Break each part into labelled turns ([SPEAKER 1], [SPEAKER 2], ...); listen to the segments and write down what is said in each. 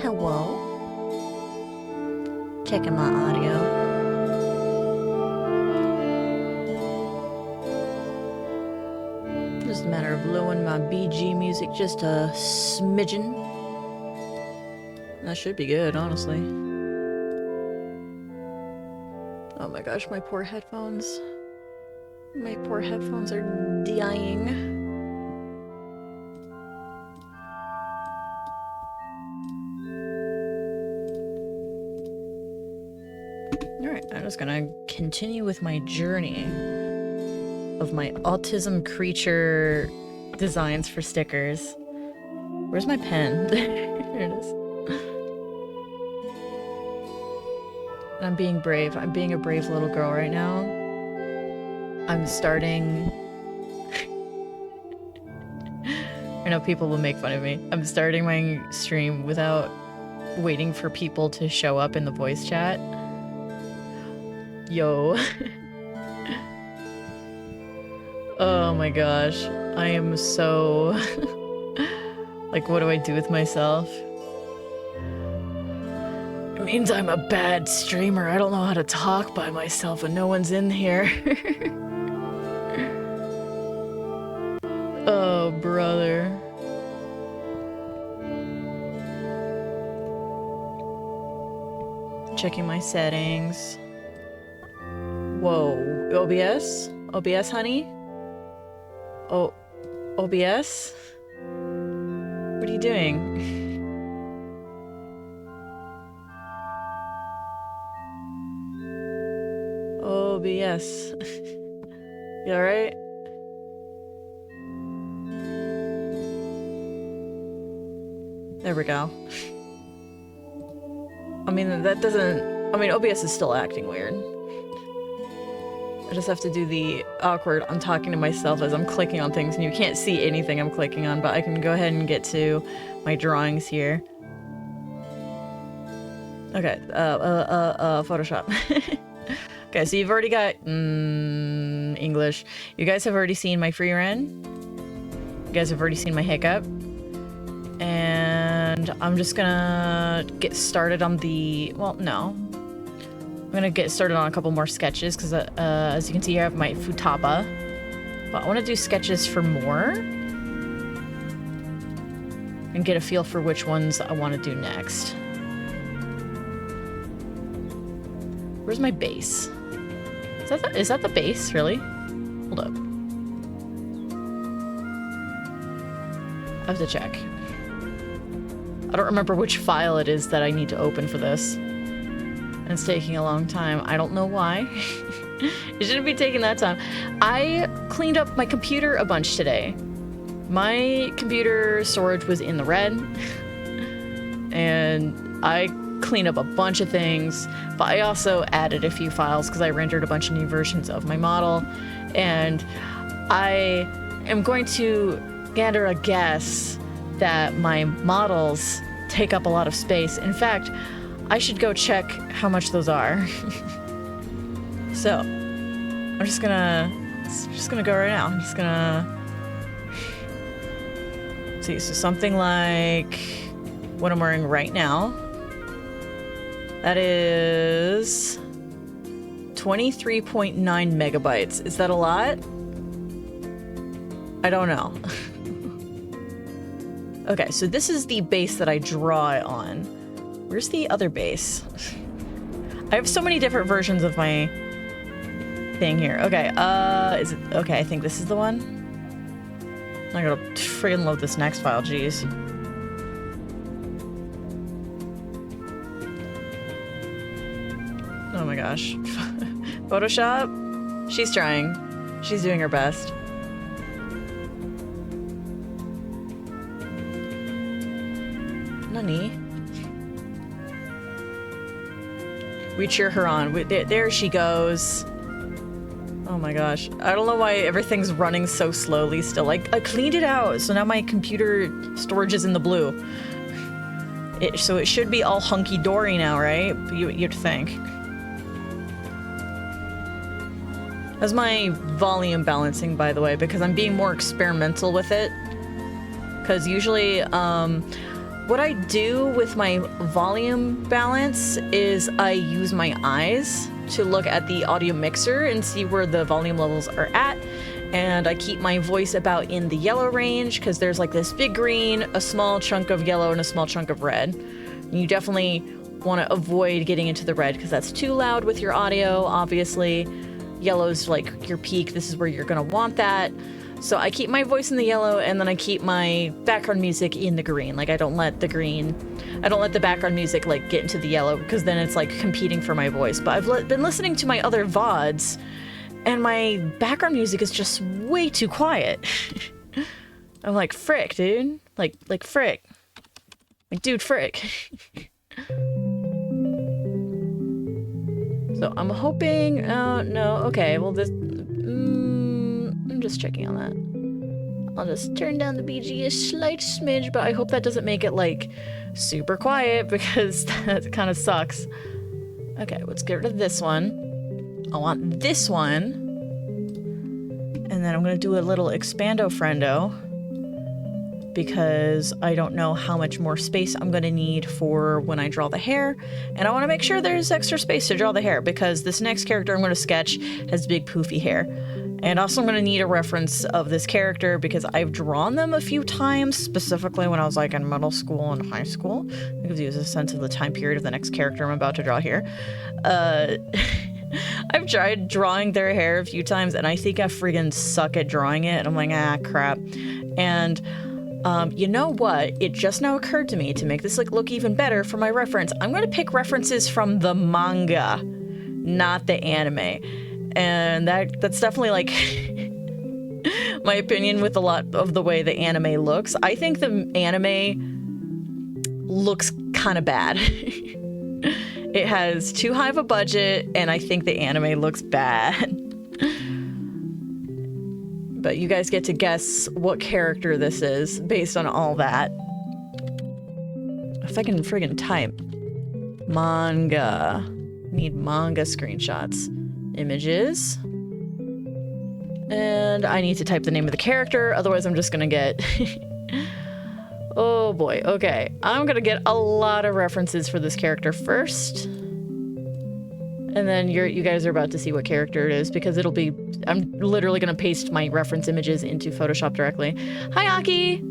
[SPEAKER 1] Hello? Checking my audio. Just a matter of lowering my BG music just a smidgen. That should be good, honestly. Oh my gosh, my poor headphones. My poor headphones are dying. Alright, I'm just gonna continue with my journey of my Autism Creature designs for stickers. Where's my pen? There it is. I'm being brave. I'm being a brave little girl right now. I'm starting... I know people will make fun of me. I'm starting my stream without waiting for people to show up in the voice chat. Yo. Oh my gosh. I am so... like, what do I do with myself? It means I'm a bad streamer. I don't know how to talk by myself and no one's in here. Oh, brother. Checking my settings. Whoa. OBS? OBS, honey? Oh, OBS? What are you doing? OBS. You alright? There we go. I mean, that doesn't... I mean, OBS is still acting weird. I just have to do the awkward, I'm talking to myself as I'm clicking on things, and you can't see anything I'm clicking on, but I can go ahead and get to my drawings here. Okay, Photoshop. Okay, so you've already got, English. You guys have already seen my free run. You guys have already seen my hiccup. And I'm just gonna get started on the, well, no. I'm gonna get started on a couple more sketches, because as you can see here, I have my futaba. But I want to do sketches for more. I'm and get a feel for which ones I want to do next. Where's my base? Is that the base, really? Hold up. I have to check. I don't remember which file it is that I need to open for this. And it's taking a long time. I don't know why. It shouldn't be taking that time. I cleaned up my computer a bunch today. My computer storage was in the red. And I cleaned up a bunch of things, but I also added a few files because I rendered a bunch of new versions of my model. And I am going to gather a guess that my models take up a lot of space. In fact, I should go check how much those are. So, I'm just gonna go right now. I'm just gonna see. So something like what I'm wearing right now. That is 23.9 megabytes. Is that a lot? I don't know. Okay, so this is the base that I draw it on. Where's the other base? I have so many different versions of my thing here. Okay, is it... Okay, I think this is the one. I gotta freaking load this next file, jeez. Oh my gosh. Photoshop? She's trying. She's doing her best. Nani? We cheer her on. There she goes. Oh my gosh. I don't know why everything's running so slowly still. Like, I cleaned it out, so now my computer storage is in the blue. So it should be all hunky-dory now, right? You'd think. That's my volume balancing, by the way, because I'm being more experimental with it. Because usually, what I do with my volume balance is I use my eyes to look at the audio mixer and see where the volume levels are at. And I keep my voice about in the yellow range because there's like this big green, a small chunk of yellow, and a small chunk of red. And you definitely want to avoid getting into the red because that's too loud with your audio, obviously. Yellow's like your peak. This is where you're going to want that. So I keep my voice in the yellow, and then I keep my background music in the green. Like, I don't let the background music, like, get into the yellow, because then it's, like, competing for my voice. But I've been listening to my other VODs, and my background music is just way too quiet. I'm like, frick, dude. Like, frick. Like, dude, frick. So I'm hoping... no, okay, well, this... I'm just checking on that. I'll just turn down the BG a slight smidge, but I hope that doesn't make it, like, super quiet, because that kind of sucks. Okay, let's get rid of this one. I want this one. And then I'm going to do a little expando friendo, because I don't know how much more space I'm going to need for when I draw the hair. And I want to make sure there's extra space to draw the hair, because this next character I'm going to sketch has big poofy hair. And also I'm going to need a reference of this character because I've drawn them a few times, specifically when I was like in middle school and high school. It gives you a sense of the time period of the next character I'm about to draw here. I've tried drawing their hair a few times and I think I friggin' suck at drawing it. And I'm like, ah, crap. And you know what? It just now occurred to me to make this like look even better for my reference. I'm going to pick references from the manga, not the anime. And that's definitely, like, my opinion with a lot of the way the anime looks. I think the anime looks kind of bad. It has too high of a budget, and I think the anime looks bad. But you guys get to guess what character this is based on all that. If I can friggin' type. Manga. Need manga screenshots. Images. And I need to type the name of the character, otherwise I'm just gonna get... Oh boy, okay. I'm gonna get a lot of references for this character first. And then you guys are about to see what character it is, because it'll be... I'm literally gonna paste my reference images into Photoshop directly. Hi, Aki!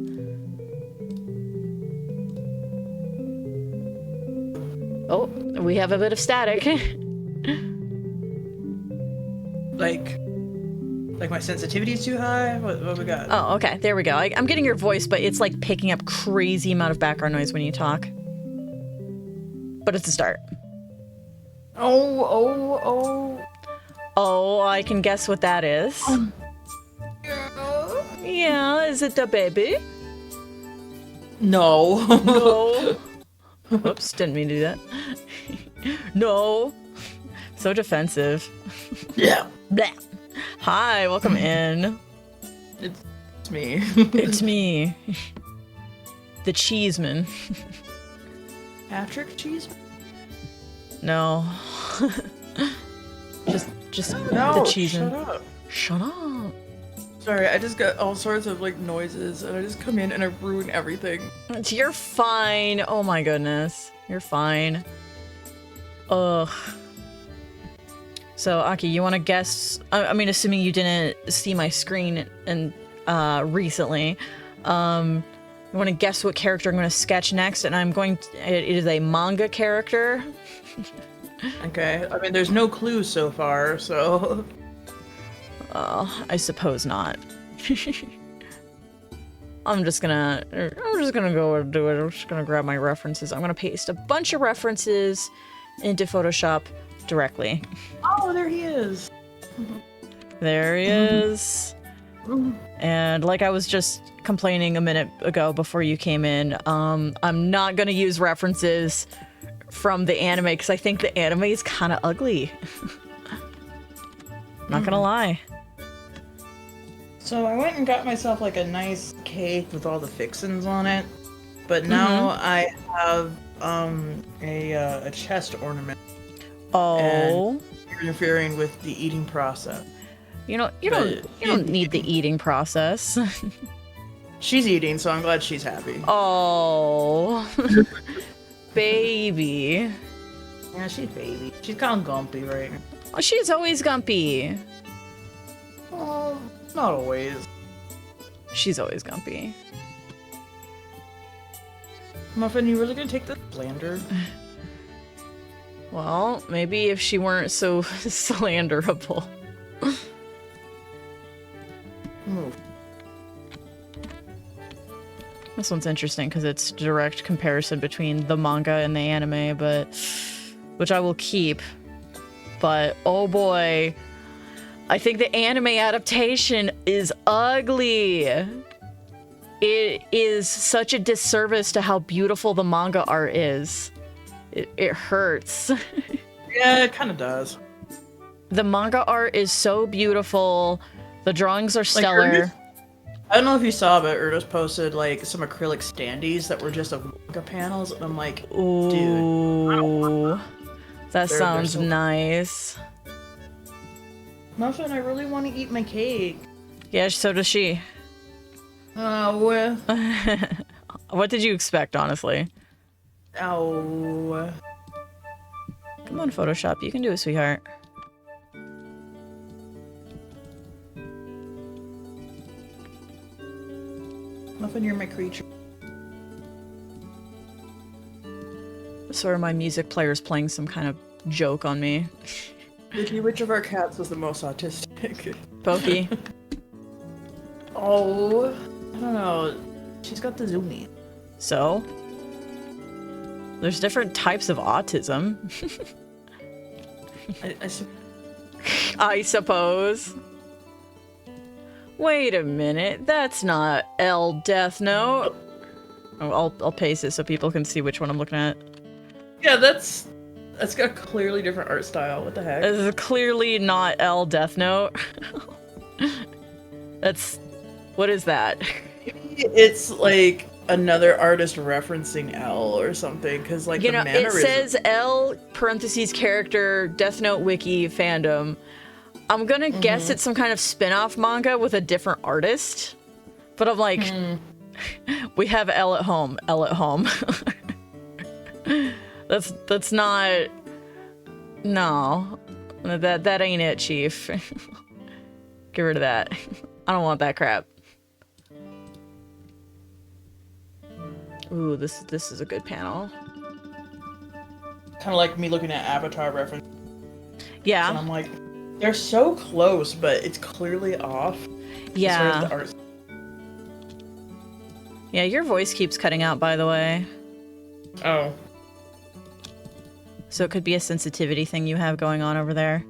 [SPEAKER 1] Oh, we have a bit of static.
[SPEAKER 2] Like my sensitivity is too high? What we got?
[SPEAKER 1] Oh, okay. There we go. I'm getting your voice, but it's like picking up crazy amount of background noise when you talk. But it's a start.
[SPEAKER 2] Oh.
[SPEAKER 1] Oh, I can guess what that is. Yeah, is it the baby?
[SPEAKER 2] No.
[SPEAKER 1] No. Whoops, didn't mean to do that. No. So defensive.
[SPEAKER 2] Yeah.
[SPEAKER 1] Blah. Hi, welcome in.
[SPEAKER 2] It's me.
[SPEAKER 1] It's me. The Cheeseman.
[SPEAKER 2] Patrick Cheese?
[SPEAKER 1] No. just
[SPEAKER 2] No,
[SPEAKER 1] the Cheeseman.
[SPEAKER 2] shut up.
[SPEAKER 1] Shut up.
[SPEAKER 2] Sorry, I just got all sorts of like noises and I just come in and I ruin everything.
[SPEAKER 1] You're fine. Oh my goodness. You're fine. Ugh. So, Aki, you want to guess? I mean, assuming you didn't see my screen and recently, you want to guess what character I'm going to sketch next? And it is a manga character.
[SPEAKER 2] Okay, I mean, there's no clues so far, so.
[SPEAKER 1] I suppose not. I'm just gonna go and do it. I'm just gonna grab my references. I'm gonna paste a bunch of references into Photoshop directly.
[SPEAKER 2] Oh, there he is.
[SPEAKER 1] There he is. And like I was just complaining a minute ago before you came in, I'm not gonna use references from the anime because I think the anime is kind of ugly. Not gonna lie.
[SPEAKER 2] So I went and got myself like a nice cake with all the fixins on it, but now I have a chest ornament.
[SPEAKER 1] Oh.
[SPEAKER 2] And interfering with the eating process.
[SPEAKER 1] You don't need the eating process.
[SPEAKER 2] She's eating, so I'm glad she's happy.
[SPEAKER 1] Oh. Baby.
[SPEAKER 2] Yeah, she's baby. She's kind of gumpy right now.
[SPEAKER 1] Oh, she's always gumpy.
[SPEAKER 2] Oh, not always.
[SPEAKER 1] She's always gumpy.
[SPEAKER 2] Muffin, you really gonna take this slander?
[SPEAKER 1] Well, maybe if she weren't so slanderable.
[SPEAKER 2] Move.
[SPEAKER 1] This one's interesting because it's direct comparison between the manga and the anime, but which I will keep. But oh boy, I think the anime adaptation is ugly. It is such a disservice to how beautiful the manga art is. It hurts.
[SPEAKER 2] Yeah, it kind of does.
[SPEAKER 1] The manga art is so beautiful. The drawings are stellar.
[SPEAKER 2] I don't know if you saw, but Erdos posted like some acrylic standees that were just of manga panels, and I'm like,
[SPEAKER 1] ooh,
[SPEAKER 2] dude, I don't want
[SPEAKER 1] that
[SPEAKER 2] they're
[SPEAKER 1] sounds
[SPEAKER 2] so
[SPEAKER 1] nice.
[SPEAKER 2] Muffin, I really want to eat my cake.
[SPEAKER 1] Yeah, so does she.
[SPEAKER 2] Oh.
[SPEAKER 1] What did you expect, honestly?
[SPEAKER 2] Ow.
[SPEAKER 1] Come on, Photoshop. You can do it, sweetheart.
[SPEAKER 2] Muffin, you're my creature.
[SPEAKER 1] Sorry, my music player's playing some kind of joke on me.
[SPEAKER 2] Vicky, which of our cats was the most autistic?
[SPEAKER 1] Pokey.
[SPEAKER 2] Oh, I don't know. She's got the zoomies.
[SPEAKER 1] So? There's different types of autism. I suppose. Wait a minute, that's not L Death Note. Oh, I'll paste it so people can see which one I'm looking at.
[SPEAKER 2] Yeah, that's got a clearly different art style. What the heck?
[SPEAKER 1] This is clearly not L Death Note. What is that?
[SPEAKER 2] It's like another artist referencing L or something, because like
[SPEAKER 1] You
[SPEAKER 2] the
[SPEAKER 1] know, it
[SPEAKER 2] mannerism.
[SPEAKER 1] says L parentheses character Death Note wiki fandom. I'm gonna guess it's some kind of spin-off manga with a different artist. But I'm like, we have L at home. L at home. That's not. No, that ain't it, Chief. Get rid of that. I don't want that crap. Ooh, this is a good panel.
[SPEAKER 2] kind of like me looking at Avatar references.
[SPEAKER 1] Yeah.
[SPEAKER 2] And I'm like, they're so close, but it's clearly off.
[SPEAKER 1] Yeah.
[SPEAKER 2] As far as the art.
[SPEAKER 1] Yeah, your voice keeps cutting out, by the way.
[SPEAKER 2] Oh.
[SPEAKER 1] So it could be a sensitivity thing you have going on over there.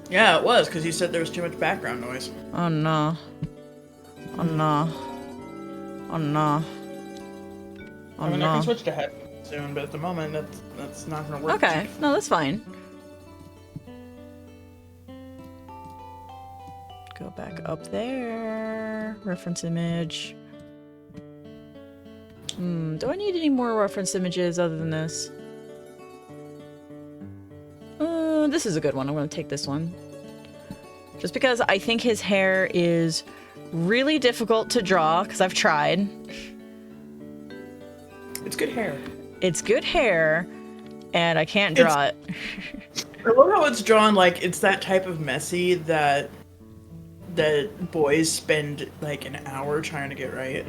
[SPEAKER 2] Yeah, it was, because he said there was too much background noise.
[SPEAKER 1] Oh no. Oh no. Oh no. Oh
[SPEAKER 2] I mean,
[SPEAKER 1] no.
[SPEAKER 2] I can switch to headphones soon, but at the moment, that's not going to work.
[SPEAKER 1] Okay, no, that's fine. Go back up there. Reference image. Do I need any more reference images other than this? This is a good one. I'm going to take this one. Just because I think his hair is really difficult to draw, because I've tried.
[SPEAKER 2] It's good hair.
[SPEAKER 1] It's good hair, and I can't draw it.
[SPEAKER 2] I love how it's drawn like it's that type of messy that boys spend like an hour trying to get right.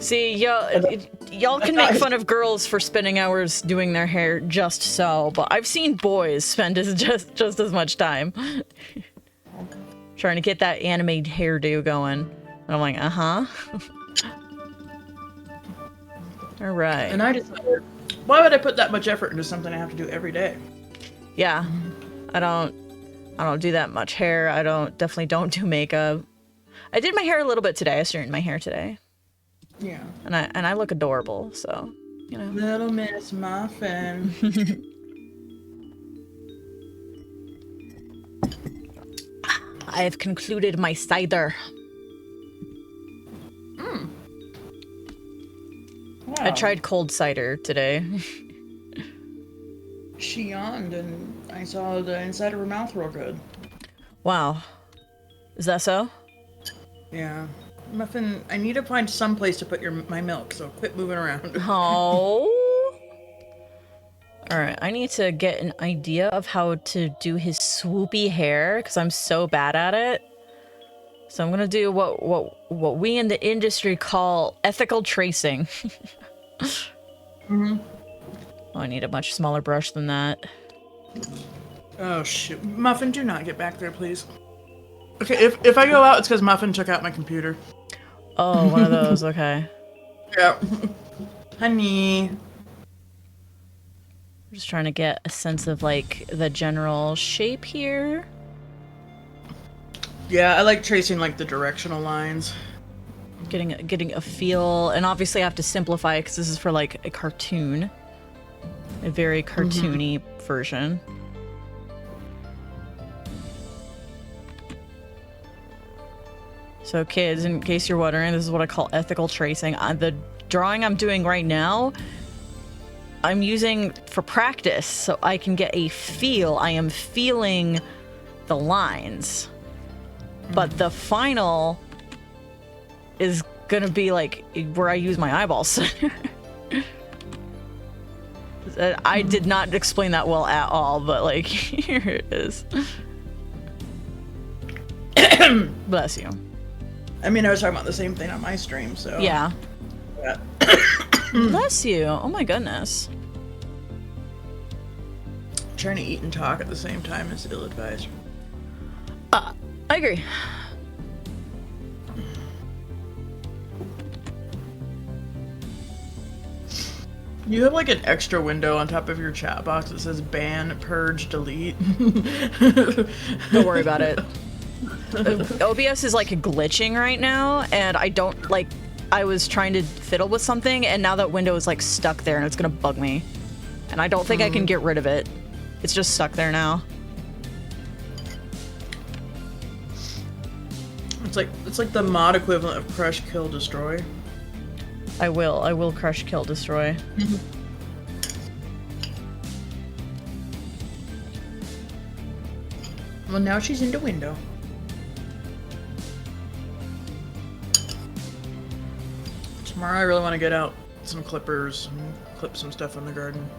[SPEAKER 1] See, y'all can make fun of girls for spending hours doing their hair just so, but I've seen boys spend just as much time trying to get that animated hairdo going. And I'm like, uh-huh. All right.
[SPEAKER 2] And I decided, why would I put that much effort into something I have to do every day?
[SPEAKER 1] Yeah, I don't do that much hair. Definitely don't do makeup. I did my hair a little bit today. I straightened my hair today.
[SPEAKER 2] Yeah.
[SPEAKER 1] And I look adorable, so, you know.
[SPEAKER 2] Little Miss Muffin.
[SPEAKER 1] I have concluded my cider.
[SPEAKER 2] Wow.
[SPEAKER 1] I tried cold cider today.
[SPEAKER 2] She yawned and I saw the inside of her mouth real good.
[SPEAKER 1] Wow. Is that so?
[SPEAKER 2] Yeah. Muffin, I need to find some place to put my milk, so quit moving around.
[SPEAKER 1] Oh. Alright, I need to get an idea of how to do his swoopy hair, because I'm so bad at it. So I'm gonna do what we in the industry call ethical tracing.
[SPEAKER 2] Mm-hmm.
[SPEAKER 1] Oh, I need a much smaller brush than that.
[SPEAKER 2] Oh, shoot. Muffin, do not get back there, please. Okay, if I go out, it's because Muffin took out my computer.
[SPEAKER 1] Oh, one of those, okay.
[SPEAKER 2] Yeah. Honey.
[SPEAKER 1] Just trying to get a sense of, like, the general shape here.
[SPEAKER 2] Yeah, I like tracing, like, the directional lines.
[SPEAKER 1] Getting a feel, and obviously I have to simplify it because this is for, like, a cartoon. A very cartoony version. So kids, in case you're wondering, this is what I call ethical tracing. The drawing I'm doing right now, I'm using for practice so I can get a feel. I am feeling the lines. But the final is gonna be like where I use my eyeballs. I did not explain that well at all, but like, here it is. Bless you.
[SPEAKER 2] I mean, I was talking about the same thing on my stream, so...
[SPEAKER 1] Yeah.
[SPEAKER 2] Yeah.
[SPEAKER 1] Bless you. Oh my goodness.
[SPEAKER 2] Trying to eat and talk at the same time is ill-advised.
[SPEAKER 1] I agree.
[SPEAKER 2] You have like an extra window on top of your chat box that says ban, purge, delete.
[SPEAKER 1] Don't worry about it. OBS is like glitching right now, and I don't like. I was trying to fiddle with something, and now that window is like stuck there, and it's gonna bug me. And I don't think I can get rid of it. It's just stuck there now.
[SPEAKER 2] It's like the mod equivalent of crush, kill, destroy.
[SPEAKER 1] I will crush, kill, destroy.
[SPEAKER 2] Well, now she's in the window. Tomorrow I really want to get out some clippers and clip some stuff in the garden.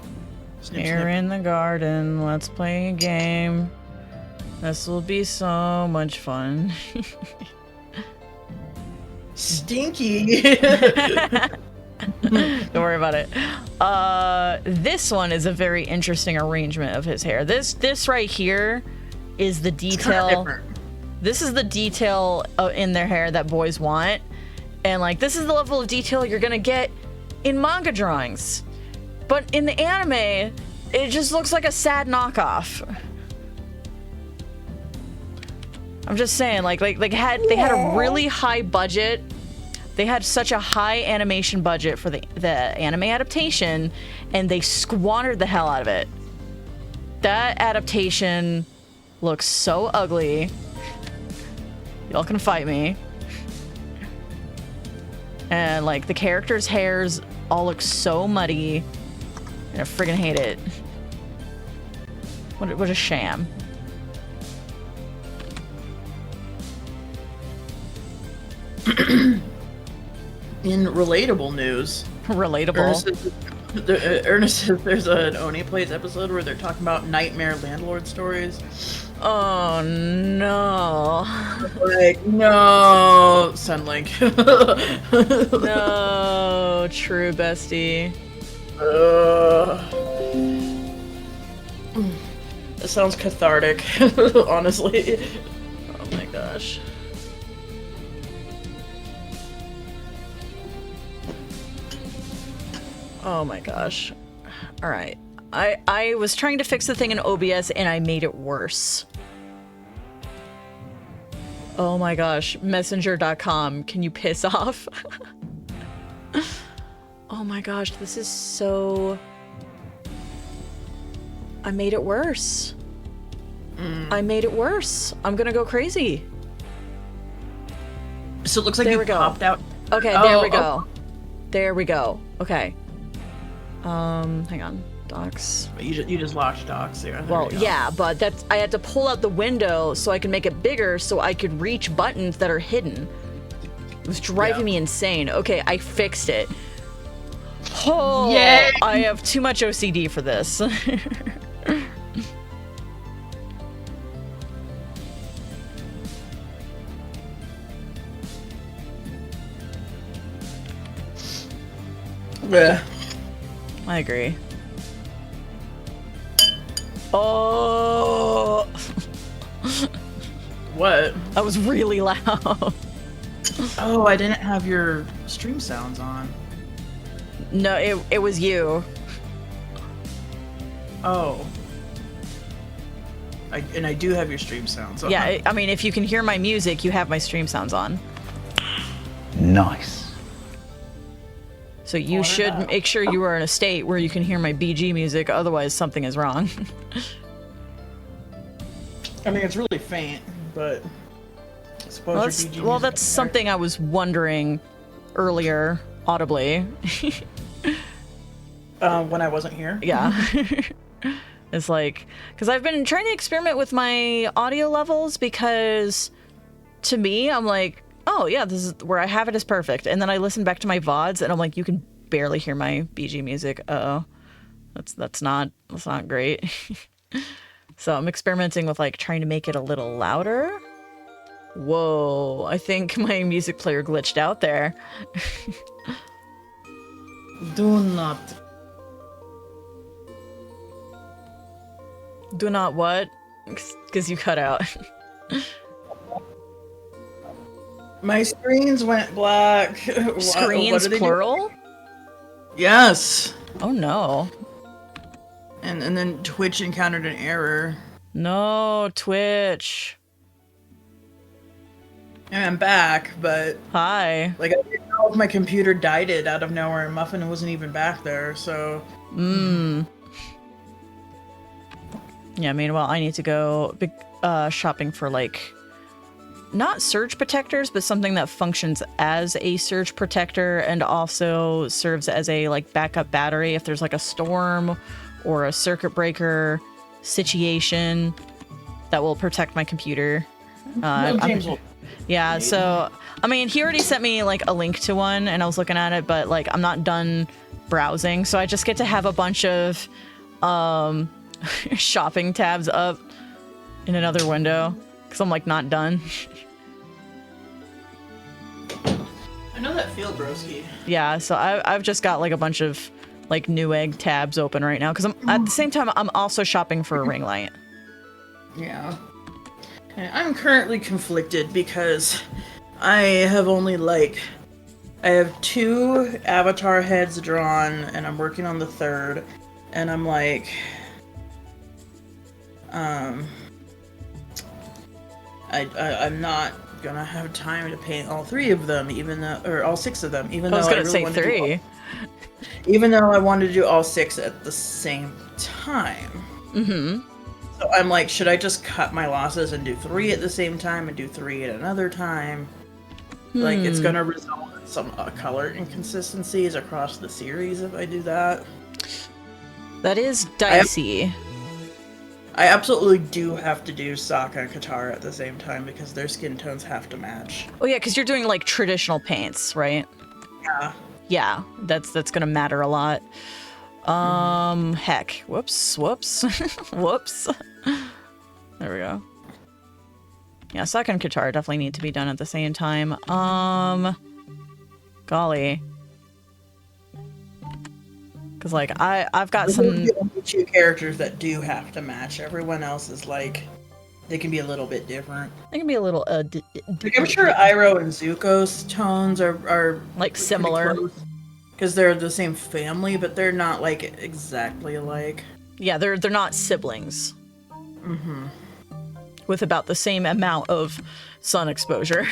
[SPEAKER 2] Snip,
[SPEAKER 1] Here
[SPEAKER 2] snip.
[SPEAKER 1] in the garden, let's play a game. This will be so much fun.
[SPEAKER 2] Stinky!
[SPEAKER 1] Don't worry about it. This one is a very interesting arrangement of his hair. This right here is the detail. This is the detail in their hair that boys want. And like, this is the level of detail you're gonna get in manga drawings. But in the anime, it just looks like a sad knockoff. I'm just saying, like they had a really high budget. They had such a high animation budget for the anime adaptation, and they squandered the hell out of it. That adaptation looks so ugly. Y'all can fight me. And like the characters' hairs all look so muddy, and I friggin' hate it. What a sham.
[SPEAKER 2] In relatable news, Ernest says there's an Oni Plays episode where they're talking about nightmare landlord stories.
[SPEAKER 1] Oh no.
[SPEAKER 2] Like, no, Sunlink.
[SPEAKER 1] No, true bestie.
[SPEAKER 2] It sounds cathartic, honestly.
[SPEAKER 1] Oh my gosh. Oh my gosh. All right. I was trying to fix the thing in OBS and I made it worse. Oh my gosh. Messenger.com. Can you piss off? Oh my gosh. This is so... I made it worse. I made it worse. I'm gonna go crazy.
[SPEAKER 2] So it looks like you popped out.
[SPEAKER 1] Okay, there we go. There we go. Okay. Hang on. Docs.
[SPEAKER 2] You just launched docs there.
[SPEAKER 1] Well, yeah, but I had to pull out the window so I could make it bigger so I could reach buttons that are hidden. It was driving me insane. Okay, I fixed it. Oh, yay! I have too much OCD for this.
[SPEAKER 2] Yeah.
[SPEAKER 1] I agree. Oh!
[SPEAKER 2] What?
[SPEAKER 1] That was really loud.
[SPEAKER 2] Oh, I didn't have your stream sounds on.
[SPEAKER 1] No, it was you.
[SPEAKER 2] Oh. I do have your stream sounds on.
[SPEAKER 1] Yeah, I mean, if you can hear my music, you have my stream sounds on.
[SPEAKER 3] Nice.
[SPEAKER 1] So you should make sure you are in a state where you can hear my BG music, otherwise something is wrong.
[SPEAKER 2] I mean, it's really faint, but I suppose your BG
[SPEAKER 1] well, that's something I was wondering earlier, audibly.
[SPEAKER 2] When I wasn't here?
[SPEAKER 1] Yeah. It's like, because I've been trying to experiment with my audio levels because to me, I'm like, oh yeah, this is where I have it is perfect. And then I listen back to my VODs and I'm like, you can barely hear my BG music. Uh-oh. That's not great. So I'm experimenting with like trying to make it a little louder. Whoa, I think my music player glitched out there.
[SPEAKER 2] Do not
[SPEAKER 1] what? Because you cut out.
[SPEAKER 2] My screens went black.
[SPEAKER 1] Screens plural?
[SPEAKER 2] Yes.
[SPEAKER 1] Oh no.
[SPEAKER 2] And then Twitch encountered an error.
[SPEAKER 1] No, Twitch.
[SPEAKER 2] And I'm back, but
[SPEAKER 1] hi.
[SPEAKER 2] Like I didn't know if my computer died it out of nowhere and Muffin wasn't even back there, so
[SPEAKER 1] Yeah, meanwhile, I need to go shopping for, like, not surge protectors, but something that functions as a surge protector and also serves as a, like, backup battery if there's, like, a storm or a circuit breaker situation that will protect my computer. Yeah, so, I mean, he already sent me, like, a link to one, and I was looking at it, but, like, I'm not done browsing, so I just get to have a bunch of, shopping tabs up in another window because I'm like not done.
[SPEAKER 2] I know that feel, broski.
[SPEAKER 1] Yeah, so I've just got like a bunch of like Newegg tabs open right now because I'm at the same time I'm also shopping for a ring light.
[SPEAKER 2] Yeah. And I'm currently conflicted because I have only like I have 2 avatar heads drawn and I'm working on the 3rd, and I'm like I'm not gonna have time to paint all 3 of them, even though, or all 6 of them, even though
[SPEAKER 1] I was gonna
[SPEAKER 2] really
[SPEAKER 1] say
[SPEAKER 2] want to do
[SPEAKER 1] 3.
[SPEAKER 2] even though I wanted to do all 6 at the same time.
[SPEAKER 1] Mm-hmm.
[SPEAKER 2] So I'm like, should I just cut my losses and do 3 at the same time and do 3 at another time? Like, it's gonna result in some color inconsistencies across the series if I do that.
[SPEAKER 1] That is dicey.
[SPEAKER 2] I absolutely do have to do Sokka and Katara at the same time because their skin tones have to match.
[SPEAKER 1] Oh yeah, because you're doing like traditional paints, right?
[SPEAKER 2] Yeah.
[SPEAKER 1] Yeah, that's gonna matter a lot. Heck. Whoops. Whoops. Whoops. There we go. Yeah, Sokka and Katara definitely need to be done at the same time. Golly. Because, like, I've got
[SPEAKER 2] Those are
[SPEAKER 1] some...
[SPEAKER 2] the only 2 characters that do have to match. Everyone else is like, they can be a little bit different.
[SPEAKER 1] They can be a little,
[SPEAKER 2] Like, I'm sure Iroh and Zuko's tones are
[SPEAKER 1] like, similar.
[SPEAKER 2] Because they're the same family, but they're not, like, exactly alike.
[SPEAKER 1] Yeah, they're not siblings.
[SPEAKER 2] Mm-hmm.
[SPEAKER 1] With about the same amount of sun exposure.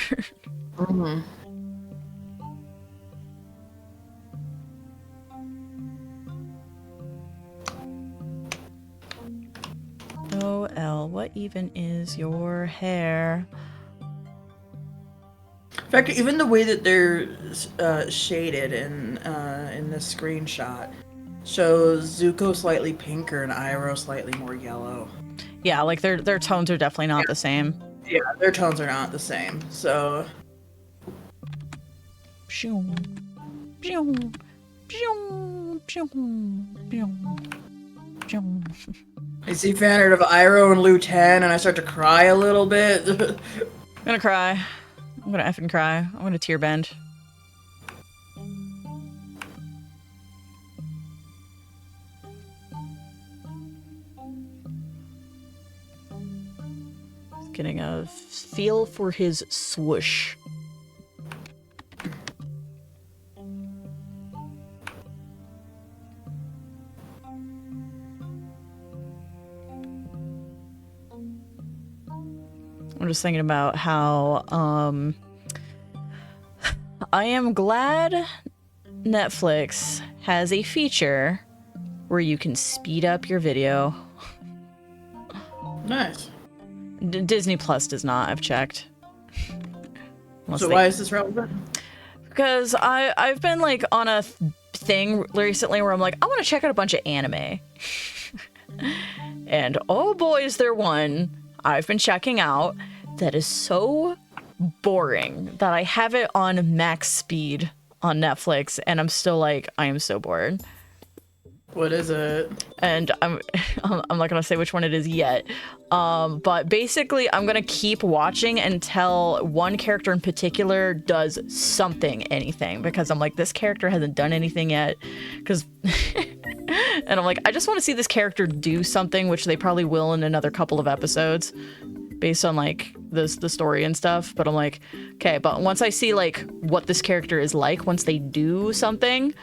[SPEAKER 2] Mm-hmm.
[SPEAKER 1] Oh, Elle, what even is your hair?
[SPEAKER 2] In fact, even the way that they're shaded in this screenshot shows Zuko slightly pinker and Iroh slightly more yellow.
[SPEAKER 1] Yeah, like their tones are definitely not the same.
[SPEAKER 2] Yeah, their tones are not the same. So
[SPEAKER 1] Pew, pew, pew, pew, pew, pew.
[SPEAKER 2] I see fan art of Iroh and Liu 10 and I start to cry a little bit.
[SPEAKER 1] I'm gonna cry. I'm gonna effing cry. I'm gonna tear bend. Getting a feel for his swoosh. I'm just thinking about how I am glad Netflix has a feature where you can speed up your video.
[SPEAKER 2] Nice.
[SPEAKER 1] Disney Plus does not, I've checked.
[SPEAKER 2] So why is this relevant?
[SPEAKER 1] Because I've been like on a thing recently where I'm like, I want to check out a bunch of anime. And oh boy, is there one I've been checking out that is so boring that I have it on max speed on Netflix and I'm still like, I am so bored.
[SPEAKER 2] What is it?
[SPEAKER 1] And I'm not gonna say which one it is yet. But basically I'm gonna keep watching until one character in particular does anything, because I'm like, this character hasn't done anything yet. Because and I'm like, I just want to see this character do something, which they probably will in another couple of episodes based on like the story and stuff. But I'm like, okay, but once I see like what this character is like, once they do something,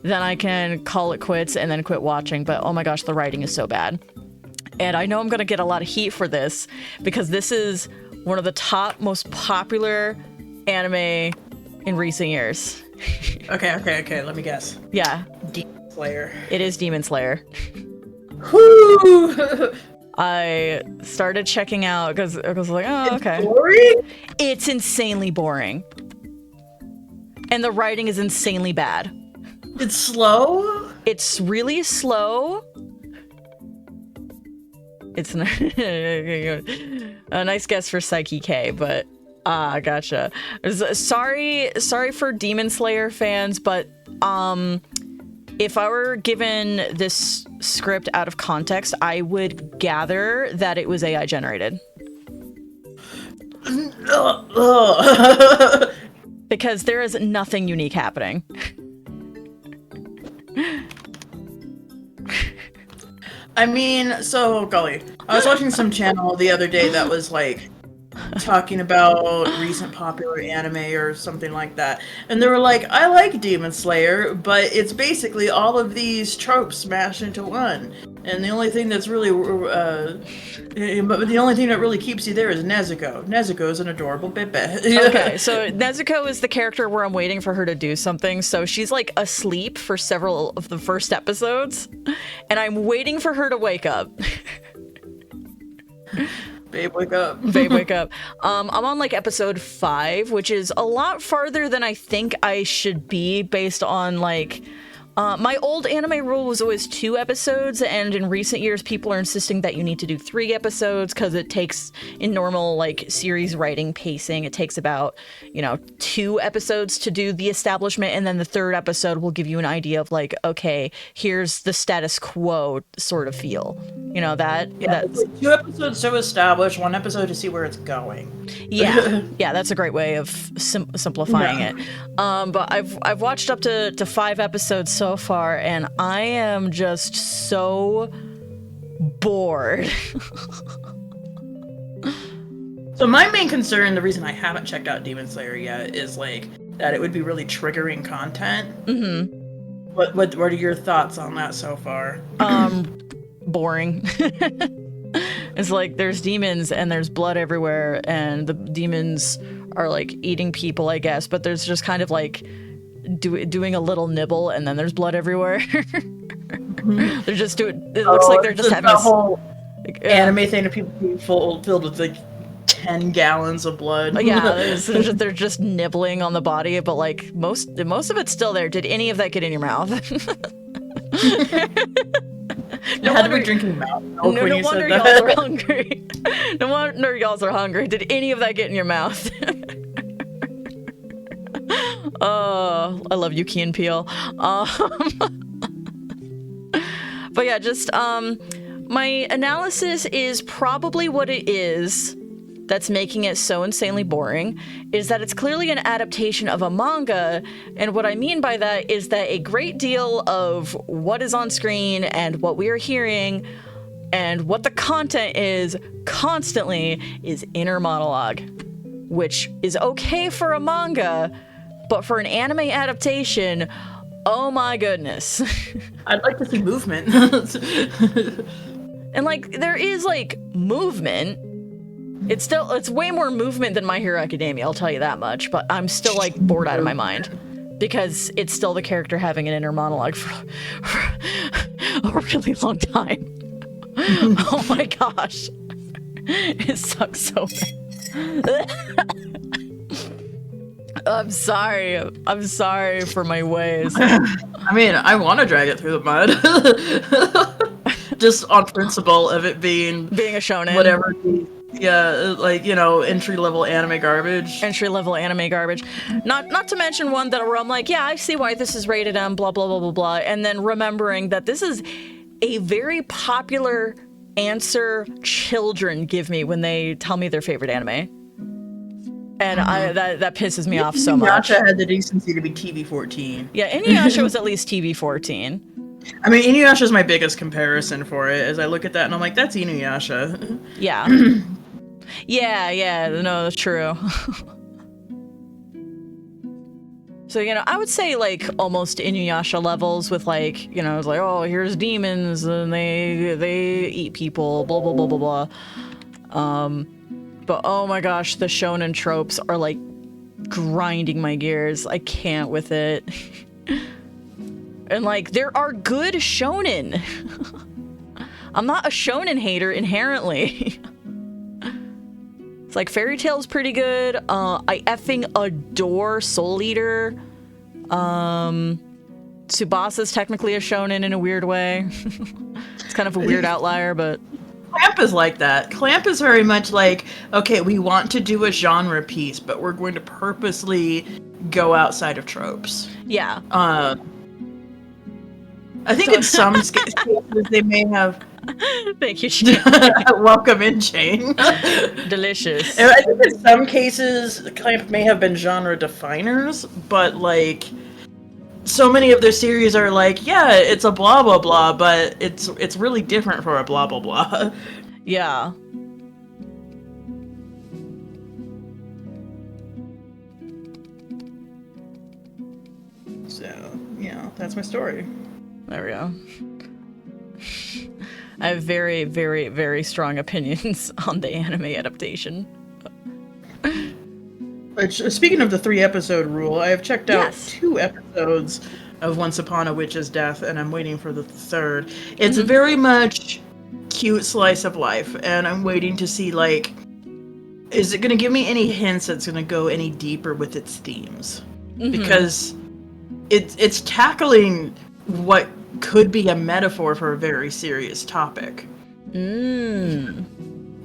[SPEAKER 1] then I can call it quits and then quit watching. But oh my gosh, the writing is so bad. And I know I'm gonna get a lot of heat for this because this is one of the top most popular anime in recent years.
[SPEAKER 2] Okay, let me guess.
[SPEAKER 1] Yeah.
[SPEAKER 2] Demon Slayer.
[SPEAKER 1] It is Demon Slayer.
[SPEAKER 2] Whoo!
[SPEAKER 1] I started checking out because I was like, oh, okay.
[SPEAKER 2] Boring?
[SPEAKER 1] It's insanely boring. And the writing is insanely bad.
[SPEAKER 2] It's slow?
[SPEAKER 1] It's really slow. It's a nice guess for Psyche K, but gotcha. Sorry for Demon Slayer fans, but if I were given this script out of context, I would gather that it was AI generated. Because because there is nothing unique happening.
[SPEAKER 2] I mean, so, golly, I was watching some channel the other day that was, like, talking about recent popular anime or something like that. And they were like, I like Demon Slayer, but it's basically all of these tropes smashed into one. And the only thing that's really, but the only thing that really keeps you there is Nezuko. Nezuko is an adorable bebe.
[SPEAKER 1] Okay, so Nezuko is the character where I'm waiting for her to do something. So she's like asleep for several of the first episodes, and I'm waiting for her to wake up.
[SPEAKER 2] Babe, wake up.
[SPEAKER 1] Babe, wake up. I'm on like episode 5, which is a lot farther than I think I should be based on like my old anime rule was always 2 episodes, and in recent years people are insisting that you need to do 3 episodes because it takes, in normal like series writing pacing, it takes about 2 episodes to do the establishment, and then the 3rd episode will give you an idea of like, okay, here's the status quo sort of feel. That's
[SPEAKER 2] like 2 episodes to establish, 1 episode to see where it's going.
[SPEAKER 1] Yeah, that's a great way of simplifying it. But I've watched up to 5 episodes so far, and I am just so bored.
[SPEAKER 2] So my main concern, the reason I haven't checked out Demon Slayer yet, is like that it would be really triggering content.
[SPEAKER 1] Mm-hmm.
[SPEAKER 2] What are your thoughts on that so far?
[SPEAKER 1] Boring. It's like there's demons and there's blood everywhere, and the demons are like eating people, I guess, but there's just kind of like doing a little nibble, and then there's blood everywhere. They're just doing. It looks like they're just having
[SPEAKER 2] a whole anime thing of people being filled with like 10 gallons of blood.
[SPEAKER 1] Yeah, they're just nibbling on the body, but like most of it's still there. Did any of that get in your mouth?
[SPEAKER 2] No wonder you're drinking mouth milk when you
[SPEAKER 1] wonder
[SPEAKER 2] said
[SPEAKER 1] y'all
[SPEAKER 2] that.
[SPEAKER 1] are hungry. No wonder y'all are hungry. Did any of that get in your mouth? Oh, I love you, Key and Peele. But yeah, just my analysis is probably what it is that's making it so insanely boring, is that it's clearly an adaptation of a manga, and what I mean by that is that a great deal of what is on screen and what we are hearing and what the content is constantly is inner monologue, which is okay for a manga, but for an anime adaptation, oh my goodness.
[SPEAKER 2] I'd like to see movement.
[SPEAKER 1] And like, there is like movement. It's way more movement than My Hero Academia, I'll tell you that much, but I'm still like bored out of my mind because it's still the character having an inner monologue for a really long time. Oh my gosh. It sucks so bad. I'm sorry for my ways.
[SPEAKER 2] I mean, I want to drag it through the mud. Just on principle of it being
[SPEAKER 1] a shonen.
[SPEAKER 2] Whatever. Yeah, like, entry-level anime garbage.
[SPEAKER 1] Entry-level anime garbage. Not to mention one where I'm like, yeah, I see why this is rated M, blah, blah, blah, blah, blah. And then remembering that this is a very popular answer children give me when they tell me their favorite anime. And that pisses me off so much.
[SPEAKER 2] Inuyasha had the decency to be TV-14.
[SPEAKER 1] Yeah, Inuyasha was at least TV-14.
[SPEAKER 2] I mean, Inuyasha is my biggest comparison for it, as I look at that and I'm like, that's Inuyasha.
[SPEAKER 1] Yeah. Yeah, no, that's true. So, I would say, like, almost Inuyasha levels with, like, it's like, oh, here's demons, and they eat people, blah, blah, blah, blah, blah. But, oh my gosh, the shonen tropes are, like, grinding my gears. I can't with it. And, like, there are good shonen. I'm not a shonen hater inherently. It's like Fairy Tail's pretty good. I effing adore Soul Eater. Tsubasa's technically a shonen in a weird way. It's kind of a weird outlier, but...
[SPEAKER 2] Clamp is like that. Clamp is very much like, okay, we want to do a genre piece, but we're going to purposely go outside of tropes.
[SPEAKER 1] Yeah.
[SPEAKER 2] I think in some cases they may have
[SPEAKER 1] Thank you, Shane.
[SPEAKER 2] Welcome in, Shane.
[SPEAKER 1] Delicious.
[SPEAKER 2] And I think in some cases, Clamp may have been genre definers, but like, so many of their series are like, yeah, it's a blah blah blah, but it's really different for a blah blah blah.
[SPEAKER 1] Yeah.
[SPEAKER 2] So, yeah, that's my story.
[SPEAKER 1] There we go. I have very, very, very strong opinions on the anime adaptation.
[SPEAKER 2] Speaking of the 3-episode rule, I have checked out
[SPEAKER 1] Yes.
[SPEAKER 2] 2 episodes of Once Upon a Witch's Death, and I'm waiting for the 3rd. It's very much cute slice of life, and I'm waiting to see, like, is it going to give me any hints that's going to go any deeper with its themes? Because it's tackling what could be a metaphor for a very serious topic.
[SPEAKER 1] Mm.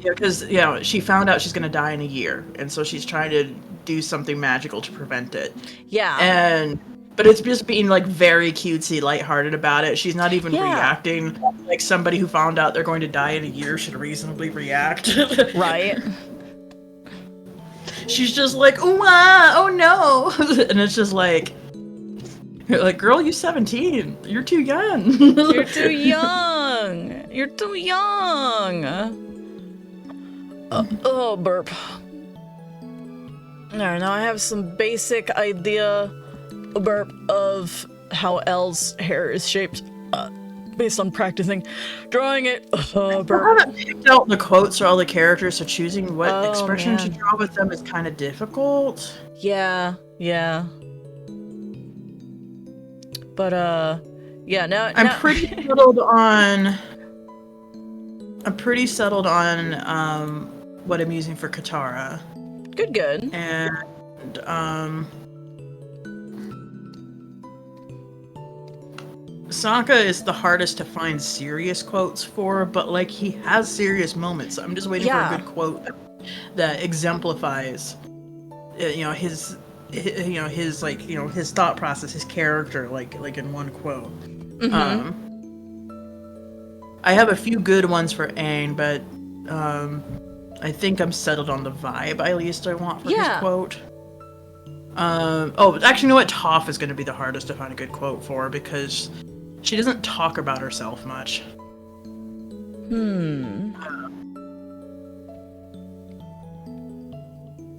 [SPEAKER 2] Yeah, because, you know, she found out she's going to die in a year, and so she's trying to do something magical to prevent it.
[SPEAKER 1] Yeah.
[SPEAKER 2] But it's just being, like, very cutesy, lighthearted about it. She's not even
[SPEAKER 1] Yeah.
[SPEAKER 2] reacting like somebody who found out they're going to die in a year should reasonably react.
[SPEAKER 1] Right.
[SPEAKER 2] She's just like, ooh, ah, oh no. And it's just like, you're like, girl, you're 17. You're too young.
[SPEAKER 1] You're too young. You're too young. Oh, burp. There, now I have some basic idea, burp, of how Elle's hair is shaped based on practicing drawing it. Burp.
[SPEAKER 2] I haven't picked out the quotes for all the characters, so choosing what expression
[SPEAKER 1] man.
[SPEAKER 2] to draw with them is kind of difficult.
[SPEAKER 1] Yeah, yeah. But, yeah, now...
[SPEAKER 2] I'm pretty settled on... what I'm using for Katara.
[SPEAKER 1] Good.
[SPEAKER 2] And, Sokka is the hardest to find serious quotes for, but, like, he has serious moments. I'm just waiting for a good quote that exemplifies, his thought process, his character, like in one quote. I have a few good ones for Aang, but I think I'm settled on the vibe at least I want for his quote. Actually, you know what? Toph is going to be the hardest to find a good quote for, because she doesn't talk about herself much.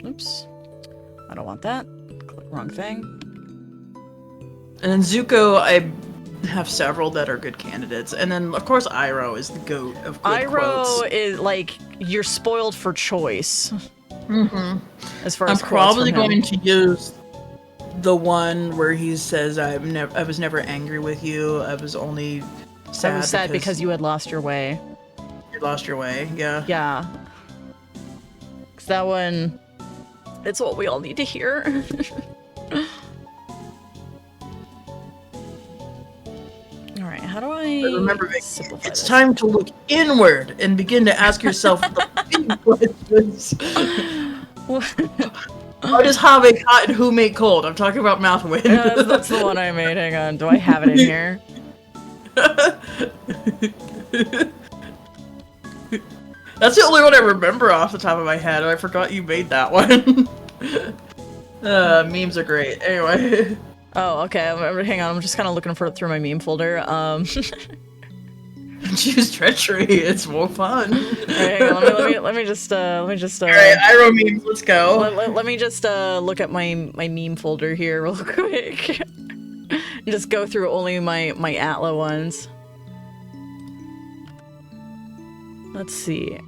[SPEAKER 1] Oops. I don't want that. Click wrong thing.
[SPEAKER 2] And then Zuko, I have several that are good candidates. And then, of course, Iroh is the goat of good quotes.
[SPEAKER 1] Iroh is, like, you're spoiled for choice. As far
[SPEAKER 2] I'm
[SPEAKER 1] as
[SPEAKER 2] probably
[SPEAKER 1] quotes from him.
[SPEAKER 2] going to use the one where he says, I was never angry with you. I was only sad,
[SPEAKER 1] I was sad because you had lost your way.
[SPEAKER 2] you lost your way. Yeah.
[SPEAKER 1] Yeah. 'Cause that one, it's what we all need to hear. Alright, how do I
[SPEAKER 2] But remember, Vicky,
[SPEAKER 1] simplify
[SPEAKER 2] it's
[SPEAKER 1] this?
[SPEAKER 2] time to look inward and begin to ask yourself the big questions. How does Have hot and who make cold? I'm talking about Mouthwind.
[SPEAKER 1] Yeah, that's the one I made. Hang on. Do I have it in here?
[SPEAKER 2] That's the only one I remember off the top of my head. I forgot you made that one. Memes are great. Anyway.
[SPEAKER 1] Oh, okay. Hang on. I'm just kind of looking through my meme folder.
[SPEAKER 2] Choose treachery. It's more fun.
[SPEAKER 1] Hang on. Let me just.
[SPEAKER 2] Alright, Iroh memes. Let's go.
[SPEAKER 1] Let me just look at my meme folder here real quick. And just go through only my Atla ones. Let's see.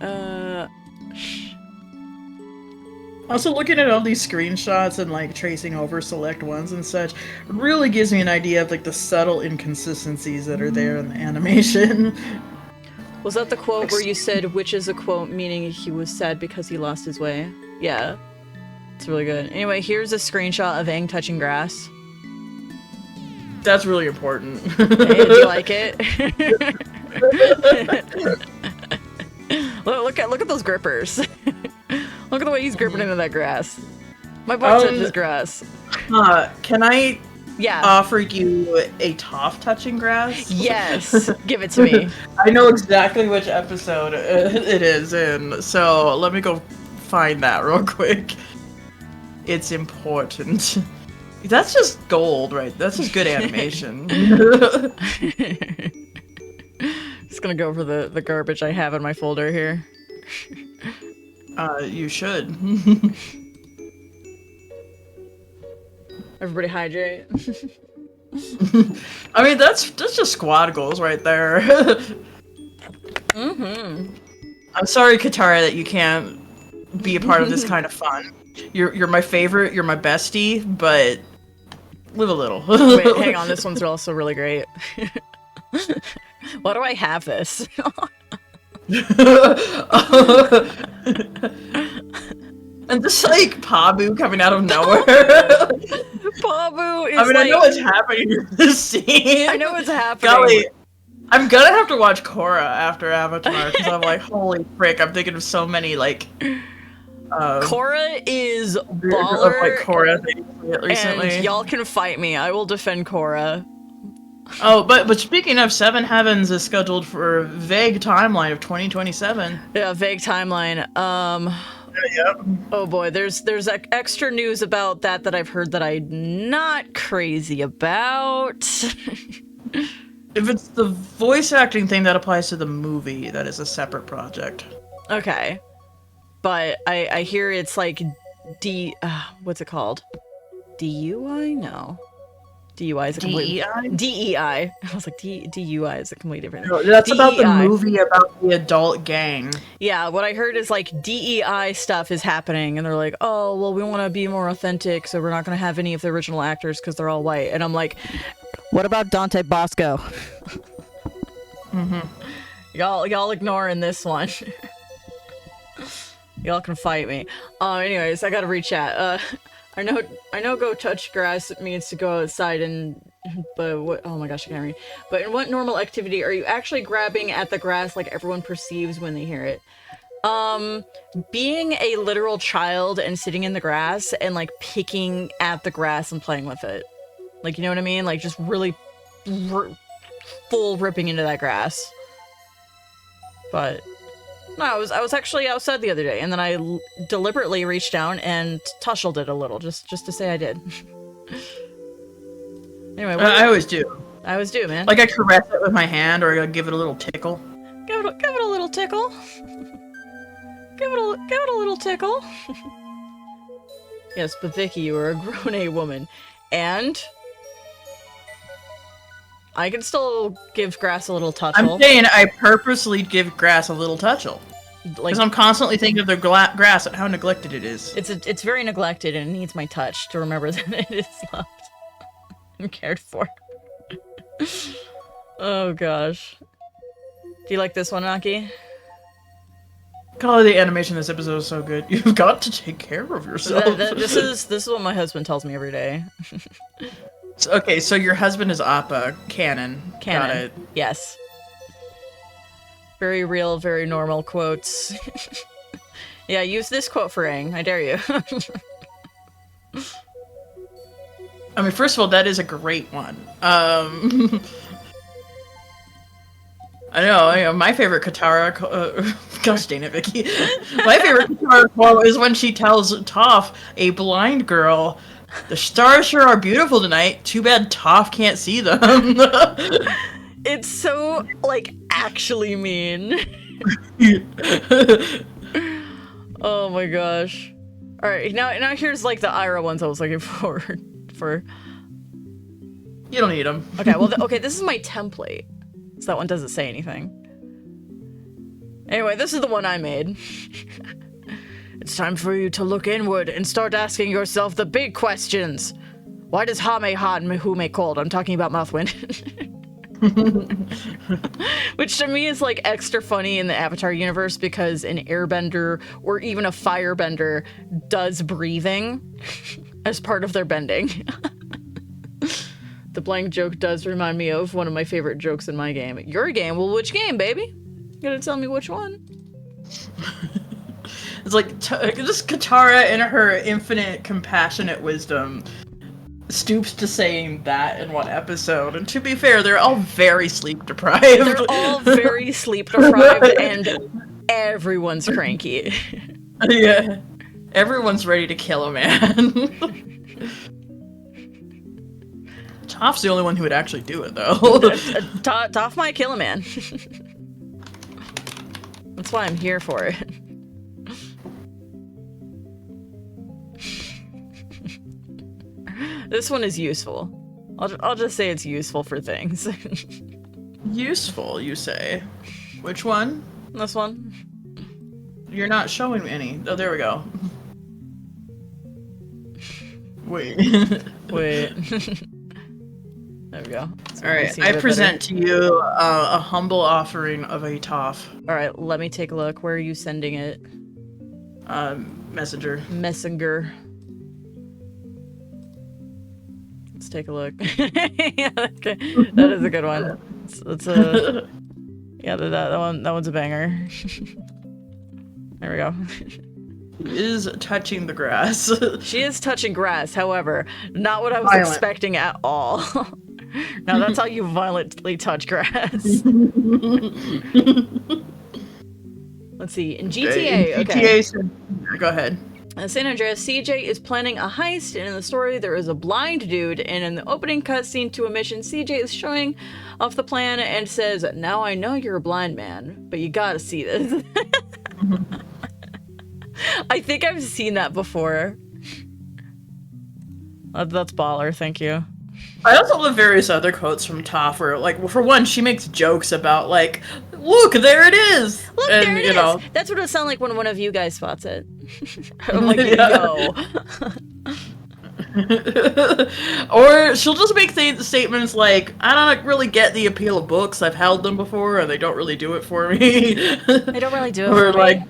[SPEAKER 2] Also, looking at all these screenshots and like tracing over select ones and such really gives me an idea of like the subtle inconsistencies that are there in the animation.
[SPEAKER 1] Was that the quote where you said, which is a quote meaning he was sad because he lost his way? Yeah. It's really good. Anyway, here's a screenshot of Aang touching grass.
[SPEAKER 2] That's really important.
[SPEAKER 1] Hey, do you like it? look at those grippers. Look at the way he's gripping into that grass. My butt touches grass.
[SPEAKER 2] Can I
[SPEAKER 1] Yeah.
[SPEAKER 2] offer you a Toph touching grass?
[SPEAKER 1] Yes. Give it to me.
[SPEAKER 2] I know exactly which episode it is in, so let me go find that real quick. It's important. That's just gold, right? That's just good animation.
[SPEAKER 1] Just gonna go over the garbage I have in my folder here.
[SPEAKER 2] You should.
[SPEAKER 1] Everybody hydrate.
[SPEAKER 2] I mean, that's just squad goals right there.
[SPEAKER 1] Mm-hmm.
[SPEAKER 2] I'm sorry, Katara, that you can't be a part of this kind of fun. You're my favorite, you're my bestie, but live a little.
[SPEAKER 1] Wait, hang on, this one's also really great. Why do I have this?
[SPEAKER 2] And just like Pabu coming out of nowhere.
[SPEAKER 1] Pabu is
[SPEAKER 2] I mean,
[SPEAKER 1] like...
[SPEAKER 2] I know what's happening in this scene.
[SPEAKER 1] I know what's happening.
[SPEAKER 2] Golly, I'm gonna have to watch Korra after Avatar because I'm like, holy frick! I'm thinking of so many like.
[SPEAKER 1] Korra is
[SPEAKER 2] Of,
[SPEAKER 1] baller,
[SPEAKER 2] like Korra things recently.
[SPEAKER 1] and y'all can fight me. I will defend Korra.
[SPEAKER 2] Oh, but speaking of, Seven Heavens is scheduled for a vague timeline of 2027.
[SPEAKER 1] Yeah, vague timeline.
[SPEAKER 2] Yep.
[SPEAKER 1] Oh boy, there's extra news about that I've heard that I'm not crazy about.
[SPEAKER 2] If it's the voice acting thing, that applies to the movie. That is a separate project.
[SPEAKER 1] Okay, but I hear it's like what's it called? DUI? No. DUI is a complete...
[SPEAKER 2] DEI?
[SPEAKER 1] DEI. I was like, DUI is a completely different...
[SPEAKER 2] No, that's about the
[SPEAKER 1] DEI.
[SPEAKER 2] movie about the adult gang.
[SPEAKER 1] Yeah, what I heard is like DEI stuff is happening, and they're like, oh, well, we want to be more authentic, so we're not going to have any of the original actors because they're all white. And I'm like, what about Dante Bosco?
[SPEAKER 2] Mm-hmm.
[SPEAKER 1] Y'all ignoring this one. Y'all can fight me. Anyways, I gotta rechat. I know go touch grass means to go outside but what, oh my gosh, I can't read. But in what normal activity are you actually grabbing at the grass like everyone perceives when they hear it? Being a literal child and sitting in the grass and like picking at the grass and playing with it. Like, you know what I mean? Like just really full ripping into that grass. But no, I was actually outside the other day, and then I deliberately reached down and tussled it a little, just to say I did. Anyway,
[SPEAKER 2] I always do.
[SPEAKER 1] I always do, man.
[SPEAKER 2] Like I caress it with my hand, or I give it a little tickle.
[SPEAKER 1] Give it a little tickle. Give it a little tickle. Yes, but Vicky, you are a grown-a woman, and I can still give grass a little touch.
[SPEAKER 2] I'm saying I purposely give grass a little touchle.
[SPEAKER 1] Like,
[SPEAKER 2] Because I'm constantly thinking of the grass and how neglected it is.
[SPEAKER 1] it's very neglected and it needs my touch to remember that it is loved and cared for. Oh gosh. Do you like this one, Aki?
[SPEAKER 2] God, the animation in this episode is so good. You've got to take care of yourself.
[SPEAKER 1] This is what my husband tells me every day.
[SPEAKER 2] Okay, so your husband is Appa, canon. Got it.
[SPEAKER 1] Yes. Very real, very normal quotes. Yeah, use this quote for Aang. I dare you.
[SPEAKER 2] I mean, first of all, that is a great one. I know, my favorite Katara... gosh dang it, Vicky. My favorite Katara quote is when she tells Toph, a blind girl, the stars sure are beautiful tonight. Too bad Toph can't see them.
[SPEAKER 1] It's so, like, actually mean. Oh my gosh. Alright, now here's, like, the Ira ones I was looking for.
[SPEAKER 2] You don't need them.
[SPEAKER 1] Okay, well, okay, this is my template. So that one doesn't say anything. Anyway, this is the one I made. It's time for you to look inward and start asking yourself the big questions. Why does Hame hot and Mihume cold? I'm talking about Mouthwind. Which to me is like extra funny in the Avatar universe because an airbender or even a firebender does breathing as part of their bending. The blank joke does remind me of one of my favorite jokes in my game. Your game? Well, which game, baby? You gotta tell me which one.
[SPEAKER 2] It's like just Katara in her infinite compassionate wisdom stoops to saying that in one episode. And to be fair, they're all very sleep deprived.
[SPEAKER 1] They're all very sleep deprived, and everyone's cranky.
[SPEAKER 2] Yeah. Everyone's ready to kill a man. Toph's the only one who would actually do it, though.
[SPEAKER 1] Toph might kill a man. That's why I'm here for it. This one is useful. I'll just say it's useful for things.
[SPEAKER 2] Useful, you say? Which one?
[SPEAKER 1] This one.
[SPEAKER 2] You're not showing me any. Oh, there we go. Wait.
[SPEAKER 1] Wait. There we go.
[SPEAKER 2] Alright, I present to you a humble offering of a Toph.
[SPEAKER 1] Alright, let me take a look. Where are you sending it?
[SPEAKER 2] Messenger.
[SPEAKER 1] Messenger. Let's take a look. Yeah, okay. That is a good one. It's a... Yeah, that one's a banger. There we go.
[SPEAKER 2] Is touching the grass.
[SPEAKER 1] She is touching grass, however, not what I was expecting at all. Now that's how you violently touch grass. Let's see. In GTA, okay.
[SPEAKER 2] Go ahead.
[SPEAKER 1] In San Andreas, CJ is planning a heist, and in the story, there is a blind dude, and in the opening cutscene to a mission, CJ is showing off the plan and says, "Now I know you're a blind man, but you gotta see this." I think I've seen that before. That's baller, thank you.
[SPEAKER 2] I also love various other quotes from Toph where, like, well, for one, she makes jokes about, like, look, there it is!
[SPEAKER 1] Look,
[SPEAKER 2] and,
[SPEAKER 1] there it is!
[SPEAKER 2] know,
[SPEAKER 1] That's what it sounds like when one of you guys spots it. I'm like, yo.
[SPEAKER 2] Or she'll just make statements like, I don't really get the appeal of books, I've held them before, and they don't really do it for me.
[SPEAKER 1] They don't really do it
[SPEAKER 2] or
[SPEAKER 1] for
[SPEAKER 2] like,
[SPEAKER 1] me.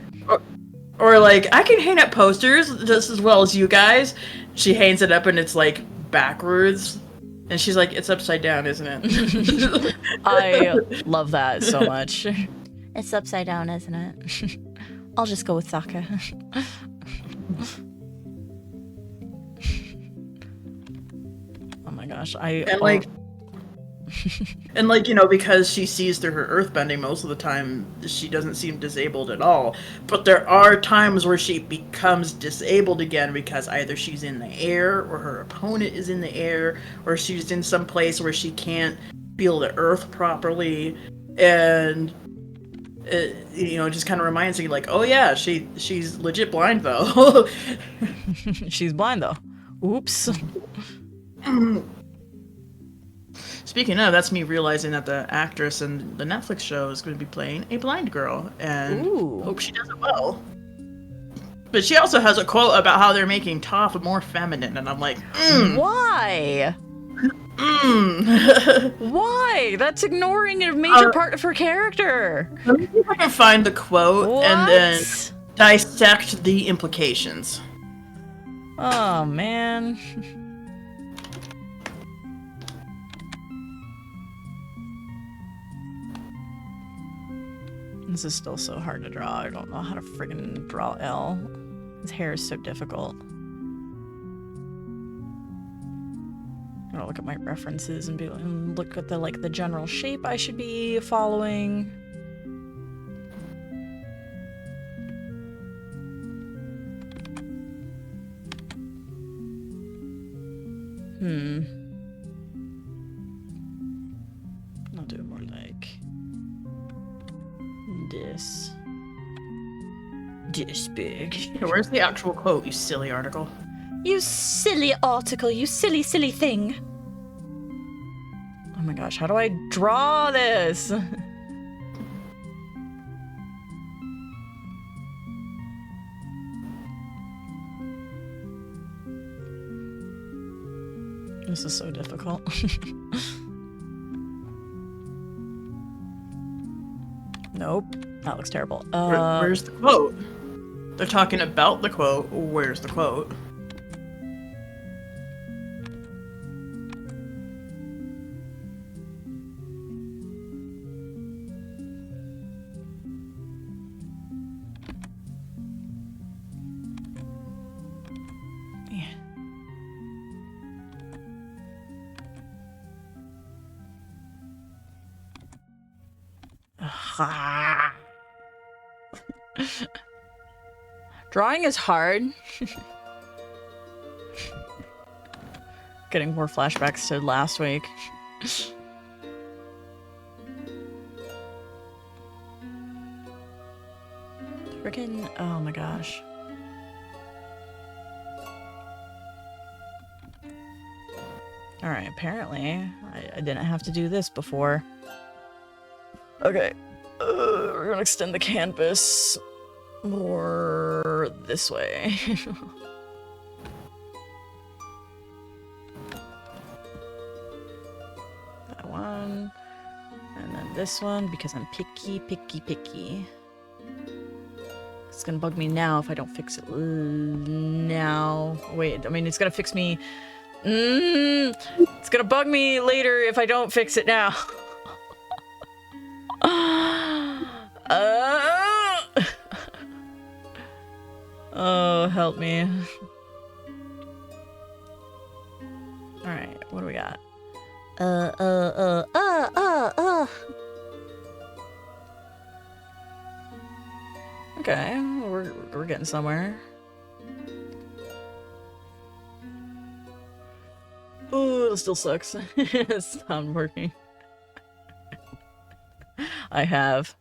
[SPEAKER 2] Or like, I can hang up posters just as well as you guys. She hangs it up and it's like backwards. And she's like, it's upside down, isn't it?
[SPEAKER 1] I love that so much. It's upside down, isn't it? I'll just go with Sokka. Oh my gosh,
[SPEAKER 2] And like, you know, because she sees through her earthbending most of the time, she doesn't seem disabled at all. But there are times where she becomes disabled again because either she's in the air, or her opponent is in the air, or she's in some place where she can't feel the earth properly. And it, you know, it just kind of reminds me, like, oh yeah, she's legit blind though.
[SPEAKER 1] She's blind though. Oops.
[SPEAKER 2] Speaking of, that's me realizing that the actress in the Netflix show is going to be playing a blind girl, and
[SPEAKER 1] Ooh.
[SPEAKER 2] hope she does it well. But she also has a quote about how they're making Toph more feminine, and I'm like,
[SPEAKER 1] Why?
[SPEAKER 2] mm.
[SPEAKER 1] Why? That's ignoring a major part of her character.
[SPEAKER 2] Let me see if I can find the quote and then dissect the implications.
[SPEAKER 1] Oh, man. This is still so hard to draw. I don't know how to friggin' draw L. His hair is so difficult. I'm gonna look at my references and be like, look at the general shape I should be following. I'll do it more like this. This big.
[SPEAKER 2] Here, where's the actual quote, you silly article?
[SPEAKER 1] You silly article, you silly, silly thing. Oh my gosh, how do I draw this? This is so difficult. Nope, that looks terrible.
[SPEAKER 2] Where's the quote? They're talking about the quote. Where's the quote?
[SPEAKER 1] Drawing is hard. Getting more flashbacks to last week. Freaking, oh my gosh. Alright, apparently I didn't have to do this before. Okay, we're gonna extend the canvas more this way. That one, and then this one because I'm picky. It's gonna bug me now if I don't fix it now. Wait, I mean, it's gonna fix me. It's gonna bug me later if I don't fix it now. Oh, help me. Alright, what do we got? Okay, we're getting somewhere. Oh, it still sucks. It's not working. I have.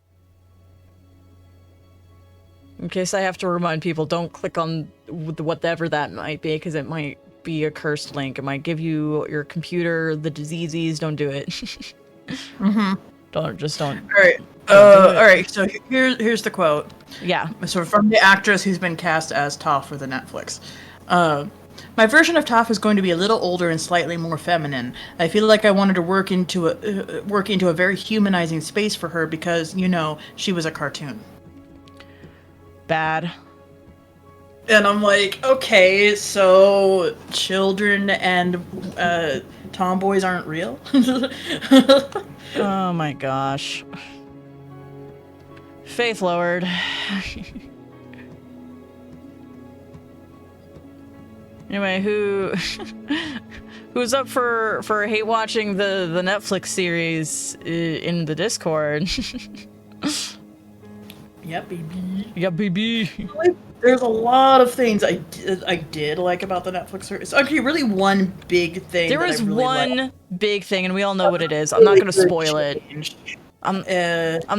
[SPEAKER 1] In case I have to remind people, don't click on whatever that might be, because it might be a cursed link. It might give you your computer the diseases. Don't do it.
[SPEAKER 2] Mm-hmm.
[SPEAKER 1] Don't.
[SPEAKER 2] All right. All right. So here's the quote.
[SPEAKER 1] Yeah.
[SPEAKER 2] So from the actress who's been cast as Toph for the Netflix. My version of Toph is going to be a little older and slightly more feminine. I feel like I wanted to work into a very humanizing space for her because, you know, she was a cartoon.
[SPEAKER 1] Bad.
[SPEAKER 2] And I'm like, okay, so children and tomboys aren't real?
[SPEAKER 1] Oh my gosh. Faith lowered. Anyway, who's up for hate watching the Netflix series in the Discord?
[SPEAKER 2] Yep, baby.
[SPEAKER 1] Yeah, baby.
[SPEAKER 2] There's a lot of things I did like about the Netflix series. Actually, really one big thing.
[SPEAKER 1] There was
[SPEAKER 2] really
[SPEAKER 1] one
[SPEAKER 2] liked.
[SPEAKER 1] big thing, and we all know what it is. I'm not gonna spoil it. I'm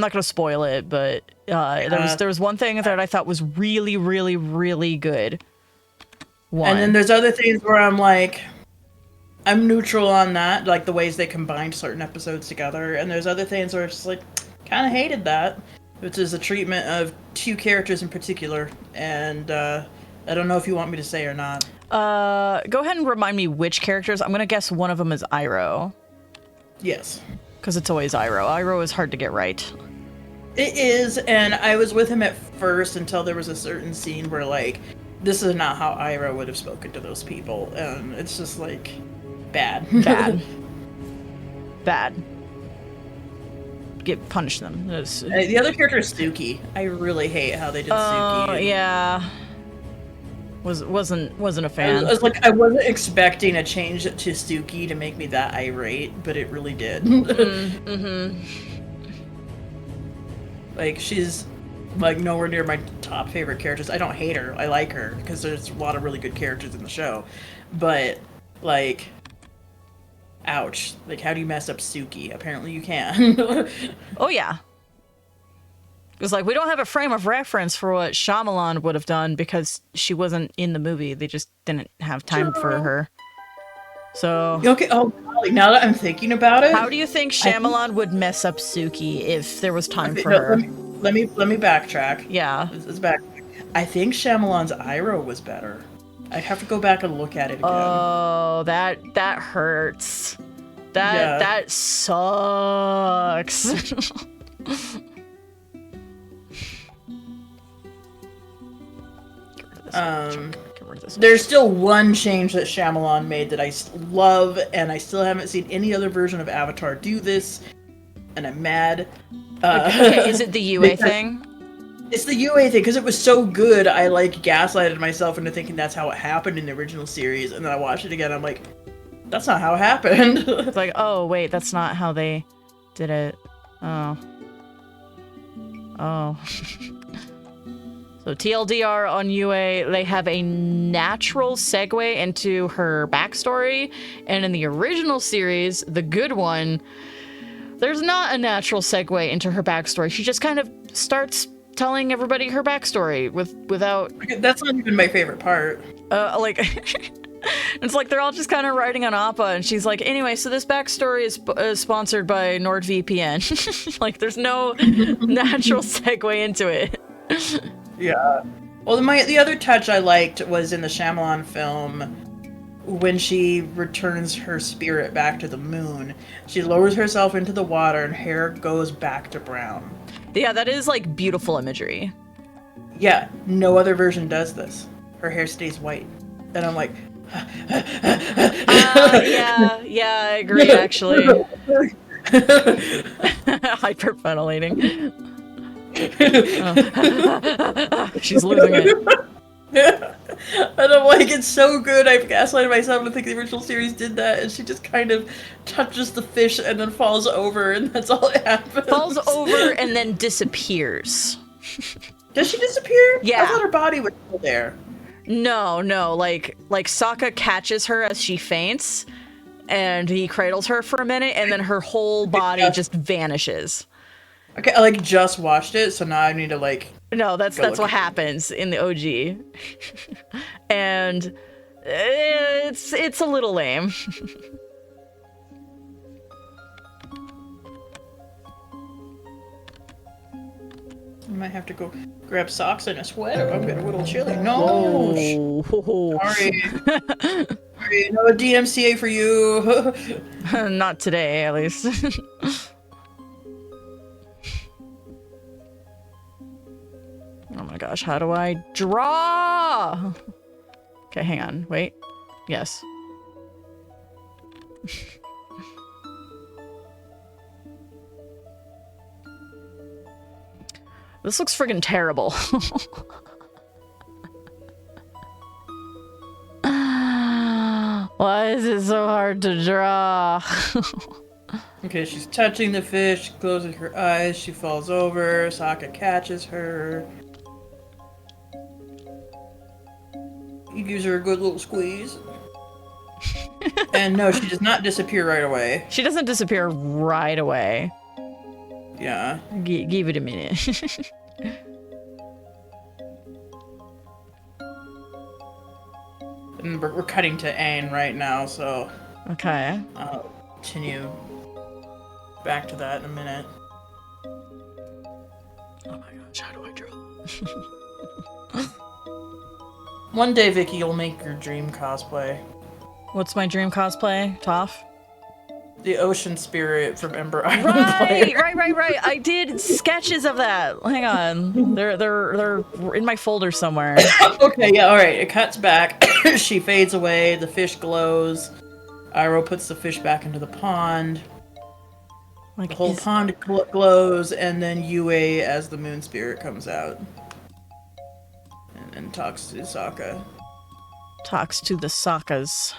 [SPEAKER 1] not gonna spoil it, but there was one thing that I thought was really, really, really good. One.
[SPEAKER 2] And then there's other things where I'm like, I'm neutral on that, like the ways they combined certain episodes together. And there's other things where it's just like, kind of hated that, which is the treatment of two characters in particular. And I don't know if you want me to say or not.
[SPEAKER 1] Go ahead and remind me which characters. I'm gonna guess one of them is Iroh.
[SPEAKER 2] Yes.
[SPEAKER 1] Because it's always Iroh. Iroh is hard to get right.
[SPEAKER 2] It is, and I was with him at first until there was a certain scene where, like, this is not how Iroh would have spoken to those people. And it's just, like, bad.
[SPEAKER 1] Bad. Bad. Punish them.
[SPEAKER 2] The other character is Suki. I really hate how they did Suki.
[SPEAKER 1] Oh, yeah. Wasn't a fan.
[SPEAKER 2] I was wasn't expecting a change to Suki to make me that irate, but it really did. Like, she's like nowhere near my top favorite characters. I don't hate her. I like her because there's a lot of really good characters in the show. But like, ouch. Like, how do you mess up Suki? Apparently you can.
[SPEAKER 1] Oh yeah. It was like, we don't have a frame of reference for what Shyamalan would have done because she wasn't in the movie. They just didn't have time for her. So
[SPEAKER 2] Okay, oh golly, now that I'm thinking about it.
[SPEAKER 1] How do you think Shyamalan would mess up Suki if there was time for her?
[SPEAKER 2] Let me backtrack.
[SPEAKER 1] Yeah.
[SPEAKER 2] Let's back. I think Shyamalan's Iroh was better. I'd have to go back and look at it again.
[SPEAKER 1] Oh, that hurts. That sucks.
[SPEAKER 2] There's still one change that Shyamalan made that I love, and I still haven't seen any other version of Avatar do this, and I'm mad.
[SPEAKER 1] Okay, is it the UA thing?
[SPEAKER 2] It's the UA thing, because it was so good, I, like, gaslighted myself into thinking that's how it happened in the original series, and then I watched it again, I'm like, that's not how it happened.
[SPEAKER 1] It's like, oh, wait, that's not how they did it. Oh. Oh. So TLDR on UA, they have a natural segue into her backstory, and in the original series, the good one, there's not a natural segue into her backstory. She just kind of starts telling everybody her backstory without...
[SPEAKER 2] That's not even my favorite part.
[SPEAKER 1] Like... It's like they're all just kind of writing on Appa, and she's like, anyway, so this backstory is sponsored by NordVPN. Like, there's no natural segue into it.
[SPEAKER 2] Yeah. Well, the other touch I liked was in the Shyamalan film when she returns her spirit back to the moon. She lowers herself into the water and hair goes back to brown.
[SPEAKER 1] Yeah, that is, like, beautiful imagery.
[SPEAKER 2] Yeah, no other version does this. Her hair stays white. And I'm like...
[SPEAKER 1] yeah, I agree, actually. Hyperventilating. She's losing it.
[SPEAKER 2] And I'm like, it's so good. I've gaslighted myself to think the original series did that, and she just kind of touches the fish and then falls over, and that's all that happens.
[SPEAKER 1] Falls over and then disappears.
[SPEAKER 2] Does she disappear?
[SPEAKER 1] Yeah.
[SPEAKER 2] I thought her body was still there.
[SPEAKER 1] No, like Sokka catches her as she faints, and he cradles her for a minute, and then her whole body just vanishes.
[SPEAKER 2] Okay, I like just watched it, so now I need to like...
[SPEAKER 1] No, that's what happens in the OG. And it's a little lame.
[SPEAKER 2] I might have to go grab socks and a sweater. I'm getting a little chilly. No! Sorry. Sorry, no DMCA for you.
[SPEAKER 1] Not today, at least. Oh my gosh, how do I draw? Okay, hang on. Wait. Yes. This looks friggin' terrible. Why is it so hard to draw?
[SPEAKER 2] Okay, she's touching the fish, she closes her eyes, she falls over, Sokka catches her. You gives her a good little squeeze. And no, she does not disappear right away.
[SPEAKER 1] She doesn't disappear right away.
[SPEAKER 2] Yeah.
[SPEAKER 1] Give it a minute.
[SPEAKER 2] And we're cutting to Aang right now, so...
[SPEAKER 1] Okay.
[SPEAKER 2] I'll continue back to that in a minute.
[SPEAKER 1] Oh my gosh, how do I draw?
[SPEAKER 2] One day, Vicky, you'll make your dream cosplay.
[SPEAKER 1] What's my dream cosplay? Toph?
[SPEAKER 2] The ocean spirit from Ember Island
[SPEAKER 1] Right,
[SPEAKER 2] Player.
[SPEAKER 1] right. I did sketches of that. Hang on. They're in my folder somewhere.
[SPEAKER 2] Okay, yeah, alright. It cuts back. She fades away. The fish glows. Iroh puts the fish back into the pond.
[SPEAKER 1] Like,
[SPEAKER 2] The whole pond glows, and then Yue as the moon spirit comes out. And talks to Sokka.
[SPEAKER 1] Talks to the Sokkas.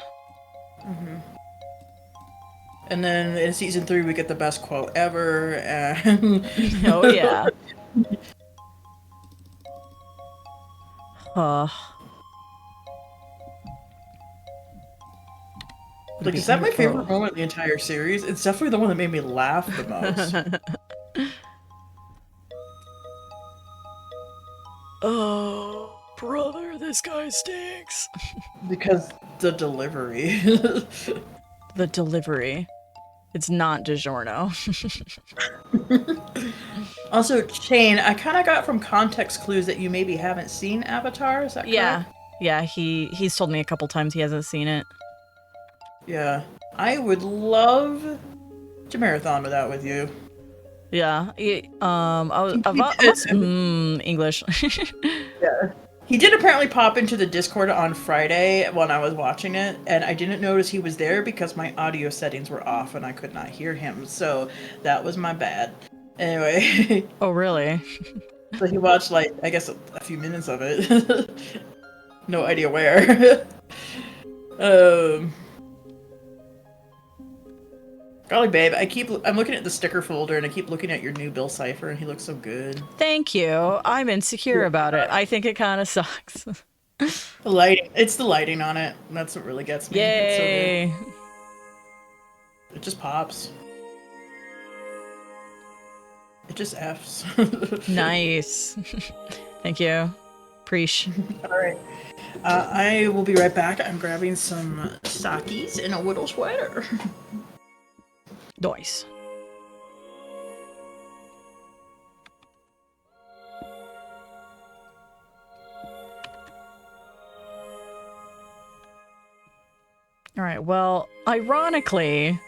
[SPEAKER 2] And then in season 3 we get the best quote ever, and...
[SPEAKER 1] Oh yeah.
[SPEAKER 2] Like, is that my favorite moment in the entire series? It's definitely the one that made me laugh the most.
[SPEAKER 1] Oh, brother, this guy stinks.
[SPEAKER 2] Because the delivery.
[SPEAKER 1] The delivery. It's not DiGiorno.
[SPEAKER 2] Also, Shane, I kind of got from context clues that you maybe haven't seen Avatar, is that correct?
[SPEAKER 1] Yeah, he's told me a couple times he hasn't seen it.
[SPEAKER 2] Yeah. I would love to marathon with that with you.
[SPEAKER 1] Yeah, English.
[SPEAKER 2] Yeah. He did apparently pop into the Discord on Friday when I was watching it, and I didn't notice he was there because my audio settings were off and I could not hear him, so that was my bad. Anyway.
[SPEAKER 1] Oh, really?
[SPEAKER 2] So he watched, like, I guess a few minutes of it. No idea where. Golly, babe, I'm looking at the sticker folder and I keep looking at your new Bill Cipher and he looks so good.
[SPEAKER 1] Thank you. I'm insecure about it. I think it kind of sucks.
[SPEAKER 2] The lighting, it's the lighting on it. That's what really gets me. It's so
[SPEAKER 1] Yay.
[SPEAKER 2] good. It just pops. It just Fs.
[SPEAKER 1] Nice. Thank you. Preach.
[SPEAKER 2] Alright. I will be right back. I'm grabbing some sakis and a widow sweater.
[SPEAKER 1] Nice. Alright, well, ironically,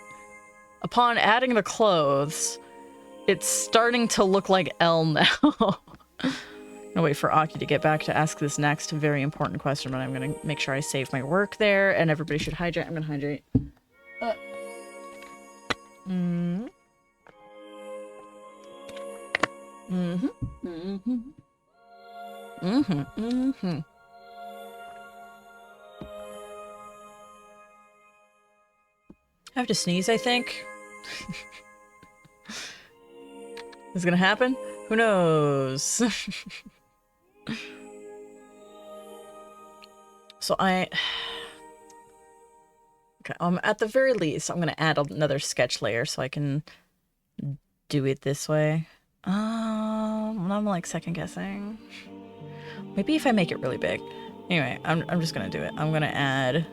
[SPEAKER 1] upon adding the clothes, it's starting to look like L now. I'm gonna wait for Aki to get back to ask this next very important question, but I'm gonna make sure I save my work there, and everybody should hydrate. I'm gonna hydrate. Mm-hmm. Mm-hmm. Mm-hmm. Mm-hmm. I have to sneeze, I think. Is it gonna happen? Who knows? So okay, at the very least, I'm gonna add another sketch layer so I can do it this way. I'm like second guessing. Maybe if I make it really big. Anyway, I'm just gonna do it. I'm gonna add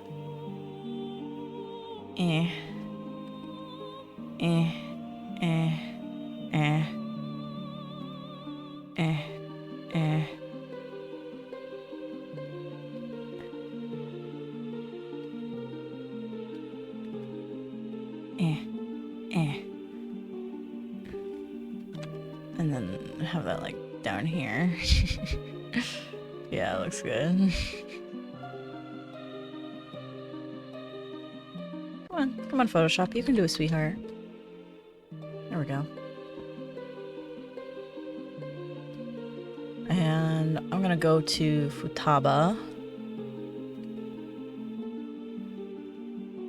[SPEAKER 1] and then have that like down here. Yeah, it looks good. Come on, Photoshop. You can do it, sweetheart. There we go. And I'm gonna go to Futaba.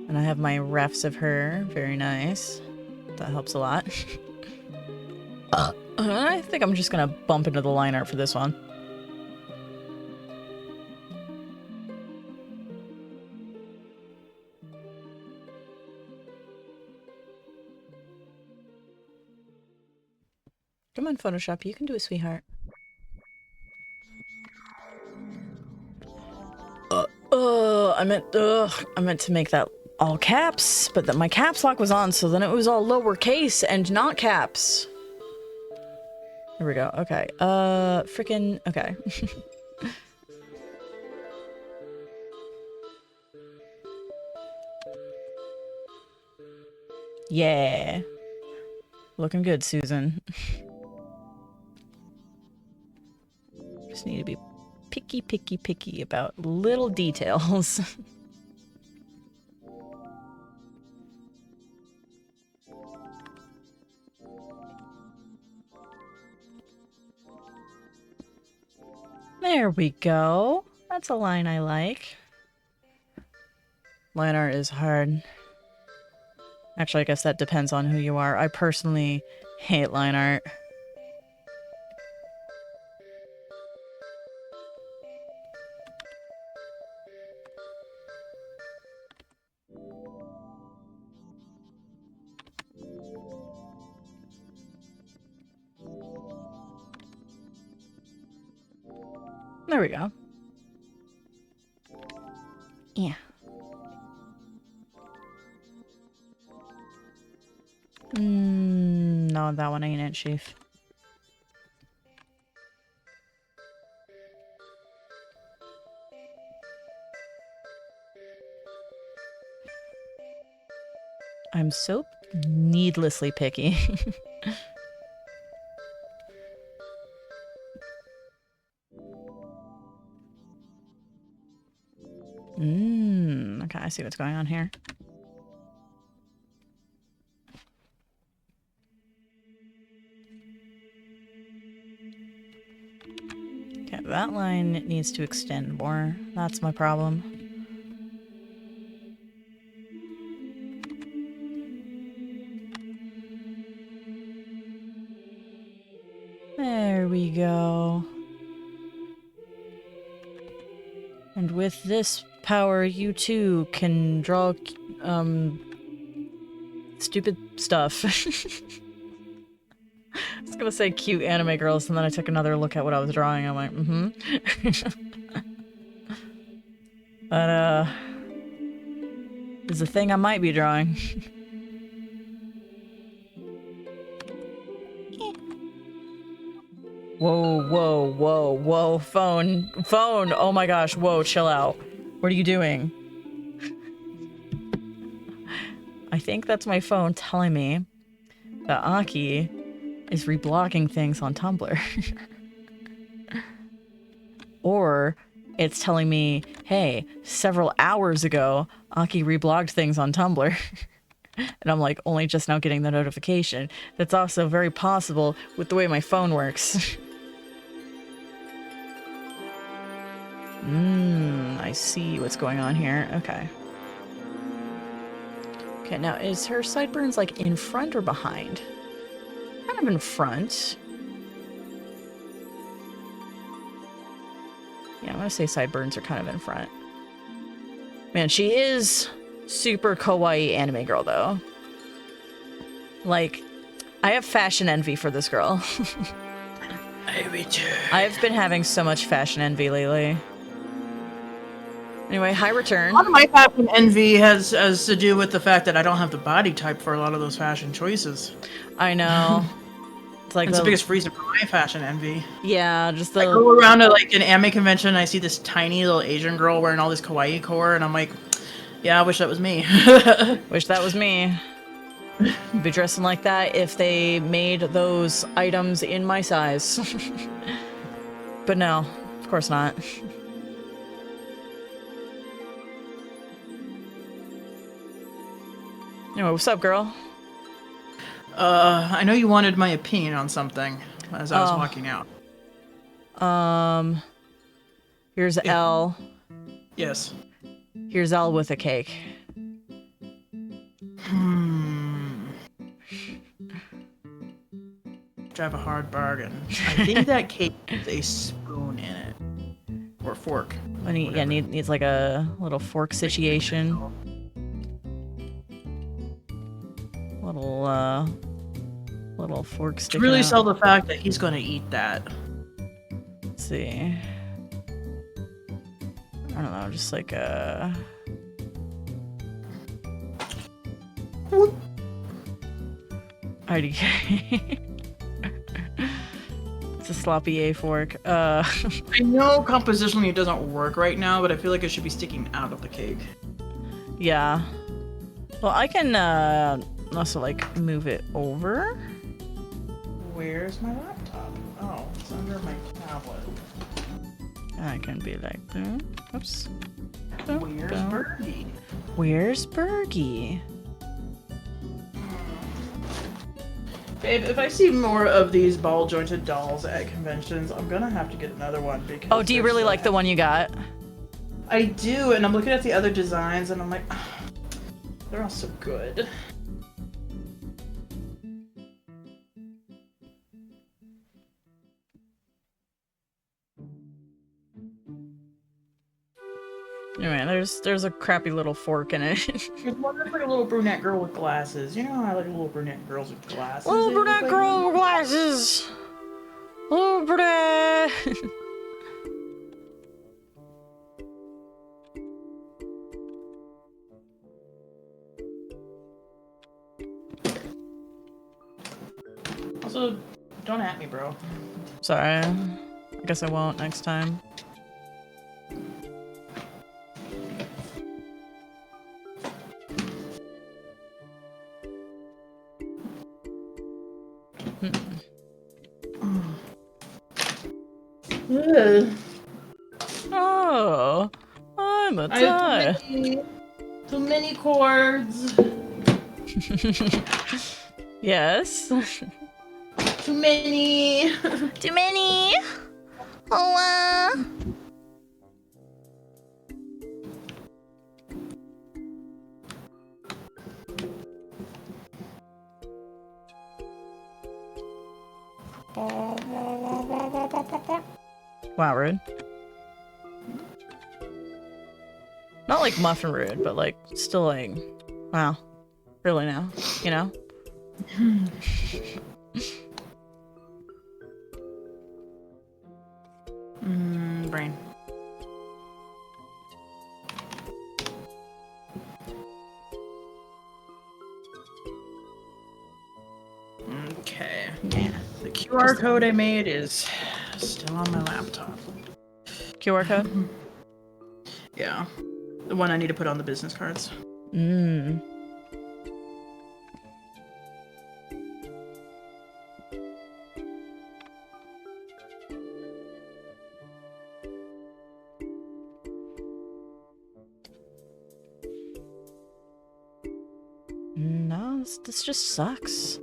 [SPEAKER 1] And I have my refs of her. Very nice. That helps a lot. I think I'm just gonna bump into the line art for this one. Come on, Photoshop. You can do it, sweetheart. I meant to make that all caps, but that my caps lock was on, so then it was all lowercase and not caps. Here we go. Okay. Freaking. Okay. Yeah. Looking good, Susan. Just need to be picky about little details. There we go. That's a line I like. Line art is hard. Actually, I guess that depends on who you are. I personally hate line art. There we go. Yeah. No, that one ain't it, Chief. I'm so needlessly picky. Okay, I see what's going on here. Okay, that line needs to extend more. That's my problem. we go. And with this power, you too can draw, stupid stuff. I was gonna say cute anime girls, and then I took another look at what I was drawing. I'm like, But, there's a thing I might be drawing. Whoa, whoa, whoa, whoa, phone, phone, oh my gosh, whoa, chill out. What are you doing? I think that's my phone telling me that Aki is reblocking things on Tumblr. Or it's telling me, hey, several hours ago, Aki reblogged things on Tumblr. And I'm like, only just now getting the notification. That's also very possible with the way my phone works. I see what's going on here. Okay. Okay, now is her sideburns like in front or behind? Kind of in front. Yeah, I'm gonna say sideburns are kind of in front. Man, she is super kawaii anime girl though. Like, I have fashion envy for this girl.
[SPEAKER 2] Me too.
[SPEAKER 1] I've been having so much fashion envy lately. Anyway, hi return.
[SPEAKER 2] A lot of my fashion envy has to do with the fact that I don't have the body type for a lot of those fashion choices.
[SPEAKER 1] I know. It's like
[SPEAKER 2] That's the biggest reason for my fashion envy.
[SPEAKER 1] Yeah, just the...
[SPEAKER 2] I go around to like an anime convention and I see this tiny little Asian girl wearing all this kawaii core and I'm like, yeah, I wish that was me.
[SPEAKER 1] Wish that was me. Be dressing like that if they made those items in my size. But no, of course not. Anyway, what's up, girl?
[SPEAKER 2] I know you wanted my opinion on something as I was walking out.
[SPEAKER 1] Here's L.
[SPEAKER 2] Yes.
[SPEAKER 1] Here's L with a cake.
[SPEAKER 2] Drive a hard bargain. I think that cake has a spoon in it. Or a fork.
[SPEAKER 1] Needs like a little fork situation. Little fork
[SPEAKER 2] To
[SPEAKER 1] sticking
[SPEAKER 2] really
[SPEAKER 1] out.
[SPEAKER 2] sell the fact that he's gonna eat that.
[SPEAKER 1] Let's see. I don't know, just like a... IDK. It's a sloppy A fork.
[SPEAKER 2] I know compositionally it doesn't work right now, but I feel like it should be sticking out of the cake.
[SPEAKER 1] Yeah. Well, I can also like move it over.
[SPEAKER 2] Where's my laptop? Oh, it's under my tablet.
[SPEAKER 1] I can be like, oops.
[SPEAKER 2] Where's Birdie?
[SPEAKER 1] Where's Bergie?
[SPEAKER 2] Babe, if I see more of these ball-jointed dolls at conventions, I'm gonna have to get another one because...
[SPEAKER 1] Oh, do you really like the one you got?
[SPEAKER 2] I do, and I'm looking at the other designs, and I'm like, they're all so good.
[SPEAKER 1] Anyway, there's a crappy little fork in it.
[SPEAKER 2] There's one that's like a little brunette girl with glasses. You know how I like little brunette girls with glasses?
[SPEAKER 1] Little
[SPEAKER 2] They look
[SPEAKER 1] brunette
[SPEAKER 2] like-
[SPEAKER 1] girl with glasses. Little brunette.
[SPEAKER 2] Also, don't at me, bro.
[SPEAKER 1] Sorry. I guess I won't next time. Oh, I'm a
[SPEAKER 2] I
[SPEAKER 1] tie.
[SPEAKER 2] have too many chords.
[SPEAKER 1] Yes.
[SPEAKER 2] Too many.
[SPEAKER 1] Too many. Oh, Wow, rude. Not like muffin rude, but like still like, wow, really now, you know?
[SPEAKER 2] Brain. Okay.
[SPEAKER 1] Yeah.
[SPEAKER 2] The QR code I made is still on my laptop.
[SPEAKER 1] QR code?
[SPEAKER 2] Yeah. The one I need to put on the business cards.
[SPEAKER 1] Mmm. No, this just sucks.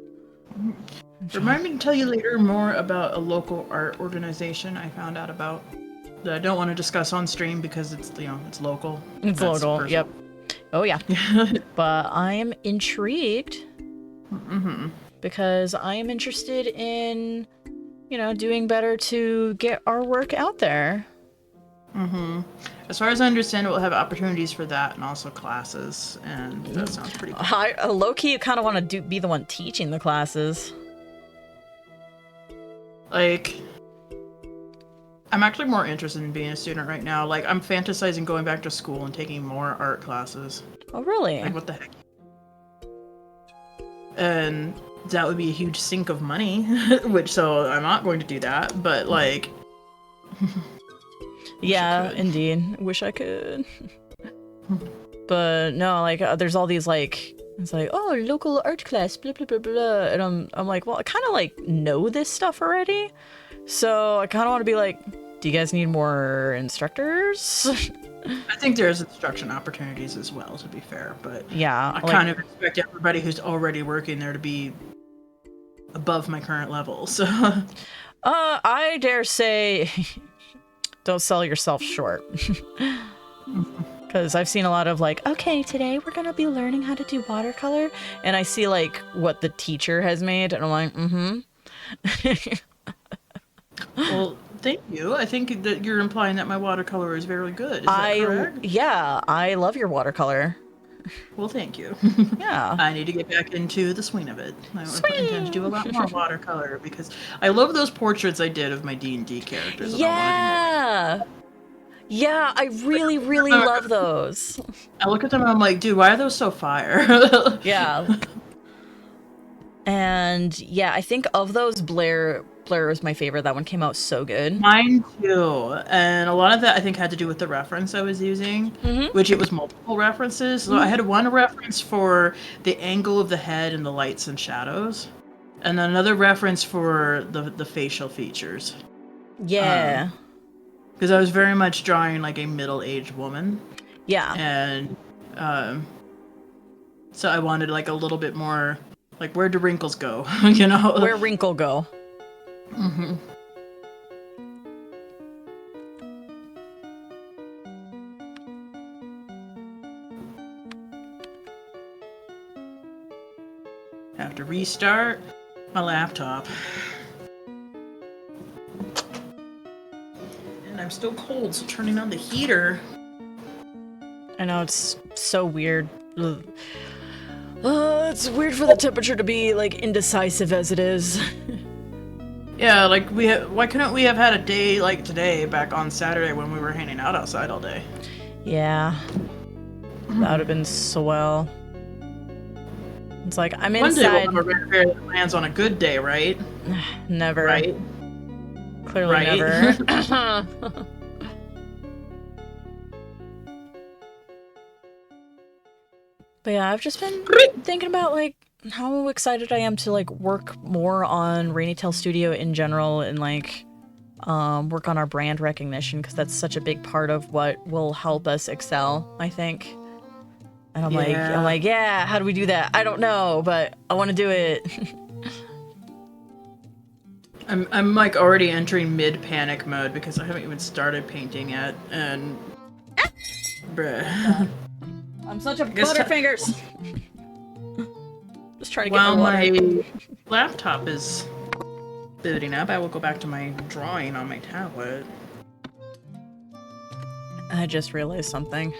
[SPEAKER 2] Remind me to tell you later more about a local art organization I found out about that I don't want to discuss on stream because it's, you know, it's local.
[SPEAKER 1] It's
[SPEAKER 2] That's
[SPEAKER 1] local,
[SPEAKER 2] personal.
[SPEAKER 1] yep. Oh yeah. But I am intrigued because I am interested in, you know, doing better to get our work out there.
[SPEAKER 2] As far as I understand, it will have opportunities for that and also classes, and that sounds pretty cool.
[SPEAKER 1] I low-key kind of want to be the one teaching the classes.
[SPEAKER 2] Like, I'm actually more interested in being a student right now. Like, I'm fantasizing going back to school and taking more art classes.
[SPEAKER 1] Oh, really?
[SPEAKER 2] Like, what the heck? And that would be a huge sink of money, which, so I'm not going to do that, but, like...
[SPEAKER 1] Yeah, indeed. Wish I could. But no, like, there's all these, like, it's like, oh, local art class, blah, blah, blah, blah. And I'm like, well, I kind of, like, know this stuff already. So I kind of want to be like, do you guys need more instructors?
[SPEAKER 2] I think there's instruction opportunities as well, to be fair, but
[SPEAKER 1] Yeah.
[SPEAKER 2] I kind of expect everybody who's already working there to be above my current level, so...
[SPEAKER 1] I dare say, don't sell yourself short. Because I've seen a lot of like, okay, today we're gonna be learning how to do watercolor, and I see like what the teacher has made, and I'm like,
[SPEAKER 2] Well, thank you. I think that you're implying that my watercolor is very good. Is that correct?
[SPEAKER 1] Yeah, I love your watercolor.
[SPEAKER 2] Well, thank you.
[SPEAKER 1] Yeah.
[SPEAKER 2] I need to get back into the swing of it. I intend to do a lot more watercolor because I love those portraits I did of my D&D characters. And
[SPEAKER 1] Yeah. Yeah, I really, really love those.
[SPEAKER 2] I look at them and I'm like, dude, why are those so fire?
[SPEAKER 1] Yeah. And yeah, I think of those, Blair was my favorite. That one came out so good.
[SPEAKER 2] Mine too. And a lot of that I think had to do with the reference I was using, which it was multiple references. So I had one reference for the angle of the head and the lights and shadows, and then another reference for the facial features.
[SPEAKER 1] Yeah.
[SPEAKER 2] Because I was very much drawing like a middle-aged woman.
[SPEAKER 1] Yeah.
[SPEAKER 2] And so I wanted like a little bit more, like, where do wrinkles go? You know?
[SPEAKER 1] Where wrinkle go?
[SPEAKER 2] Have to restart my laptop. And I'm still cold, so turning on the heater.
[SPEAKER 1] I know, it's so weird. Ugh. It's weird for the temperature to be like indecisive as it is.
[SPEAKER 2] Yeah, like why couldn't we have had a day like today back on Saturday when we were hanging out outside all day?
[SPEAKER 1] Yeah. That would have been swell. It's like, I'm
[SPEAKER 2] One day
[SPEAKER 1] inside.
[SPEAKER 2] we'll have a plans on a good day, right?
[SPEAKER 1] Never.
[SPEAKER 2] Right?
[SPEAKER 1] Clearly
[SPEAKER 2] Right?
[SPEAKER 1] never. But yeah, I've just been thinking about like how excited I am to like work more on Rainy Tail Studio in general and like work on our brand recognition, because that's such a big part of what will help us excel, I think. And I'm like, yeah, how do we do that? I don't know, but I want to do it.
[SPEAKER 2] I'm like already entering mid-panic mode because I haven't even started painting yet, and bruh.
[SPEAKER 1] I'm such a
[SPEAKER 2] guess
[SPEAKER 1] butterfingers. Just trying to get
[SPEAKER 2] Well,
[SPEAKER 1] my water.
[SPEAKER 2] my laptop is Booting up, I will go back to my drawing on my tablet.
[SPEAKER 1] I just realized something.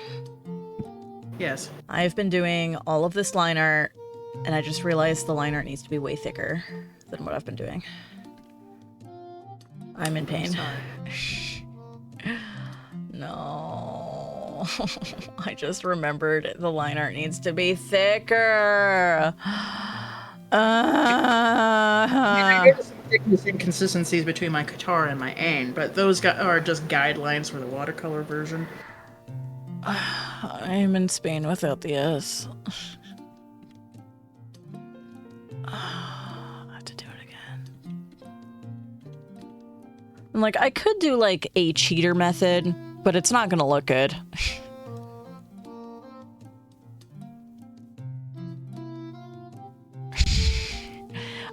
[SPEAKER 2] Yes.
[SPEAKER 1] I've been doing all of this line art, and I just realized the line art needs to be way thicker than what I've been doing. I'm in pain. No. I just remembered the line art needs to be thicker.
[SPEAKER 2] There's some thickness inconsistencies between my guitar and my aim, but those are just guidelines for the watercolor version.
[SPEAKER 1] I'm in Spain without the S. I have to do it again. And like, I could do like a cheater method, but it's not gonna look good.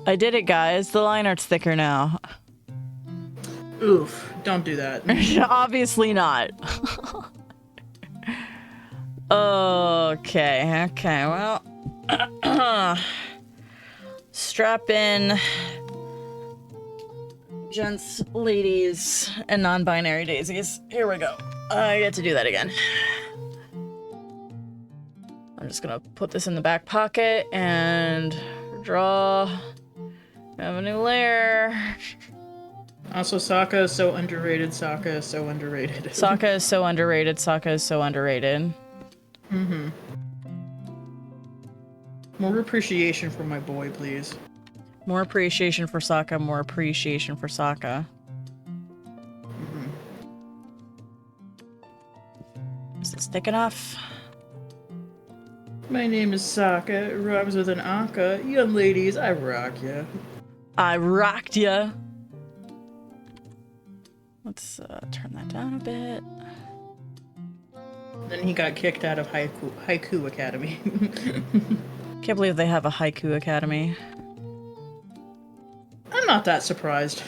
[SPEAKER 1] I did it, guys. The line art's thicker now.
[SPEAKER 2] Oof, don't do that.
[SPEAKER 1] Obviously not. Okay, well. Strap in, gents, ladies, and non-binary daisies. Here we go. I get to do that again. I'm just gonna put this in the back pocket and draw. Have a new layer.
[SPEAKER 2] Also, Sokka is so underrated. Sokka is so underrated.
[SPEAKER 1] Sokka is so underrated. Sokka is so underrated.
[SPEAKER 2] Mm-hmm. More appreciation for my boy, please.
[SPEAKER 1] More appreciation for Sokka. More appreciation for Sokka.
[SPEAKER 2] Mm-hmm.
[SPEAKER 1] Is this thick enough?
[SPEAKER 2] My name is Sokka. It rhymes with an Anka. Young ladies, I rock ya.
[SPEAKER 1] I rocked ya. Let's turn that down a bit.
[SPEAKER 2] Then he got kicked out of Haiku Academy.
[SPEAKER 1] Can't believe they have a Haiku Academy.
[SPEAKER 2] I'm not that surprised.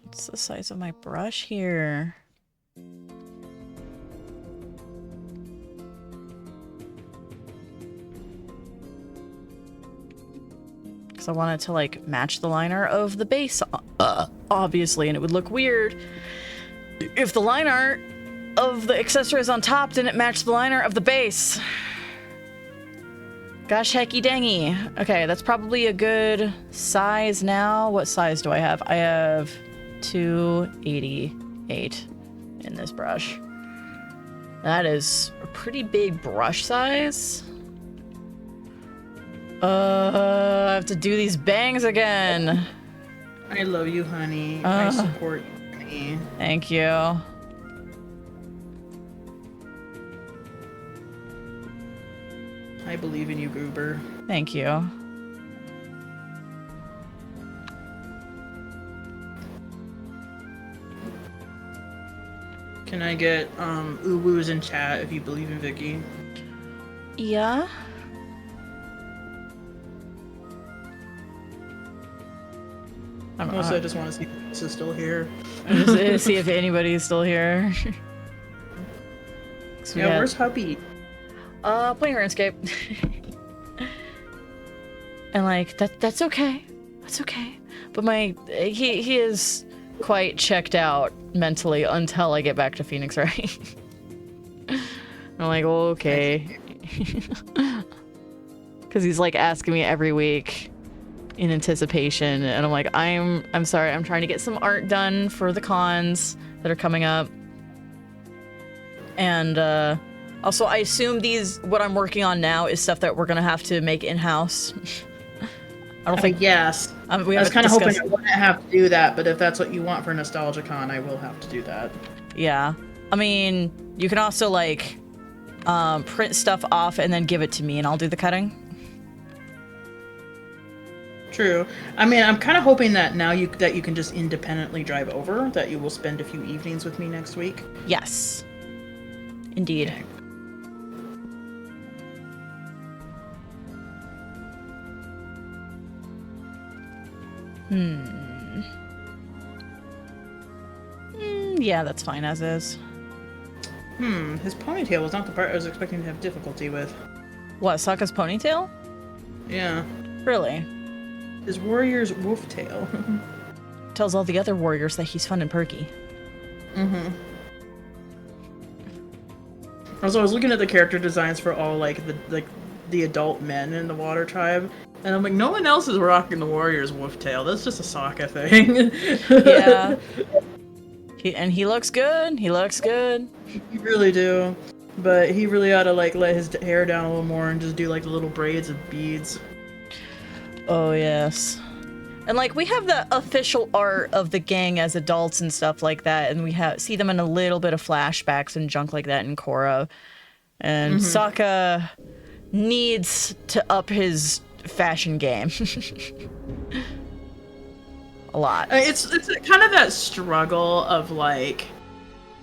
[SPEAKER 1] What's the size of my brush here? Because I want it to like match the liner of the base, obviously, and it would look weird if the line art of the accessories on top didn't match the liner of the base. Gosh hecky dangy. Okay, that's probably a good size now. What size do I have? I have 288 in this brush. That is a pretty big brush size. I have to do these bangs again.
[SPEAKER 2] I love you, honey. I support you, honey.
[SPEAKER 1] Thank you.
[SPEAKER 2] I believe in you, Goober.
[SPEAKER 1] Thank you.
[SPEAKER 2] Can I get uwoos in chat if you believe in Vicky?
[SPEAKER 1] Yeah.
[SPEAKER 2] Also, I just want to see if this is still here.
[SPEAKER 1] Just see if anybody is still here.
[SPEAKER 2] Yeah, where's hubby?
[SPEAKER 1] Playing RuneScape. And like that's okay. That's okay. But he is quite checked out mentally until I get back to Phoenix, right? I'm like, okay. Cause he's like asking me every week in anticipation, and I'm like, I'm sorry, I'm trying to get some art done for the cons that are coming up. And also, I assume what I'm working on now is stuff that we're gonna have to make in-house. I don't think.
[SPEAKER 2] Yes. I was kind of hoping I wouldn't have to do that, but if that's what you want for NostalgiaCon, I will have to do that.
[SPEAKER 1] Yeah. I mean, you can also like print stuff off and then give it to me, and I'll do the cutting.
[SPEAKER 2] True. I mean, I'm kind of hoping that now that you can just independently drive over, that you will spend a few evenings with me next week.
[SPEAKER 1] Yes. Indeed.
[SPEAKER 2] Okay.
[SPEAKER 1] Yeah, that's fine as is.
[SPEAKER 2] His ponytail was not the part I was expecting to have difficulty with.
[SPEAKER 1] What, Sokka's ponytail?
[SPEAKER 2] Yeah.
[SPEAKER 1] Really?
[SPEAKER 2] His warrior's wolf tail.
[SPEAKER 1] Tells all the other warriors that he's fun and perky.
[SPEAKER 2] Mm-hmm. Also, I was looking at the character designs for all the adult men in the Water Tribe, and I'm like, no one else is rocking the warrior's wolf tail. That's just a Sokka thing.
[SPEAKER 1] Yeah. He looks good. He looks good.
[SPEAKER 2] You really do. But he really ought to like let his hair down a little more and just do like the little braids of beads.
[SPEAKER 1] Oh yes. And like we have the official art of the gang as adults and stuff like that, and we see them in a little bit of flashbacks and junk like that in Korra. And Sokka needs to up his fashion game. A lot.
[SPEAKER 2] It's kind of that struggle of like,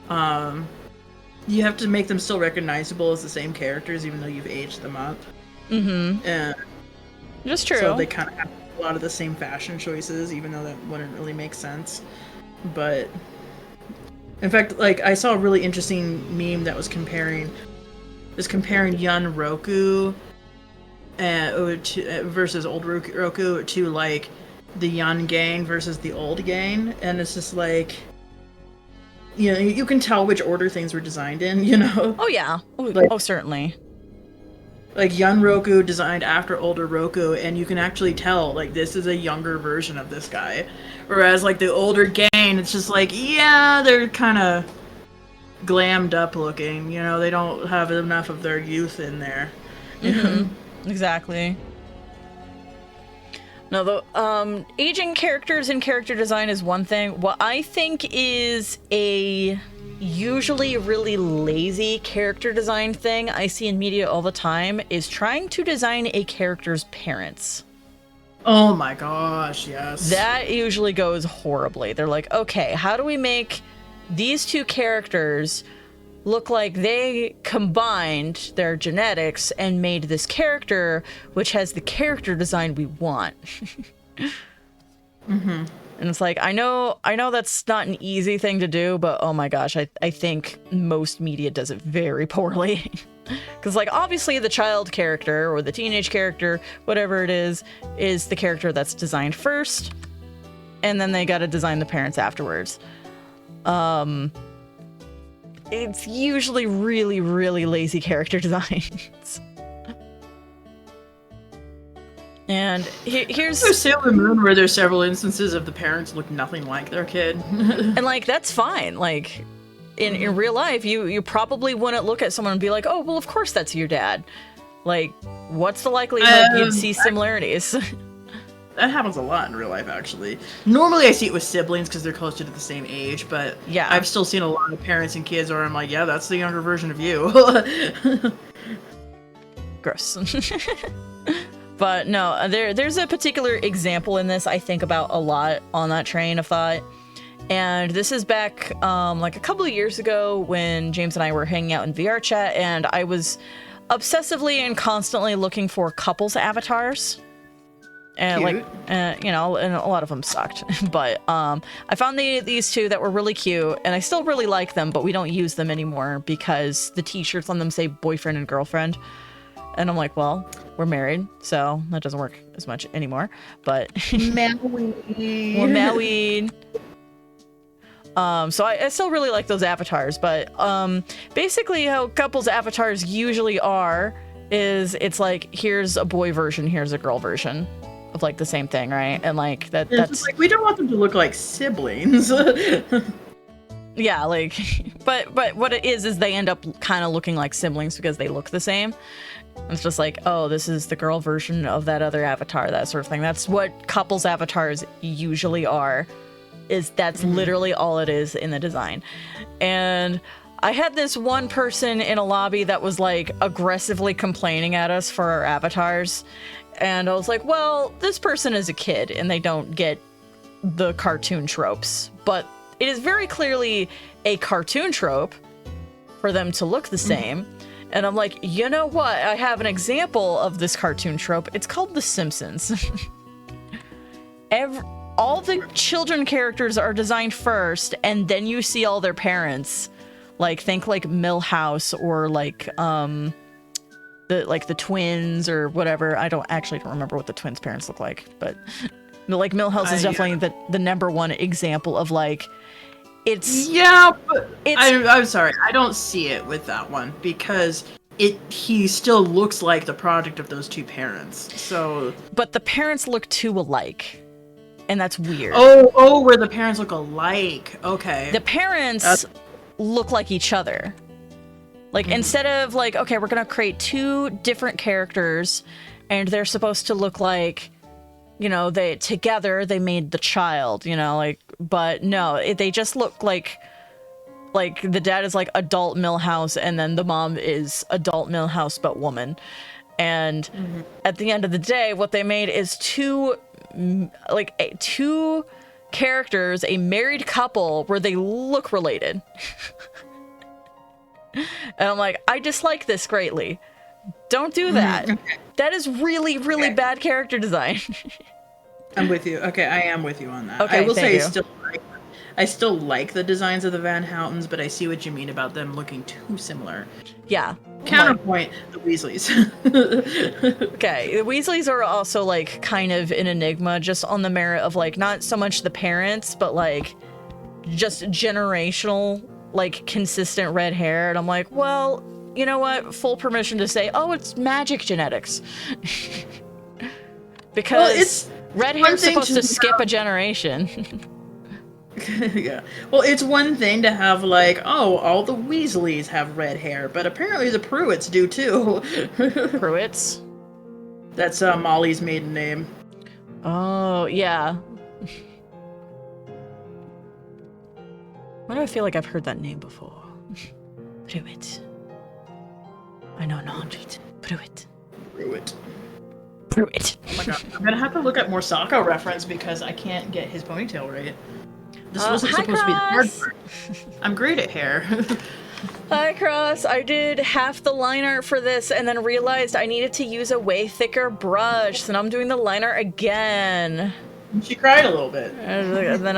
[SPEAKER 2] you have to make them still recognizable as the same characters, even though you've aged them up.
[SPEAKER 1] Mm-hmm.
[SPEAKER 2] And
[SPEAKER 1] just true.
[SPEAKER 2] So they kind of have a lot of the same fashion choices, even though that wouldn't really make sense. But in fact, like I saw a really interesting meme that was comparing young Roku versus old Roku to like the young gang versus the old gang, and it's just like, you know, you can tell which order things were designed in, you know?
[SPEAKER 1] Oh yeah. Oh certainly.
[SPEAKER 2] Like young Roku designed after older Roku, and you can actually tell like this is a younger version of this guy. Whereas like the older gang, it's just like, yeah, they're kind of glammed up looking, you know, they don't have enough of their youth in there.
[SPEAKER 1] Exactly. No, the aging characters and character design is one thing. What I think is a usually really lazy character design thing I see in media all the time is trying to design a character's parents.
[SPEAKER 2] Oh my gosh, yes.
[SPEAKER 1] That usually goes horribly. They're like, okay, how do we make these two characters look like they combined their genetics and made this character, which has the character design we want. And it's like, I know that's not an easy thing to do, but oh my gosh, I think most media does it very poorly. Because like, obviously the child character or the teenage character, whatever it is the character that's designed first, and then they gotta design the parents afterwards. It's usually really, really lazy character designs. And here's
[SPEAKER 2] Sailor Moon, where there's several instances of the parents look nothing like their kid.
[SPEAKER 1] And like that's fine. Like in real life, you probably wouldn't look at someone and be like, oh well, of course that's your dad. Like, what's the likelihood you'd see similarities?
[SPEAKER 2] That happens a lot in real life, actually. Normally I see it with siblings because they're closer to the same age, but
[SPEAKER 1] yeah,
[SPEAKER 2] I've still seen a lot of parents and kids where I'm like, yeah, that's the younger version of you.
[SPEAKER 1] Gross. But no, there's a particular example in this I think about a lot on that train of thought. And this is back like a couple of years ago when James and I were hanging out in VR chat, and I was obsessively and constantly looking for couples avatars. And
[SPEAKER 2] cute.
[SPEAKER 1] You know, and a lot of them sucked. But I found these two that were really cute, and I still really like them, but we don't use them anymore because the t-shirts on them say boyfriend and girlfriend. And I'm like, well, we're married, so that doesn't work as much anymore. But
[SPEAKER 2] married.
[SPEAKER 1] We're married. So I still really like those avatars, but basically how couples avatars usually are is it's like, here's a boy version, here's a girl version of like the same thing, right? And like that's
[SPEAKER 2] like, we don't want them to look like siblings.
[SPEAKER 1] Yeah, like but what it is they end up kind of looking like siblings because they look the same. It's just like, oh, this is the girl version of that other avatar, that sort of thing. That's what couples avatars usually are. That's literally all it is in the design. And I had this one person in a lobby that was like aggressively complaining at us for our avatars. And I was like, well, this person is a kid and they don't get the cartoon tropes. But it is very clearly a cartoon trope for them to look the same. And I'm like, you know what? I have an example of this cartoon trope. It's called The Simpsons. All the children characters are designed first, and then you see all their parents. Like, think like Milhouse or like, the twins or whatever. I don't remember what the twins' parents look like, but like Milhouse is definitely the number one example of like it's
[SPEAKER 2] but
[SPEAKER 1] it's
[SPEAKER 2] I'm sorry, I don't see it with that one because he still looks like the product of those two parents. So,
[SPEAKER 1] but the parents look too alike, and that's weird.
[SPEAKER 2] Oh, where the parents look alike. Okay.
[SPEAKER 1] The parents look like each other. Like instead of like, okay, we're gonna create two different characters, and they're supposed to look like, you know, they made the child, you know, like, but no, they just look like the dad is like adult Milhouse, and then the mom is adult Milhouse but woman. And at the end of the day, what they made is two characters, a married couple where they look related. And I'm like, I dislike this greatly. Don't do that.
[SPEAKER 2] Okay.
[SPEAKER 1] That is really, really bad character design.
[SPEAKER 2] I'm with you. Okay, I am with you on that.
[SPEAKER 1] Okay,
[SPEAKER 2] I will say
[SPEAKER 1] thank
[SPEAKER 2] I still like the designs of the Van Houtens, but I see what you mean about them looking too similar.
[SPEAKER 1] Yeah.
[SPEAKER 2] Counterpoint, the Weasleys.
[SPEAKER 1] Okay, the Weasleys are also like kind of an enigma, just on the merit of like not so much the parents, but like just generational, like consistent red hair. And I'm like, well, you know what? Full permission to say, oh, it's magic genetics. Because red hair is supposed to skip a generation.
[SPEAKER 2] Yeah. Well, it's one thing to have like, oh, all the Weasleys have red hair, but apparently the Pruitts do too.
[SPEAKER 1] Pruitts?
[SPEAKER 2] That's Molly's maiden name.
[SPEAKER 1] Oh, yeah. Why do I feel like I've heard that name before? Pruitt. I know not. Pruitt.
[SPEAKER 2] Pruitt.
[SPEAKER 1] Pruitt.
[SPEAKER 2] Oh my god, I'm gonna have to look at more Sokka reference because I can't get his ponytail right. This wasn't supposed to be the hard part. I'm great at hair.
[SPEAKER 1] Hi, Cross. I did half the line art for this and then realized I needed to use a way thicker brush, so now I'm doing the line art again.
[SPEAKER 2] She cried a little bit.
[SPEAKER 1] And then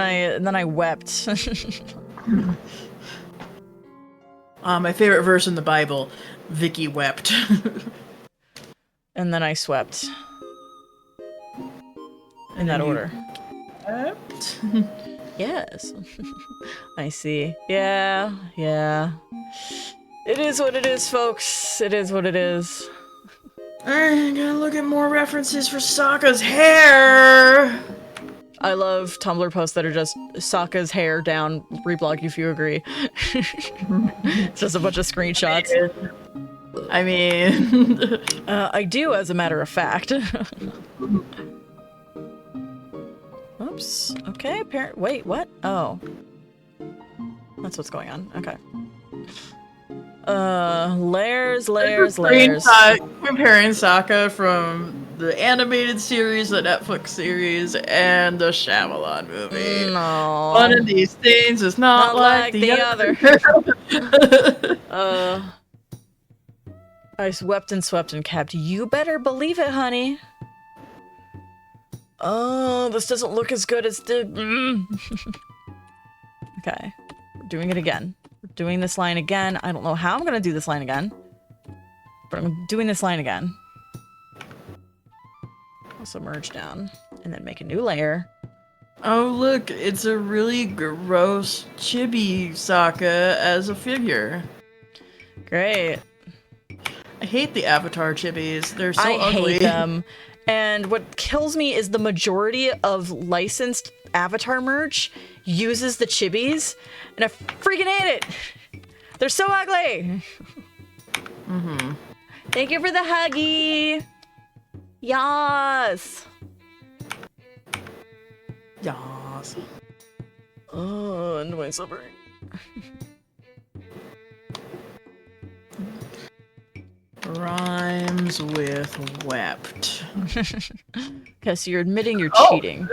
[SPEAKER 1] I wept.
[SPEAKER 2] My favorite verse in the Bible, Vicky wept.
[SPEAKER 1] And then I swept. In that order.
[SPEAKER 2] Wept?
[SPEAKER 1] Yes. I see. Yeah. It is what it is, folks. It is what it is.
[SPEAKER 2] Alright, gotta look at more references for Sokka's hair!
[SPEAKER 1] I love Tumblr posts that are just Sokka's hair down, reblog if you agree. It's just a bunch of screenshots.
[SPEAKER 2] I mean...
[SPEAKER 1] I do, as a matter of fact. Oops. Okay, wait, what? Oh. That's what's going on. Okay. Layers.
[SPEAKER 2] Comparing Sokka from the animated series, the Netflix series, and the Shyamalan movie.
[SPEAKER 1] No.
[SPEAKER 2] One of these things is not like the other.
[SPEAKER 1] I swept and kept. You better believe it, honey. Oh, this doesn't look as good as the... Okay. We're doing it again. We're doing this line again. I don't know how I'm gonna do this line again. But I'm doing this line again. Also merge down. And then make a new layer.
[SPEAKER 2] Oh, look. It's a really gross chibi Sokka as a figure.
[SPEAKER 1] Great.
[SPEAKER 2] I hate the Avatar chibis. They're so ugly.
[SPEAKER 1] I hate them. And what kills me is the majority of licensed Avatar merch uses the chibis, and I freaking hate it. They're so ugly. Thank you for the huggy. Yas.
[SPEAKER 2] Yas.
[SPEAKER 1] Oh, into my suffering.
[SPEAKER 2] Rhymes with wept.
[SPEAKER 1] Okay, so you're admitting you're cheating.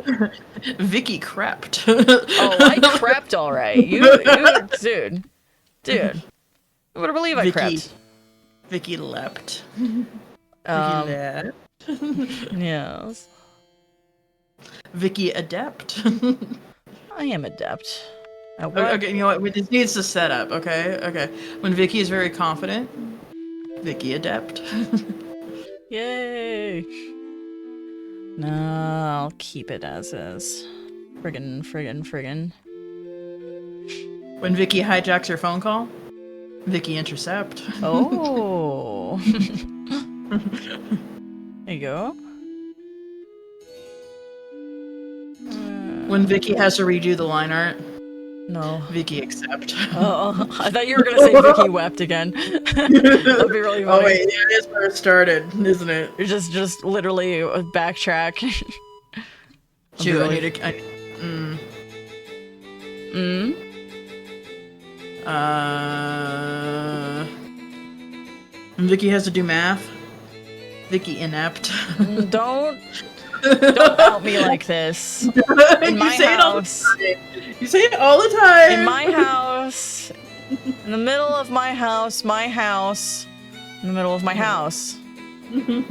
[SPEAKER 2] Vicky crept.
[SPEAKER 1] Oh, I crept all right. You dude. You better believe I crept.
[SPEAKER 2] Vicky leapt.
[SPEAKER 1] Yes.
[SPEAKER 2] Vicky adept.
[SPEAKER 1] I am adept.
[SPEAKER 2] Okay, you know what? This needs to set up, okay? Okay. When Vicky is very confident, Vicky adept.
[SPEAKER 1] Yay! No, I'll keep it as is. Friggin'.
[SPEAKER 2] When Vicky hijacks your phone call, Vicky intercept.
[SPEAKER 1] Oh. There you go.
[SPEAKER 2] When Vicky has to redo the line art,
[SPEAKER 1] No.
[SPEAKER 2] Vicky accept.
[SPEAKER 1] Oh, I thought you were gonna say Vicky wept again. That'd be really funny.
[SPEAKER 2] Oh wait, yeah, that's where it started, isn't it?
[SPEAKER 1] You're just literally backtrack.
[SPEAKER 2] Shoot,
[SPEAKER 1] really-
[SPEAKER 2] I need to. When Vicky has to do math, Vicky inept.
[SPEAKER 1] Don't out me like this. In my house.
[SPEAKER 2] You say it all the time.
[SPEAKER 1] In my house. In the middle of my house. My house. In the middle of my house. Oh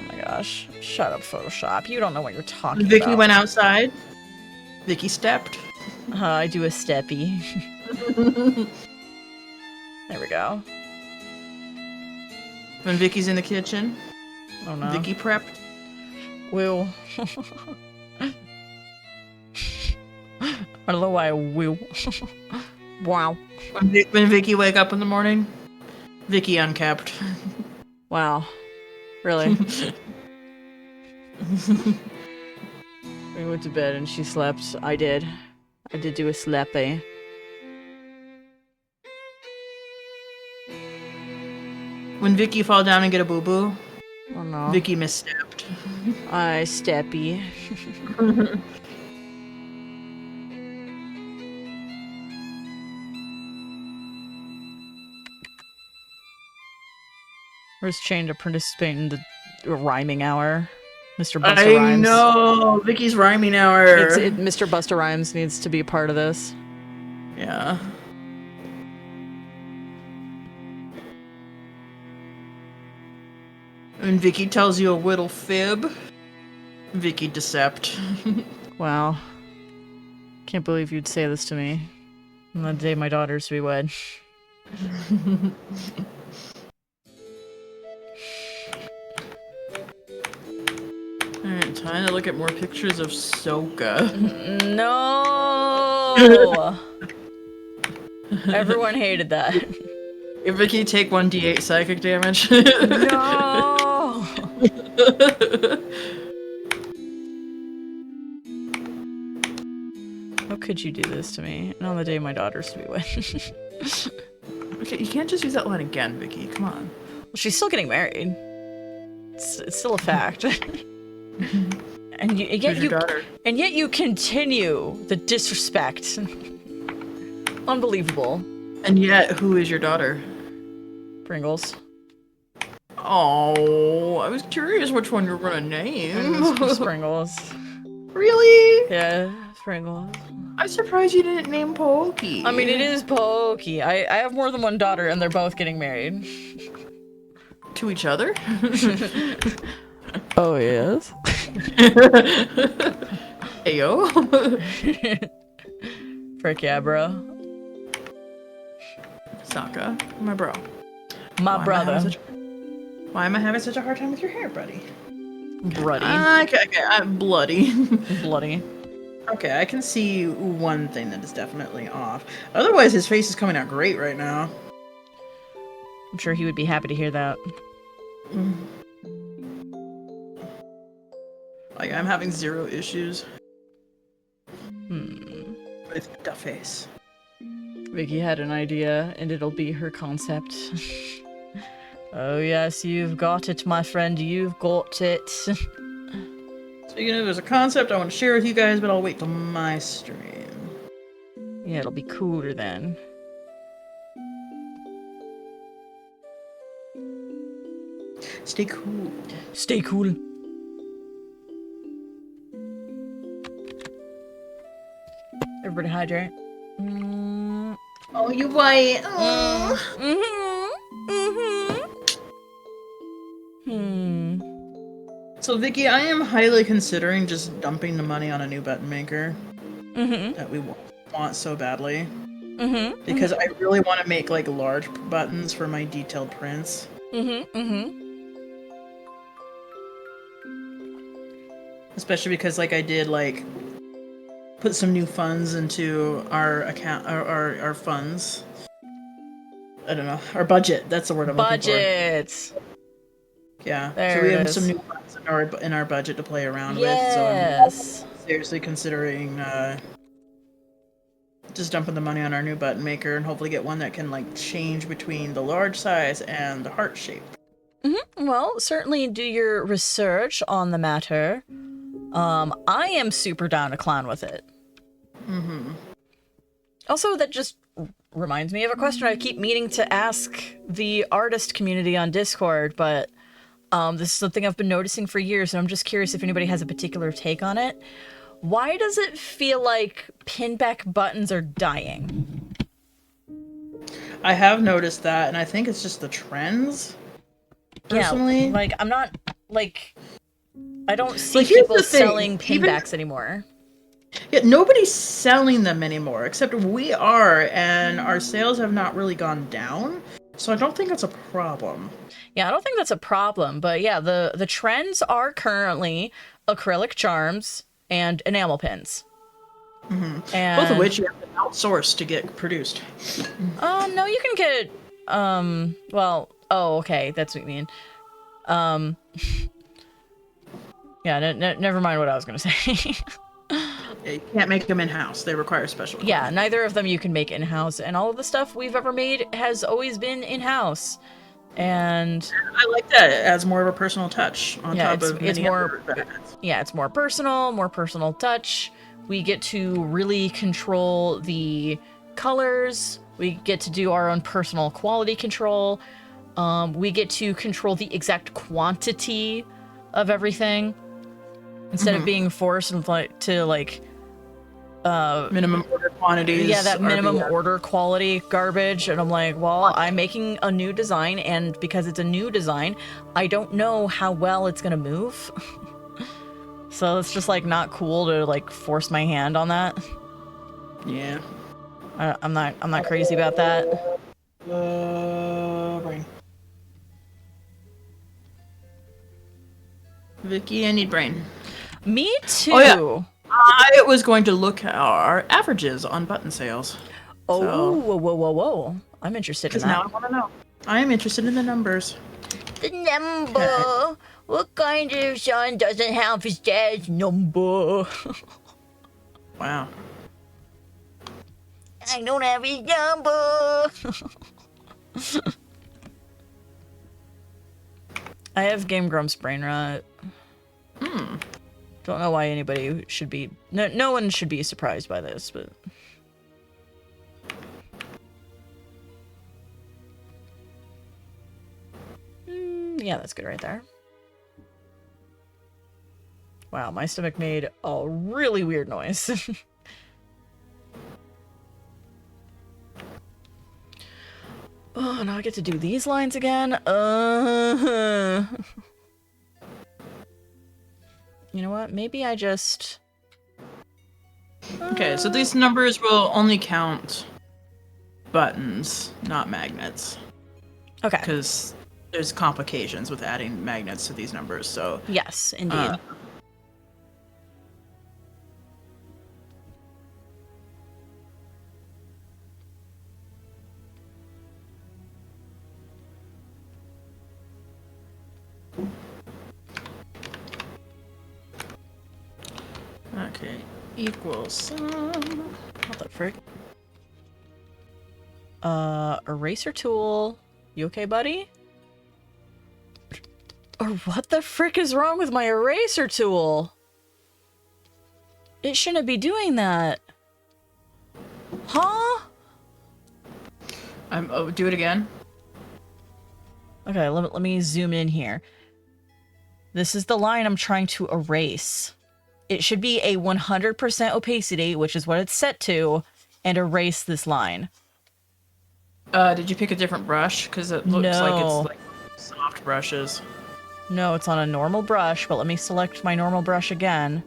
[SPEAKER 1] my gosh. Shut up, Photoshop. You don't know what you're talking
[SPEAKER 2] Vicky
[SPEAKER 1] about.
[SPEAKER 2] went outside. Vicky stepped.
[SPEAKER 1] I do a steppy. There we go.
[SPEAKER 2] When Vicky's in the kitchen,
[SPEAKER 1] Oh no.
[SPEAKER 2] Vicky prepped.
[SPEAKER 1] Will. I don't know why I will. Wow.
[SPEAKER 2] When Vicky wake up in the morning, Vicky unkept.
[SPEAKER 1] Wow. Really? We went to bed and she slept. I did do a sleepy.
[SPEAKER 2] When Vicky fall down and get a boo-boo,
[SPEAKER 1] Oh no.
[SPEAKER 2] Vicky misstepped.
[SPEAKER 1] I steppy. Where's Chain to participate in the rhyming hour? Mr. Buster
[SPEAKER 2] I
[SPEAKER 1] Rhymes.
[SPEAKER 2] know! Vicky's rhyming hour.
[SPEAKER 1] Mr. Buster Rhymes needs to be a part of this.
[SPEAKER 2] Yeah. When Vicky tells you a whittle fib, Vicky decept.
[SPEAKER 1] Wow. Can't believe you'd say this to me on the day my daughter's to be wed.
[SPEAKER 2] Alright, time to look at more pictures of Soka.
[SPEAKER 1] No! Everyone hated that.
[SPEAKER 2] If Vicky take 1d8 psychic damage.
[SPEAKER 1] No! How could you do this to me? And on the day my daughter's to be wed.
[SPEAKER 2] Okay, you can't just use that line again, Vicky. Come on.
[SPEAKER 1] Well, she's still getting married. It's still a fact. And
[SPEAKER 2] Who's your daughter?
[SPEAKER 1] yet you continue the disrespect. Unbelievable.
[SPEAKER 2] And yet, who is your daughter?
[SPEAKER 1] Pringles.
[SPEAKER 2] Oh, I was curious which one you were gonna name.
[SPEAKER 1] Pringles.
[SPEAKER 2] Really?
[SPEAKER 1] Yeah, Pringles.
[SPEAKER 2] I'm surprised you didn't name Pokey.
[SPEAKER 1] I mean, it is Pokey. I have more than one daughter, and they're both getting married.
[SPEAKER 2] To each other?
[SPEAKER 1] Oh, yes?
[SPEAKER 2] Ayo.
[SPEAKER 1] Frick yeah, bro.
[SPEAKER 2] Sokka, my bro.
[SPEAKER 1] My brother.
[SPEAKER 2] Why am I having such a hard time with your hair, buddy?
[SPEAKER 1] Bloody.
[SPEAKER 2] Okay, I'm bloody.
[SPEAKER 1] Bloody.
[SPEAKER 2] Okay, I can see one thing that is definitely off. Otherwise, his face is coming out great right now.
[SPEAKER 1] I'm sure he would be happy to hear that.
[SPEAKER 2] Like, I'm having zero issues
[SPEAKER 1] Hmm.
[SPEAKER 2] with the face.
[SPEAKER 1] Vicky had an idea, and it'll be her concept. Oh yes, you've got it, my friend, you've got it.
[SPEAKER 2] Speaking of, there's a concept I want to share with you guys, but I'll wait till my stream.
[SPEAKER 1] Yeah, it'll be cooler then.
[SPEAKER 2] Stay cool.
[SPEAKER 1] Stay cool. Everybody hydrate.
[SPEAKER 2] Oh, you white. Oh. So, Vicky, I am highly considering just dumping the money on a new button maker that we want so badly.
[SPEAKER 1] Mm-hmm.
[SPEAKER 2] Because I really want to make like large buttons for my detailed prints.
[SPEAKER 1] Mm-hmm. Mm-hmm.
[SPEAKER 2] Especially because like I did like put some new funds into our account, our funds. I don't know, our budget. That's the word I'm looking for.
[SPEAKER 1] Budgets.
[SPEAKER 2] Yeah. So
[SPEAKER 1] There
[SPEAKER 2] we
[SPEAKER 1] it
[SPEAKER 2] have some
[SPEAKER 1] is.
[SPEAKER 2] new funds in our budget to play around with. So
[SPEAKER 1] Yes.
[SPEAKER 2] I'm seriously considering just dumping the money on our new button maker and hopefully get one that can like change between the large size and the heart shape.
[SPEAKER 1] Mm-hmm. Well, certainly do your research on the matter. I am super down to clown with it.
[SPEAKER 2] Mm-hmm.
[SPEAKER 1] Also, that just reminds me of a question I keep meaning to ask the artist community on Discord, but this is something I've been noticing for years, and I'm just curious if anybody has a particular take on it. Why does it feel like pinback buttons are dying?
[SPEAKER 2] I have noticed that, and I think it's just the trends. Personally,
[SPEAKER 1] Yeah, like, I'm not, like, I don't see
[SPEAKER 2] But here's
[SPEAKER 1] people
[SPEAKER 2] the thing,
[SPEAKER 1] selling
[SPEAKER 2] even-
[SPEAKER 1] pinbacks anymore.
[SPEAKER 2] yeah, nobody's selling them anymore, except we are, and our sales have not really gone down. So I don't think that's a problem.
[SPEAKER 1] Yeah, I don't think that's a problem, but yeah, the trends are currently acrylic charms and enamel pins.
[SPEAKER 2] Mm-hmm.
[SPEAKER 1] And
[SPEAKER 2] Both of which you have to outsource to get produced.
[SPEAKER 1] no, you can get well, oh, okay, that's what you mean. Yeah, never mind what I was gonna say.
[SPEAKER 2] Yeah, you can't make them in-house. They require special
[SPEAKER 1] Yeah,
[SPEAKER 2] equipment.
[SPEAKER 1] neither of them you can make in-house, and all of the stuff we've ever made has always been in-house. And
[SPEAKER 2] I like that. It adds more of a personal touch on
[SPEAKER 1] yeah,
[SPEAKER 2] top of
[SPEAKER 1] it's
[SPEAKER 2] many
[SPEAKER 1] more
[SPEAKER 2] other benefits.
[SPEAKER 1] yeah, it's more personal touch. We get to really control the colors. We get to do our own personal quality control. We get to control the exact quantity of everything instead of being forced to like
[SPEAKER 2] Minimum order quantities.
[SPEAKER 1] yeah, that
[SPEAKER 2] are
[SPEAKER 1] minimum
[SPEAKER 2] being-
[SPEAKER 1] order quality garbage. And I'm like, well, I'm making a new design, and because it's a new design, I don't know how well it's gonna move. So it's just like not cool to like force my hand on that.
[SPEAKER 2] Yeah.
[SPEAKER 1] I'm not crazy about that.
[SPEAKER 2] Brain. Vicky, I need brain.
[SPEAKER 1] Me too.
[SPEAKER 2] Oh, yeah. I was going to look at our averages on button sales.
[SPEAKER 1] Oh,
[SPEAKER 2] So-
[SPEAKER 1] whoa. I'm interested in
[SPEAKER 2] Because now I
[SPEAKER 1] that.
[SPEAKER 2] want to know. I am interested in the numbers.
[SPEAKER 1] The number. What kind of son doesn't have his dad's number?
[SPEAKER 2] Wow.
[SPEAKER 1] I don't have his number. I have Game Grumps brain rot. Don't know why anybody should be. No one should be surprised by this, but. Yeah, that's good right there. Wow, my stomach made a really weird noise. Oh, now I get to do these lines again? You know what? Maybe I just...
[SPEAKER 2] Okay, so these numbers will only count buttons, not magnets.
[SPEAKER 1] Okay.
[SPEAKER 2] Because there's complications with adding magnets to these numbers, so...
[SPEAKER 1] Yes, indeed.
[SPEAKER 2] Okay, equals sum.
[SPEAKER 1] What the frick? Eraser tool. You okay, buddy? Or what the frick is wrong with my eraser tool? It shouldn't be doing that. Huh?
[SPEAKER 2] Oh, do it again.
[SPEAKER 1] Okay, let me zoom in here. This is the line I'm trying to erase. It should be a 100% opacity, which is what it's set to, and erase this line.
[SPEAKER 2] Did you pick a different brush? Because it looks like
[SPEAKER 1] No.
[SPEAKER 2] it's like soft brushes.
[SPEAKER 1] No, it's on a normal brush, but let me select my normal brush again.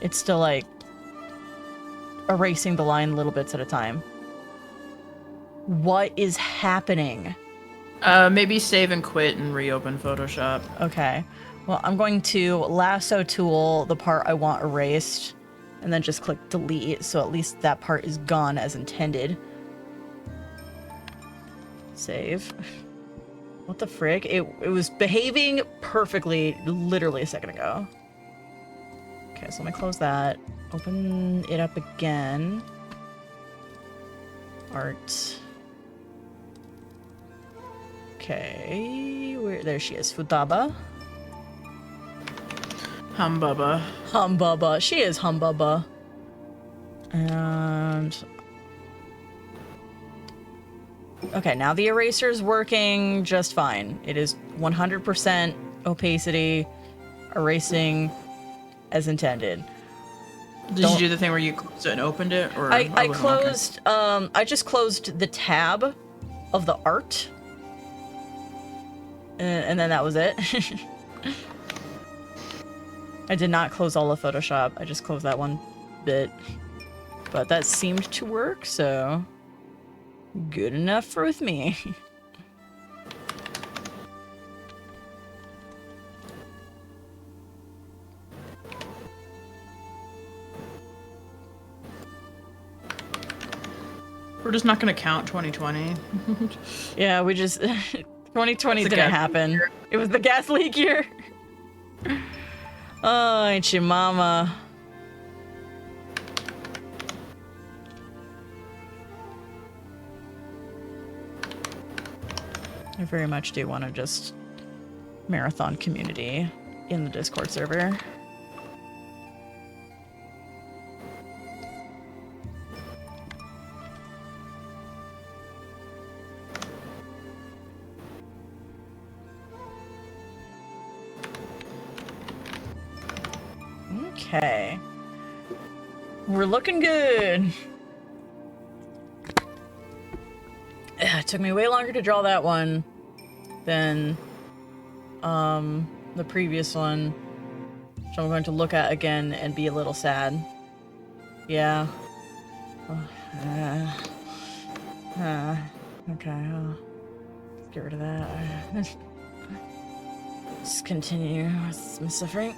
[SPEAKER 1] It's still like erasing the line little bits at a time. What is happening?
[SPEAKER 2] Maybe save and quit and reopen Photoshop.
[SPEAKER 1] Okay. Well, I'm going to lasso tool the part I want erased and then just click delete so at least that part is gone as intended. Save. What the frick? It was behaving perfectly literally a second ago. Okay, so let me close that. Open it up again. Art. Okay, there she is. Futaba.
[SPEAKER 2] Humbubba.
[SPEAKER 1] Humbubba. She is Humbubba. And... okay, now the eraser's working just fine. It is 100% opacity, erasing as intended.
[SPEAKER 2] Did you do the thing where you closed it and opened it? Or
[SPEAKER 1] I closed, I just closed the tab of the art. And then that was it. I did not close all of Photoshop. I just closed that one bit. But that seemed to work, so... good enough for with me.
[SPEAKER 2] We're just not going to count 2020.
[SPEAKER 1] Yeah, we just... 2020 didn't happen. Year. It was the gas leak year. Oh, ain't you mama. I very much do want to just marathon community in the Discord server. Okay. We're looking good. It took me way longer to draw that one than the previous one, which I'm going to look at again and be a little sad. Yeah. Okay, I'll get rid of that. Just continue with my suffering.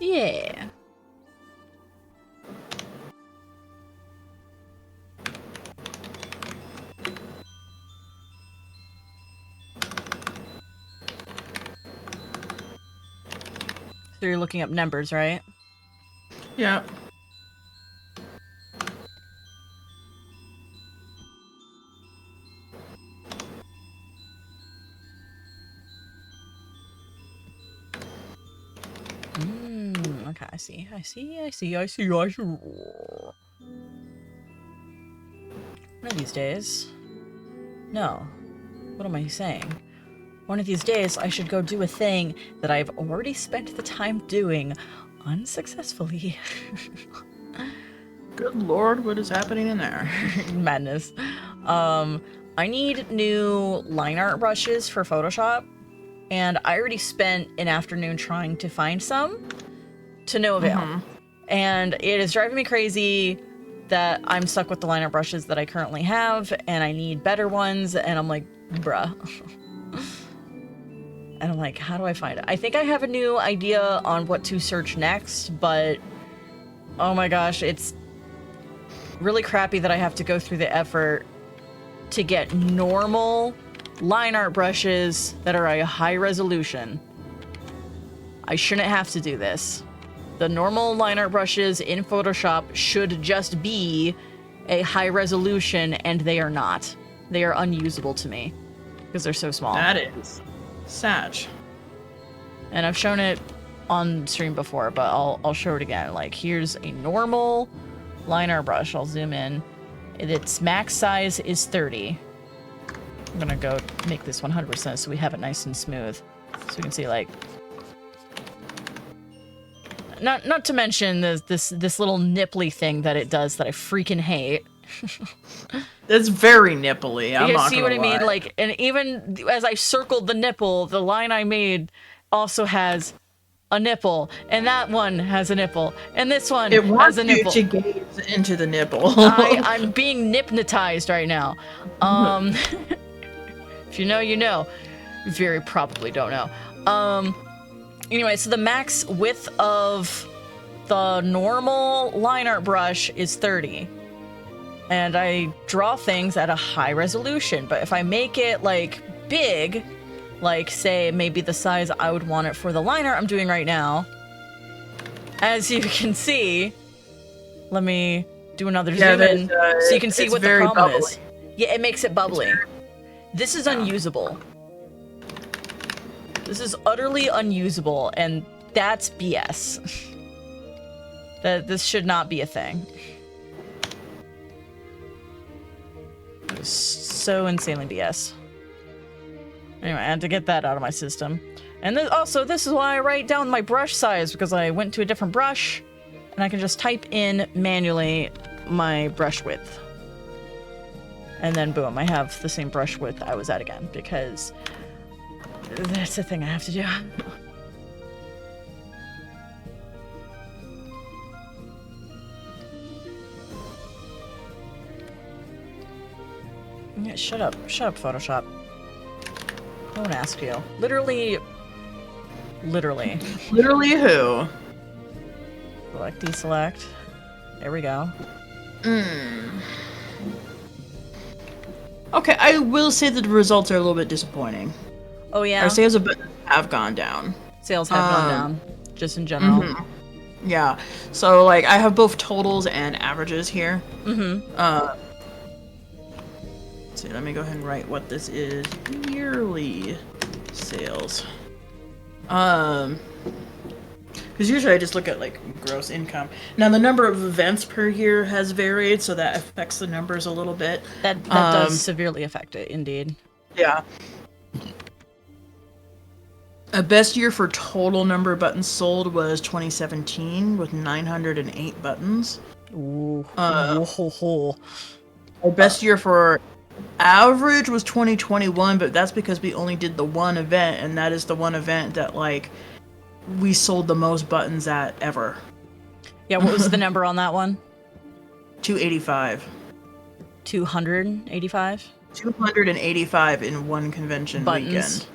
[SPEAKER 1] Yeah. So you're looking up numbers, right?
[SPEAKER 2] Yeah.
[SPEAKER 1] Okay, I see. One of these days... no. What am I saying? One of these days, I should go do a thing that I've already spent the time doing unsuccessfully.
[SPEAKER 2] Good lord, what is happening in there?
[SPEAKER 1] Madness. I need new line art brushes for Photoshop, and I already spent an afternoon trying to find some, to no avail. And it is driving me crazy that I'm stuck with the line art brushes that I currently have, and I need better ones, and I'm like, bruh. And I'm like, how do I find it? I think I have a new idea on what to search next, but oh my gosh, it's really crappy that I have to go through the effort to get normal line art brushes that are a high resolution. I shouldn't have to do this. The normal line art brushes in Photoshop should just be a high resolution, and they are not. They are unusable to me because they're so small.
[SPEAKER 2] That is sad.
[SPEAKER 1] And I've shown it on stream before, but I'll show it again. Like, here's a normal line art brush. I'll zoom in. Its max size is 30. I'm gonna go make this 100% so we have it nice and smooth. So we can see, like, not to mention this little nipply thing that it does that I freaking hate.
[SPEAKER 2] It's very nipply. I'm
[SPEAKER 1] You
[SPEAKER 2] not
[SPEAKER 1] see
[SPEAKER 2] gonna
[SPEAKER 1] what I mean?
[SPEAKER 2] lie.
[SPEAKER 1] Like, and even as I circled the nipple, the line I made also has a nipple, and that one has a nipple, and this one
[SPEAKER 2] It
[SPEAKER 1] has
[SPEAKER 2] wants
[SPEAKER 1] a
[SPEAKER 2] you
[SPEAKER 1] nipple.
[SPEAKER 2] to gaze into the nipple.
[SPEAKER 1] I'm being hypnotized right now. If you know, you know. You very probably don't know. Anyway, so the max width of the normal line art brush is 30. And I draw things at a high resolution, but if I make it, like, big, like, say, maybe the size I would want it for the line art I'm doing right now, as you can see, let me do another zoom in, so you can see what the problem is. Yeah, it makes it bubbly. This is unusable. This is utterly unusable, and that's BS. This should not be a thing. It was so insanely BS. Anyway, I had to get that out of my system. And also, this is why I write down my brush size, because I went to a different brush, and I can just type in manually my brush width. And then boom, I have the same brush width I was at again, because that's the thing I have to do. Yeah, shut up, Photoshop. I won't ask you. Literally.
[SPEAKER 2] Literally who?
[SPEAKER 1] Select, deselect. There we go.
[SPEAKER 2] Okay, I will say that the results are a little bit disappointing.
[SPEAKER 1] Oh yeah?
[SPEAKER 2] Our sales have gone down.
[SPEAKER 1] Sales have gone down, just in general.
[SPEAKER 2] Yeah, so like I have both totals and averages here. Let's see, let me go ahead and write what this is. Yearly sales. Because usually I just look at like gross income. Now the number of events per year has varied, so that affects the numbers a little bit.
[SPEAKER 1] That does severely affect it, indeed.
[SPEAKER 2] Yeah. A best year for total number of buttons sold was 2017 with 908 buttons.
[SPEAKER 1] Ooh.
[SPEAKER 2] Our best year for average was 2021, but that's because we only did the one event, and that is the one event that like we sold the most buttons at ever.
[SPEAKER 1] Yeah, what was the number on that one?
[SPEAKER 2] 285.
[SPEAKER 1] 285?
[SPEAKER 2] 285 in one convention
[SPEAKER 1] buttons.
[SPEAKER 2] Weekend.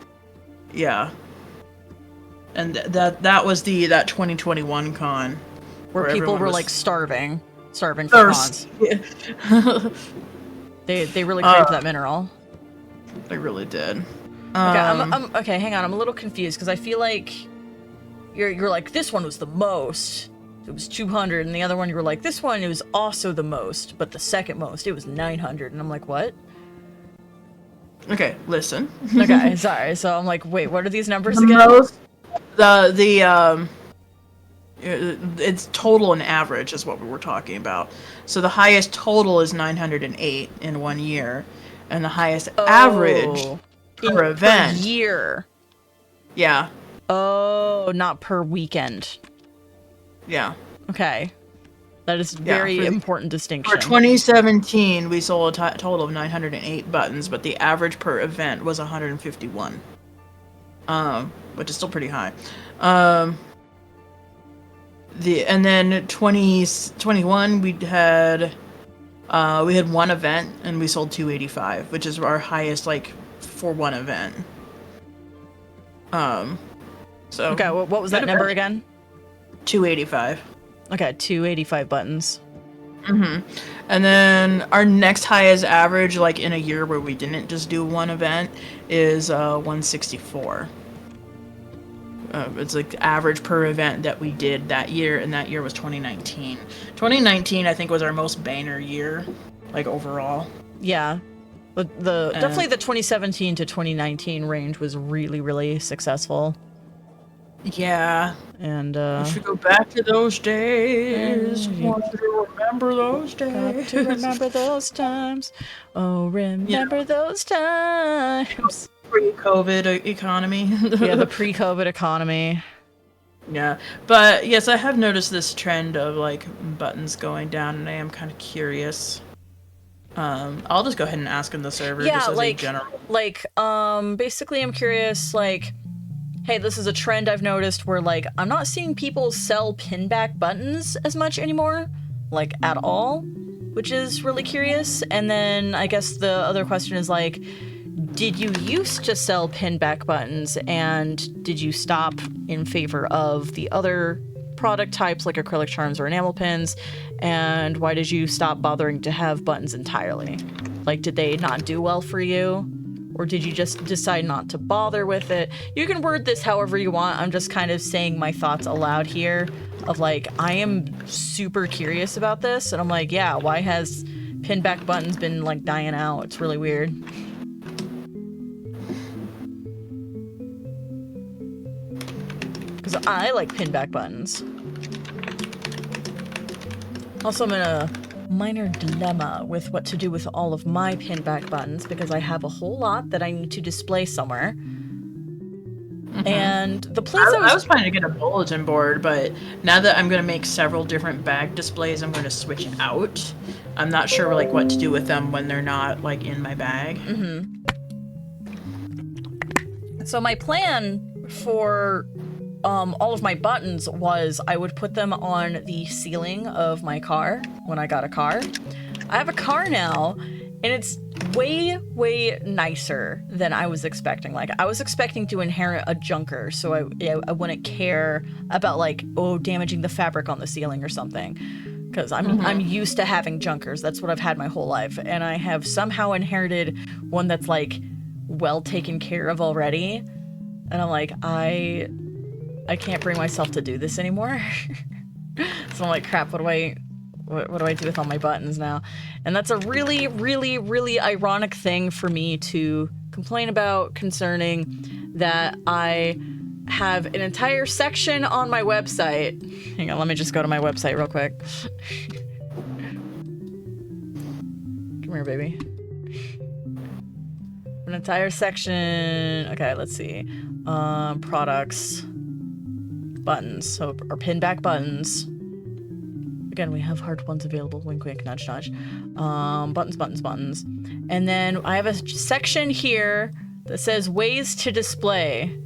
[SPEAKER 2] Yeah. And that was that 2021 con.
[SPEAKER 1] Where people were like starving for cons.
[SPEAKER 2] Yeah.
[SPEAKER 1] They really craved that mineral.
[SPEAKER 2] They really did.
[SPEAKER 1] Okay, okay, hang on. I'm a little confused because I feel like you're like, this one was the most. It was 200, and the other one you were like, this one it was also the most, but the second most, it was 900, and I'm like, what?
[SPEAKER 2] Okay, listen.
[SPEAKER 1] Okay, sorry. So I'm like, wait, what are these numbers again?
[SPEAKER 2] It's total and average is what we were talking about. So the highest total is 908 in 1 year, and the highest average per event.
[SPEAKER 1] Per year.
[SPEAKER 2] Yeah.
[SPEAKER 1] Oh, not per weekend.
[SPEAKER 2] Yeah.
[SPEAKER 1] Okay. That is very important distinction.
[SPEAKER 2] For 2017, we sold a total of 908 buttons, but the average per event was 151. Which is still pretty high. And then 2021 we had one event and we sold 285, which is our highest like for one event. So
[SPEAKER 1] okay, what was that number again?
[SPEAKER 2] 285.
[SPEAKER 1] Okay, 285 buttons.
[SPEAKER 2] And then our next highest average, like in a year where we didn't just do one event, is 164. It's like the average per event that we did that year, and that year was 2019. 2019, I think, was our most banner year, like overall.
[SPEAKER 1] Yeah, but definitely the 2017 to 2019 range was really, really successful.
[SPEAKER 2] Yeah.
[SPEAKER 1] And
[SPEAKER 2] we should go back to those days. Want to remember those days.
[SPEAKER 1] Got to remember those times. Oh, remember those times.
[SPEAKER 2] pre-COVID economy.
[SPEAKER 1] Yeah, the pre-COVID economy.
[SPEAKER 2] Yeah, but yes, I have noticed this trend of like buttons going down, and I am kind of curious. I'll just go ahead and ask in the server
[SPEAKER 1] Yeah,
[SPEAKER 2] just as a general.
[SPEAKER 1] basically I'm curious, like, hey, this is a trend I've noticed where, like, I'm not seeing people sell pinback buttons as much anymore, like, at all, which is really curious. And then I guess the other question is, like, did you used to sell pinback buttons, and did you stop in favor of the other product types like acrylic charms or enamel pins? And why did you stop bothering to have buttons entirely? Like, did they not do well for you? Or did you just decide not to bother with it? You can word this however you want. I'm just kind of saying my thoughts aloud here of, like, I am super curious about this. And I'm like, yeah, why has pinback buttons been, like, dying out? It's really weird. Because I like pinback buttons. Also, I'm in a minor dilemma with what to do with all of my pinback buttons because I have a whole lot that I need to display somewhere. And the place
[SPEAKER 2] I was planning to get a bulletin board, but now that I'm going to make several different bag displays, I'm going to switch out. I'm not sure like what to do with them when they're not like in my bag.
[SPEAKER 1] So my plan for all of my buttons was I would put them on the ceiling of my car when I got a car. I have a car now, and it's way, way nicer than I was expecting. Like, I was expecting to inherit a junker, so I wouldn't care about, like, damaging the fabric on the ceiling or something. Because I'm used to having junkers. That's what I've had my whole life. And I have somehow inherited one that's, like, well taken care of already. And I'm like, I can't bring myself to do this anymore. So I'm like, crap, what do I do with all my buttons now? And that's a really, really, really ironic thing for me to complain about, concerning that I have an entire section on my website. Hang on, let me just go to my website real quick. Come here, baby. An entire section. Okay, let's see. Products. Buttons. So, or pinback buttons. Again, we have hard ones available. Wink, wink, nudge, nudge. Buttons, buttons, buttons. And then I have a section here that says ways to display.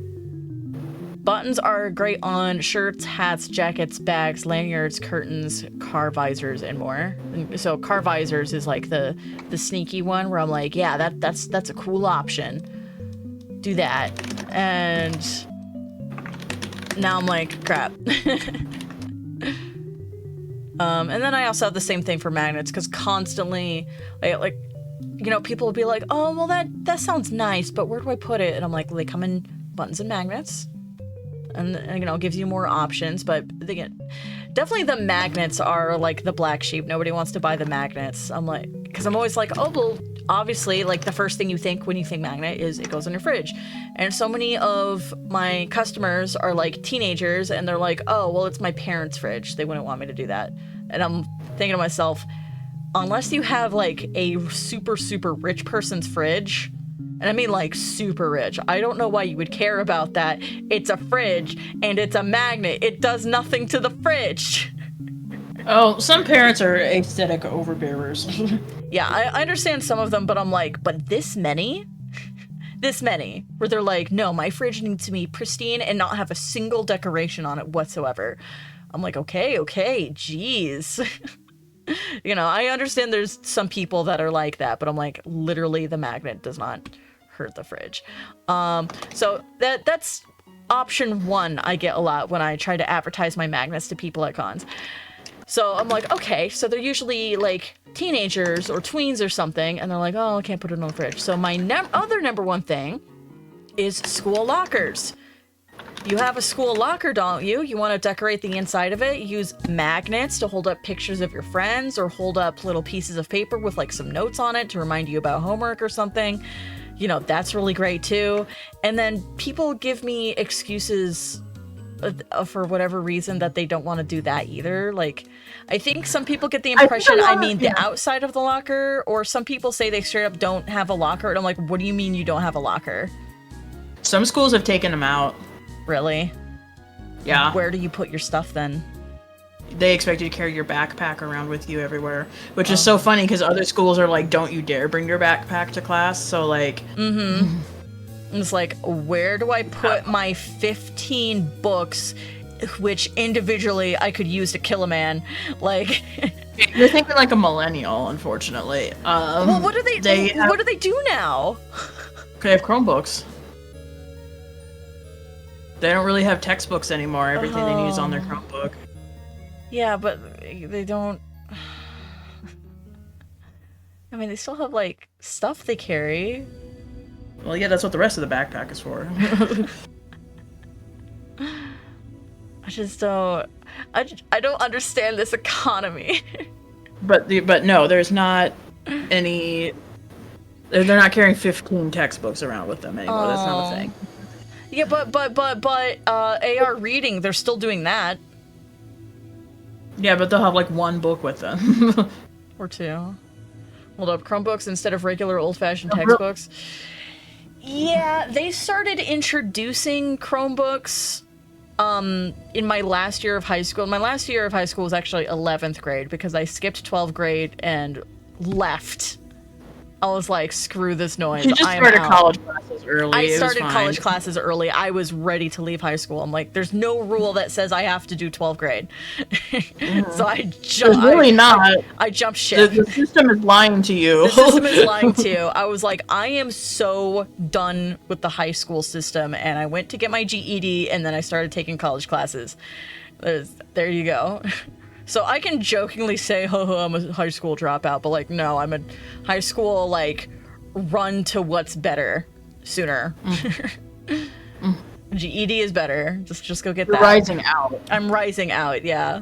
[SPEAKER 1] Buttons are great on shirts, hats, jackets, bags, lanyards, curtains, car visors, and more. And so car visors is like the sneaky one where I'm like, yeah, that's a cool option. Do that. And now I'm like, crap. And then I also have the same thing for magnets, because constantly, like, you know, people will be like, oh, well, that sounds nice, but where do I put it? And I'm like, well, they come in buttons and magnets. And you know, gives you more options, but definitely the magnets are like the black sheep. Nobody wants to buy the magnets. I'm like, because I'm always like, oh, well, obviously, like the first thing you think when you think magnet is it goes in your fridge. And so many of my customers are like teenagers, and they're like, oh, well, it's my parents' fridge. They wouldn't want me to do that. And I'm thinking to myself, unless you have like a super, super rich person's fridge, and I mean like super rich, I don't know why you would care about that. It's a fridge and it's a magnet. It does nothing to the fridge.
[SPEAKER 2] Oh, some parents are aesthetic overbearers.
[SPEAKER 1] Yeah, I understand some of them, but I'm like, but this many? This many, where they're like, no, my fridge needs to be pristine and not have a single decoration on it whatsoever. I'm like, okay, geez. You know, I understand there's some people that are like that, but I'm like, literally the magnet does not hurt the fridge. So that's option one I get a lot when I try to advertise my magnets to people at cons. So I'm like, okay, so they're usually like teenagers or tweens or something, and they're like, oh, I can't put it on the fridge. So my other number one thing is school lockers. You have a school locker, don't you? You want to decorate the inside of it. Use magnets to hold up pictures of your friends, or hold up little pieces of paper with like some notes on it to remind you about homework or something. You know, that's really great too. And then people give me excuses for whatever reason that they don't want to do that either. Like, I think some people get the impression I mean the outside of the locker, or some people say they straight up don't have a locker. And I'm like, what do you mean you don't have a locker?
[SPEAKER 2] Some schools have taken them out.
[SPEAKER 1] Really?
[SPEAKER 2] Yeah.
[SPEAKER 1] Where do you put your stuff then?
[SPEAKER 2] They expect you to carry your backpack around with you everywhere, which is so funny because other schools are like, don't you dare bring your backpack to class. So like,
[SPEAKER 1] It's like, where do I put my 15 books, which individually I could use to kill a man? Like,
[SPEAKER 2] you're thinking like a millennial, unfortunately.
[SPEAKER 1] well, what do they do now?
[SPEAKER 2] They have Chromebooks. They don't really have textbooks anymore. Everything they need is on their Chromebook.
[SPEAKER 1] Yeah, but they don't. I mean, they still have like stuff they carry.
[SPEAKER 2] Well, yeah, that's what the rest of the backpack is for.
[SPEAKER 1] I just don't. I don't understand this economy.
[SPEAKER 2] but no, there's not any. They're not carrying 15 textbooks around with them anymore. That's not a thing.
[SPEAKER 1] Yeah, but AR reading, they're still doing that.
[SPEAKER 2] Yeah, but they'll have like one book with them.
[SPEAKER 1] Or two. Hold up, Chromebooks instead of regular old-fashioned textbooks. Yeah, they started introducing Chromebooks in my last year of high school. My last year of high school was actually 11th grade because I skipped 12th grade and left. I was like, screw this noise.
[SPEAKER 2] You just started college classes early.
[SPEAKER 1] I started college classes early. I was ready to leave high school. I'm like, there's no rule that says I have to do 12th grade. So I jumped.
[SPEAKER 2] There's really not.
[SPEAKER 1] I jumped ship.
[SPEAKER 2] The system is lying to you.
[SPEAKER 1] The system is lying to you. I was like, I am so done with the high school system. And I went to get my GED and then I started taking college classes. There you go. So I can jokingly say, I'm a high school dropout, but like, no, I'm a high school, like, run to what's better sooner. GED is better. Just go get that.
[SPEAKER 2] You're rising out.
[SPEAKER 1] I'm rising out, yeah.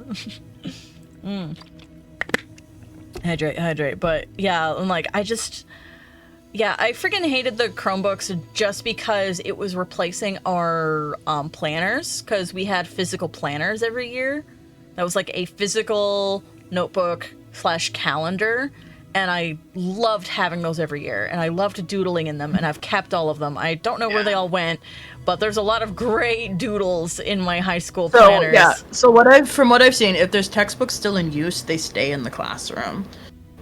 [SPEAKER 1] Hydrate. But yeah, I'm like, I freaking hated the Chromebooks just because it was replacing our planners, because we had physical planners every year. That was like a physical notebook / calendar, and I loved having those every year, and I loved doodling in them, and I've kept all of them. I don't know where they all went, but there's a lot of great doodles in my high school planners.
[SPEAKER 2] Yeah. So from what I've seen, if there's textbooks still in use, they stay in the classroom.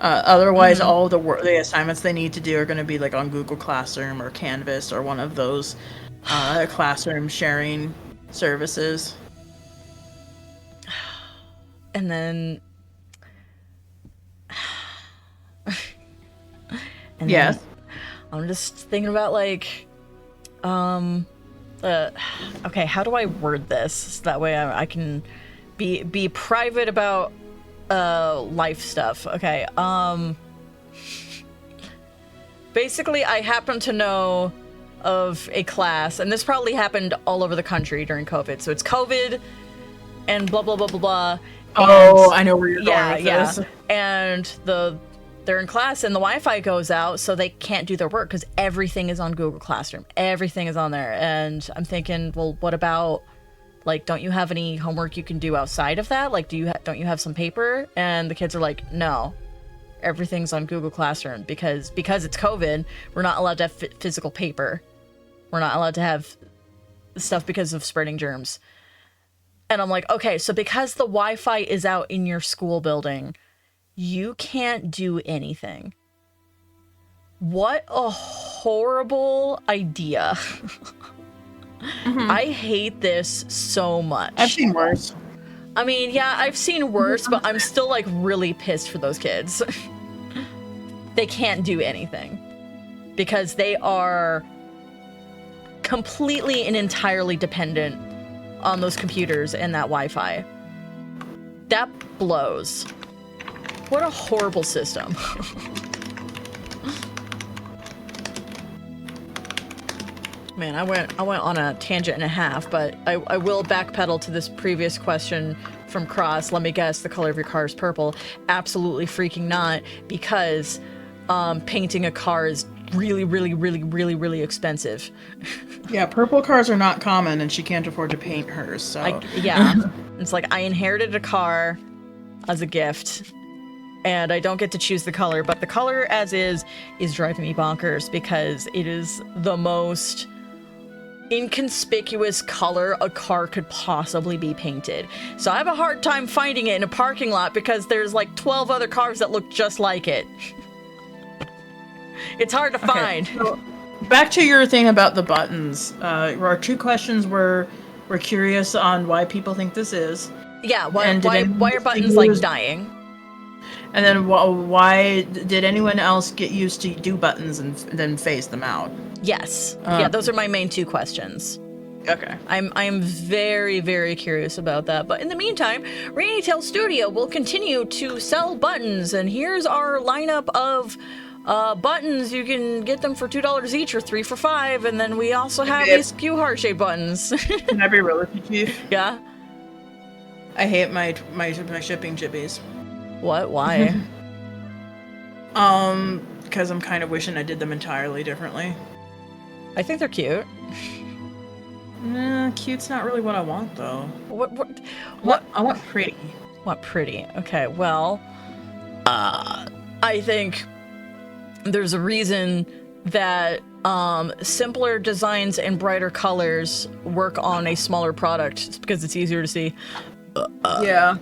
[SPEAKER 2] Otherwise, all the assignments they need to do are going to be like on Google Classroom or Canvas or one of those classroom sharing services.
[SPEAKER 1] And then...
[SPEAKER 2] Yes.
[SPEAKER 1] I'm just thinking about, like... okay, how do I word this? So that way I can be private about life stuff. Okay, basically, I happen to know of a class, and this probably happened all over the country during COVID. So it's COVID and blah, blah, blah, blah, blah.
[SPEAKER 2] Oh, I know where you're going with this.
[SPEAKER 1] And they're in class and the Wi-Fi goes out, so they can't do their work because everything is on Google Classroom. Everything is on there. And I'm thinking, well, what about, like, don't you have any homework you can do outside of that? Like, don't you have some paper? And the kids are like, no, everything's on Google Classroom because it's COVID. We're not allowed to have physical paper. We're not allowed to have stuff because of spreading germs. And I'm like, okay, so because the Wi-Fi is out in your school building, you can't do anything. What a horrible idea. I hate this so much.
[SPEAKER 2] I've seen worse.
[SPEAKER 1] I mean, yeah, I've seen worse, but I'm still, like, really pissed for those kids. They can't do anything. Because they are completely and entirely dependent on those computers and that Wi-Fi. That blows. What a horrible system. Man, I went on a tangent and a half, but I will backpedal to this previous question from Cross. Let me guess, the color of your car is purple. Absolutely freaking not, because painting a car is really, really, really, really, really expensive.
[SPEAKER 2] Yeah, purple cars are not common, and she can't afford to paint hers, so...
[SPEAKER 1] Yeah. It's like, I inherited a car as a gift, and I don't get to choose the color, but the color as is driving me bonkers, because it is the most inconspicuous color a car could possibly be painted. So I have a hard time finding it in a parking lot because there's like 12 other cars that look just like it. It's hard to find.
[SPEAKER 2] So back to your thing about the buttons. Our two questions we're curious on why people think this is.
[SPEAKER 1] Yeah, why are buttons like dying?
[SPEAKER 2] And then why did anyone else get used to do buttons and then phase them out?
[SPEAKER 1] Yes. Yeah, those are my main two questions.
[SPEAKER 2] Okay.
[SPEAKER 1] I'm very, very curious about that. But in the meantime, Rainy Tail Studio will continue to sell buttons, and here's our lineup of buttons. You can get them for $2 each or 3 for $5, and then we also have these cute heart-shaped buttons.
[SPEAKER 2] Can I be real with you, Chief?
[SPEAKER 1] Yeah?
[SPEAKER 2] I hate my shipping chippies.
[SPEAKER 1] What? Why?
[SPEAKER 2] Because I'm kind of wishing I did them entirely differently.
[SPEAKER 1] I think they're cute.
[SPEAKER 2] Nah, cute's not really what I want, though.
[SPEAKER 1] What?
[SPEAKER 2] I want pretty.
[SPEAKER 1] What pretty? Okay, well, I think there's a reason that simpler designs and brighter colors work on a smaller product. It's because it's easier to see.
[SPEAKER 2] Yeah.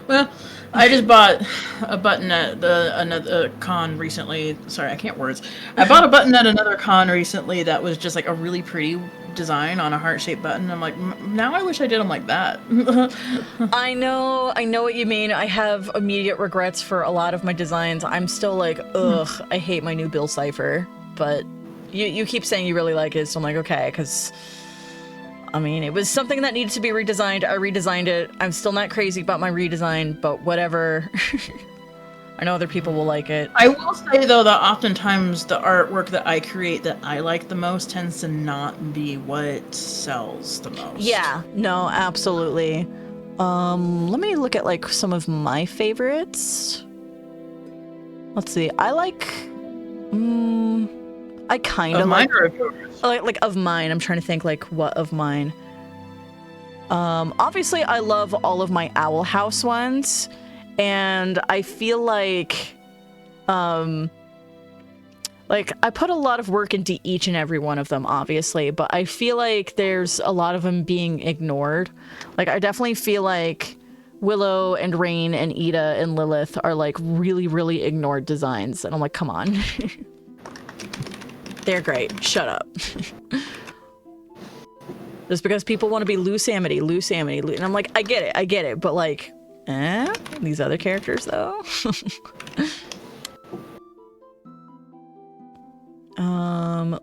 [SPEAKER 2] Well, I just bought a button at another con recently. Sorry, I can't words. I bought a button at another con recently that was just like a really pretty design on a heart-shaped button. I'm like, now I wish I did them like that.
[SPEAKER 1] I know what you mean. I have immediate regrets for a lot of my designs. I'm still like, ugh, I hate my new Bill Cipher. But you keep saying you really like it, so I'm like, okay, because I mean, it was something that needed to be redesigned. I redesigned it. I'm still not crazy about my redesign, but whatever. I know other people will like it.
[SPEAKER 2] I will say, though, that oftentimes the artwork that I create that I like the most tends to not be what sells the most.
[SPEAKER 1] Yeah, no, absolutely. Let me look at, like, some of my favorites. Let's see. I like... I kind of like...
[SPEAKER 2] Mine or of yours?
[SPEAKER 1] Like of mine. I'm trying to think like what of mine. Obviously I love all of my Owl House ones, and I feel like I put a lot of work into each and every one of them, obviously, but I feel like there's a lot of them being ignored. Like I definitely feel like Willow and Rain and Ida and Lilith are like really, really ignored designs, and I'm like, come on. They're great. Shut up. Just because people want to be loose Amity, and I'm like, I get it, but like, these other characters though.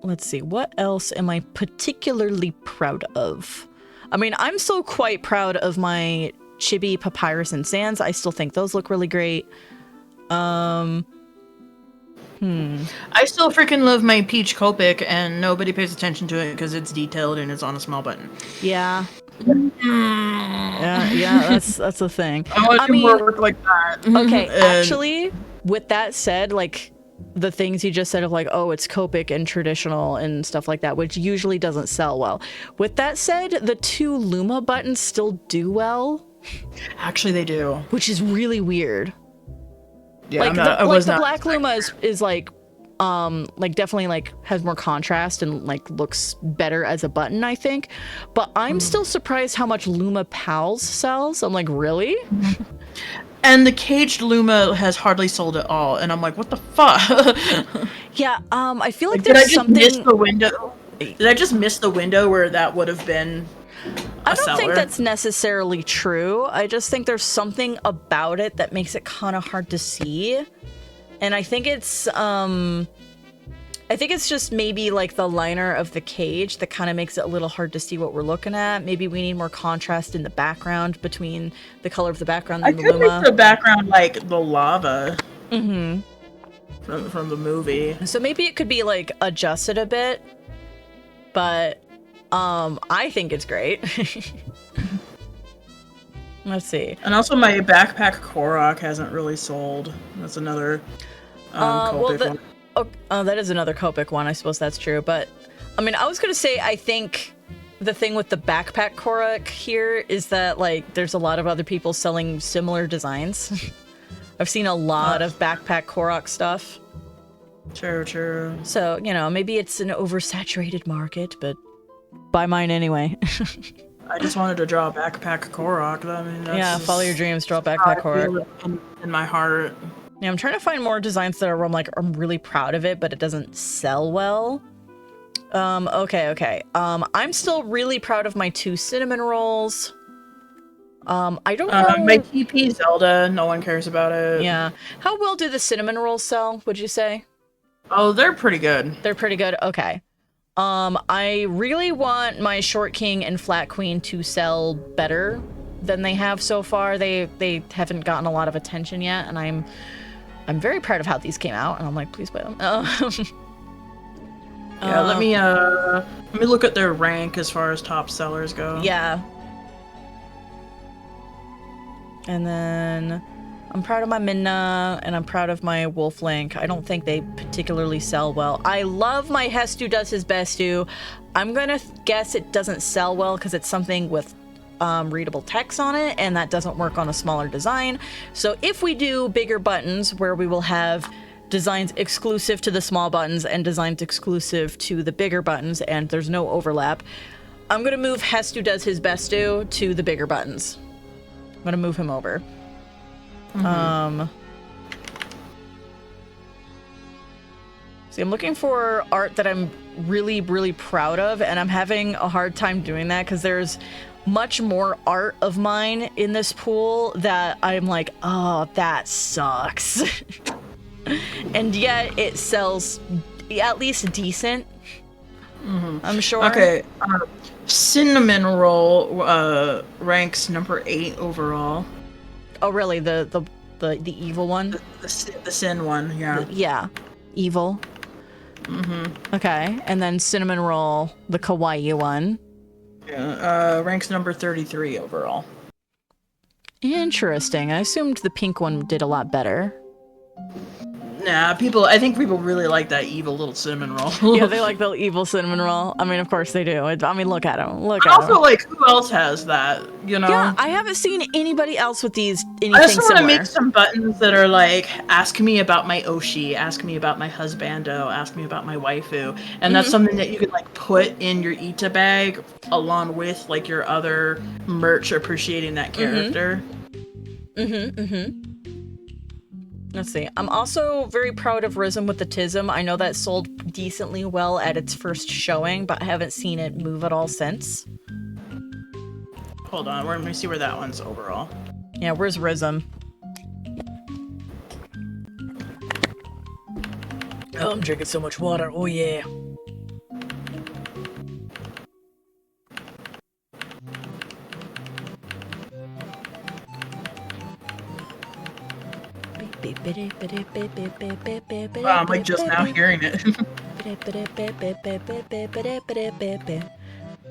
[SPEAKER 1] Let's see, what else am I particularly proud of? I mean, I'm still quite proud of my Chibi, Papyrus, and Sands. I still think those look really great.
[SPEAKER 2] I still freaking love my Peach Copic, and nobody pays attention to it because it's detailed and it's on a small button.
[SPEAKER 1] Yeah. Yeah, that's the thing.
[SPEAKER 2] I want to do more work like that.
[SPEAKER 1] Okay, actually, with that said, like, the things you just said of like, oh, it's Copic and traditional and stuff like that, which usually doesn't sell well. With that said, the 2 Luma buttons still do well.
[SPEAKER 2] Actually, they do.
[SPEAKER 1] Which is really weird.
[SPEAKER 2] Yeah,
[SPEAKER 1] like the Black Luma is like definitely like has more contrast and like looks better as a button, I think. But I'm still surprised how much Luma Pals sells. I'm like, really?
[SPEAKER 2] And the caged Luma has hardly sold at all, and I'm like, what the fuck?
[SPEAKER 1] Yeah, I feel like
[SPEAKER 2] did
[SPEAKER 1] there's
[SPEAKER 2] I just
[SPEAKER 1] something.
[SPEAKER 2] miss the window? Did I just miss the window where that would have been?
[SPEAKER 1] I don't think that's necessarily true. I just think there's something about it that makes it kind of hard to see. And I think it's just maybe like the liner of the cage that kind of makes it a little hard to see what we're looking at. Maybe we need more contrast in the background between the color of the background and the Luma.
[SPEAKER 2] I could make the background like the lava. Mm-hmm. From the movie.
[SPEAKER 1] So maybe it could be like adjusted a bit, but I think it's great. Let's see.
[SPEAKER 2] And also my backpack Korok hasn't really sold. That's another Copic one.
[SPEAKER 1] That is another Copic one. I suppose that's true. But, I mean, I was going to say, I think the thing with the backpack Korok here is that, like, there's a lot of other people selling similar designs. I've seen a lot of backpack Korok stuff.
[SPEAKER 2] True.
[SPEAKER 1] So, you know, maybe it's an oversaturated market, but buy mine anyway.
[SPEAKER 2] I just wanted to draw a backpack Korok. I mean, that's
[SPEAKER 1] Yeah, follow your dreams, draw
[SPEAKER 2] how
[SPEAKER 1] backpack
[SPEAKER 2] I
[SPEAKER 1] Korok.
[SPEAKER 2] feel in my heart.
[SPEAKER 1] Yeah, I'm trying to find more designs that are where I'm like, I'm really proud of it, but it doesn't sell well. Okay. I'm still really proud of my 2 cinnamon rolls. I don't know.
[SPEAKER 2] My TP Zelda, no one cares about it.
[SPEAKER 1] Yeah. How well do the cinnamon rolls sell, would you say?
[SPEAKER 2] Oh, they're pretty good.
[SPEAKER 1] They're pretty good? Okay. I really want my Short King and Flat Queen to sell better than they have so far. They haven't gotten a lot of attention yet, and I'm very proud of how these came out, and I'm like, please buy them.
[SPEAKER 2] Yeah, let me look at their rank as far as top sellers go.
[SPEAKER 1] Yeah. And then I'm proud of my Minna, and I'm proud of my Wolf Link. I don't think they particularly sell well. I love my Hestu Does His Best Do. I'm gonna guess it doesn't sell well because it's something with readable text on it, and that doesn't work on a smaller design. So if we do bigger buttons where we will have designs exclusive to the small buttons and designs exclusive to the bigger buttons, and there's no overlap, I'm gonna move Hestu Does His Best Do to the bigger buttons. I'm gonna move him over. See, I'm looking for art that I'm really, really proud of, and I'm having a hard time doing that because there's much more art of mine in this pool that I'm like, oh, that sucks. And yet it sells at least decent. I'm sure.
[SPEAKER 2] Okay, Cinnamon Roll ranks number 8 overall.
[SPEAKER 1] Oh, really? The evil one?
[SPEAKER 2] The Sin one, yeah.
[SPEAKER 1] Yeah, evil. Okay, and then Cinnamon Roll, the kawaii one.
[SPEAKER 2] Yeah, ranks number 33 overall.
[SPEAKER 1] Interesting. I assumed the pink one did a lot better.
[SPEAKER 2] Nah, I think people really like that evil little cinnamon roll.
[SPEAKER 1] Yeah, they like the evil cinnamon roll. I mean, of course they do. I mean, look at them. Look
[SPEAKER 2] I
[SPEAKER 1] at
[SPEAKER 2] also
[SPEAKER 1] them.
[SPEAKER 2] like, who else has that, you know?
[SPEAKER 1] Yeah, I haven't seen anybody else with anything
[SPEAKER 2] I also want to
[SPEAKER 1] similar.
[SPEAKER 2] make some buttons that are like, ask me about my Oshi, ask me about my husbando, ask me about my waifu. And that's something that you could like put in your Ita bag along with like your other merch appreciating that character.
[SPEAKER 1] Let's see. I'm also very proud of Rhythm with the Tism. I know that sold decently well at its first showing, but I haven't seen it move at all since.
[SPEAKER 2] Hold on, let me see where that one's overall.
[SPEAKER 1] Yeah, where's Rhythm? Oh, I'm drinking so much water. Oh, yeah.
[SPEAKER 2] Wow, I'm like just now hearing it.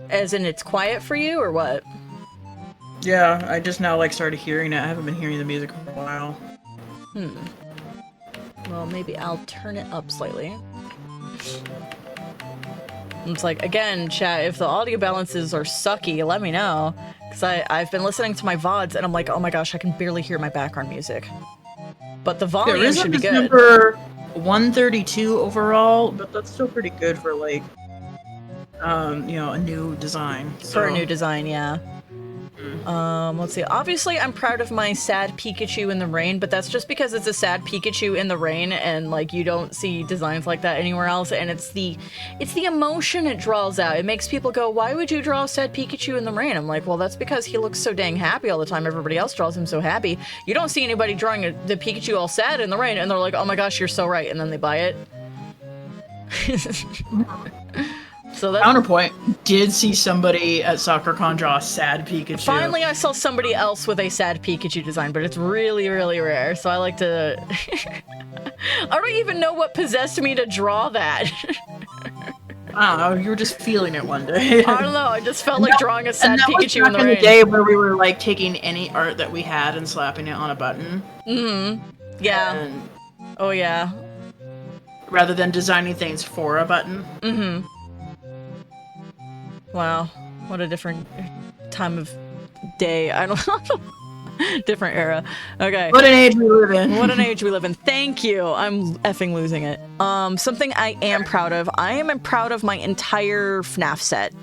[SPEAKER 1] As in it's quiet for you, or what?
[SPEAKER 2] Yeah, I just now like started hearing it. I haven't been hearing the music for a while.
[SPEAKER 1] Well, maybe I'll turn it up slightly. It's like, again, chat, if the audio balances are sucky, let me know. Because I've been listening to my VODs, and I'm like, oh my gosh, I can barely hear my background music. But the volume should be good.
[SPEAKER 2] Number 132 overall, but that's still pretty good for like, you know, a new design.
[SPEAKER 1] For a new design, yeah. Let's see. Obviously, I'm proud of my sad Pikachu in the rain, but that's just because it's a sad Pikachu in the rain, and like you don't see designs like that anywhere else. And it's the emotion it draws out. It makes people go, "Why would you draw a sad Pikachu in the rain?" I'm like, well, that's because he looks so dang happy all the time. Everybody else draws him so happy. You don't see anybody drawing the Pikachu all sad in the rain, and they're like, "Oh my gosh, you're so right," and then they buy it. So that's
[SPEAKER 2] counterpoint. Did see somebody at SoccerCon draw a sad Pikachu.
[SPEAKER 1] Finally, I saw somebody else with a sad Pikachu design, but it's really, really rare. So I like to. I don't even know what possessed me to draw that.
[SPEAKER 2] I don't know. You were just feeling it one day.
[SPEAKER 1] I don't know. I just felt like drawing a sad Pikachu in the
[SPEAKER 2] in
[SPEAKER 1] rain.
[SPEAKER 2] the day where we were like taking any art that we had and slapping it on a button.
[SPEAKER 1] Yeah.
[SPEAKER 2] And
[SPEAKER 1] Oh yeah.
[SPEAKER 2] rather than designing things for a button.
[SPEAKER 1] Wow. What a different time of day. I don't know. Different era. Okay.
[SPEAKER 2] What an age we live in.
[SPEAKER 1] What an age we live in. Thank you. I'm effing losing it. Something I am proud of. I am proud of my entire FNAF set.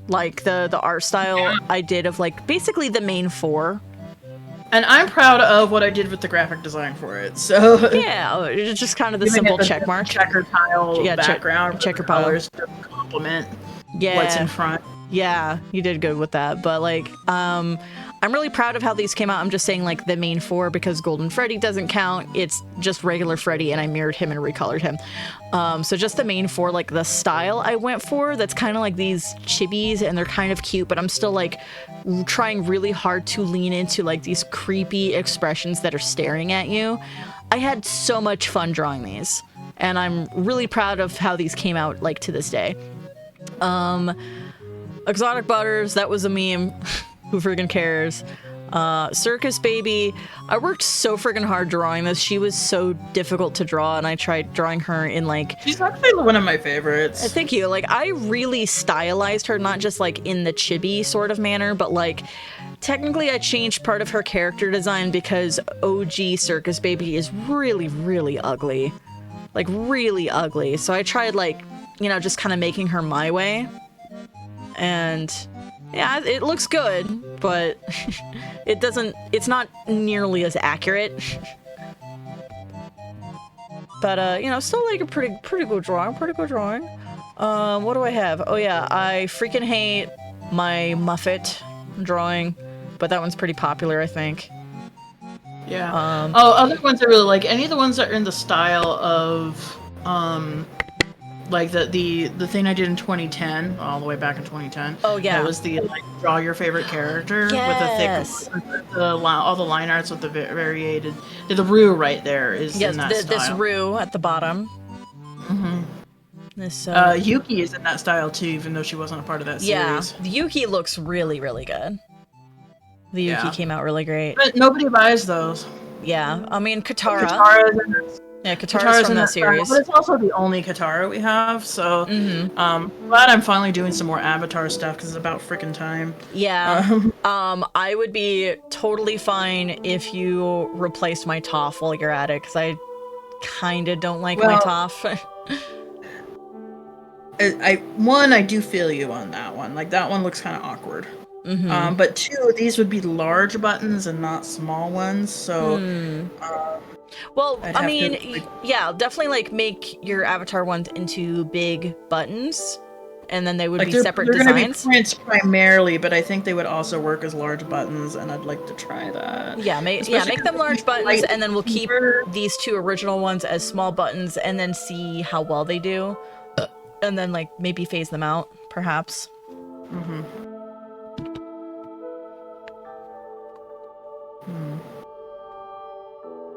[SPEAKER 1] Like the art style I did of like basically the main 4.
[SPEAKER 2] And I'm proud of what I did with the graphic design for it. So
[SPEAKER 1] Yeah, it's just kind of the
[SPEAKER 2] giving
[SPEAKER 1] simple
[SPEAKER 2] it
[SPEAKER 1] check mark.
[SPEAKER 2] checker tile
[SPEAKER 1] Yeah,
[SPEAKER 2] background,
[SPEAKER 1] checker
[SPEAKER 2] with the
[SPEAKER 1] pile.
[SPEAKER 2] colors to complement
[SPEAKER 1] Yeah.
[SPEAKER 2] what's in front.
[SPEAKER 1] Yeah, you did good with that. But like, I'm really proud of how these came out. I'm just saying like the main 4 because Golden Freddy doesn't count. It's just regular Freddy, and I mirrored him and recolored him. So just the main 4, like the style I went for, that's kind of like these chibis, and they're kind of cute, but I'm still like trying really hard to lean into like these creepy expressions that are staring at you. I had so much fun drawing these, and I'm really proud of how these came out like to this day. Exotic Butters, that was a meme. Who friggin' cares? Circus Baby, I worked so friggin' hard drawing this. She was so difficult to draw, and I tried drawing her in like...
[SPEAKER 2] She's actually one of my favorites.
[SPEAKER 1] Thank you. Like, I really stylized her, not just like in the chibi sort of manner, but like technically I changed part of her character design because OG Circus Baby is really, really ugly. Like, really ugly. So I tried like, you know, just kind of making her my way. And yeah, it looks good, but it's not nearly as accurate. But you know, still like a pretty good drawing, what do I have? Oh yeah, I freaking hate my Muffet drawing, but that one's pretty popular, I think.
[SPEAKER 2] Yeah. Other ones I really like, any of the ones that are in the style of like the thing I did in 2010, all the way back in 2010.
[SPEAKER 1] Oh yeah,
[SPEAKER 2] that was the like draw your favorite character
[SPEAKER 1] yes.
[SPEAKER 2] with the thick, all the line arts with the variated. The Rue right there is in that style.
[SPEAKER 1] This Rue at the bottom.
[SPEAKER 2] Mm-hmm.
[SPEAKER 1] This
[SPEAKER 2] Yuki is in that style too, even though she wasn't a part of that series.
[SPEAKER 1] Yeah, the Yuki looks really, really good. The Yuki came out really great.
[SPEAKER 2] But nobody buys those.
[SPEAKER 1] Yeah, I mean Katara.
[SPEAKER 2] Katara's
[SPEAKER 1] from that series.
[SPEAKER 2] But it's also the only Katara we have, so glad I'm finally doing some more Avatar stuff because it's about freaking time.
[SPEAKER 1] Yeah. I would be totally fine if you replaced my Toph while you're at it, because I kind of don't like my Toph.
[SPEAKER 2] I do feel you on that one. Like that one looks kind of awkward. But 2, these would be large buttons and not small ones, so
[SPEAKER 1] well, I mean, yeah, definitely like make your Avatar ones into big buttons, and then they would be separate designs.
[SPEAKER 2] They're gonna be prints primarily, but I think they would also work as large buttons, and I'd like to try that.
[SPEAKER 1] Yeah, make them large buttons, and then we'll keep these 2 original ones as small buttons, and then see how well they do, and then like maybe phase them out, perhaps.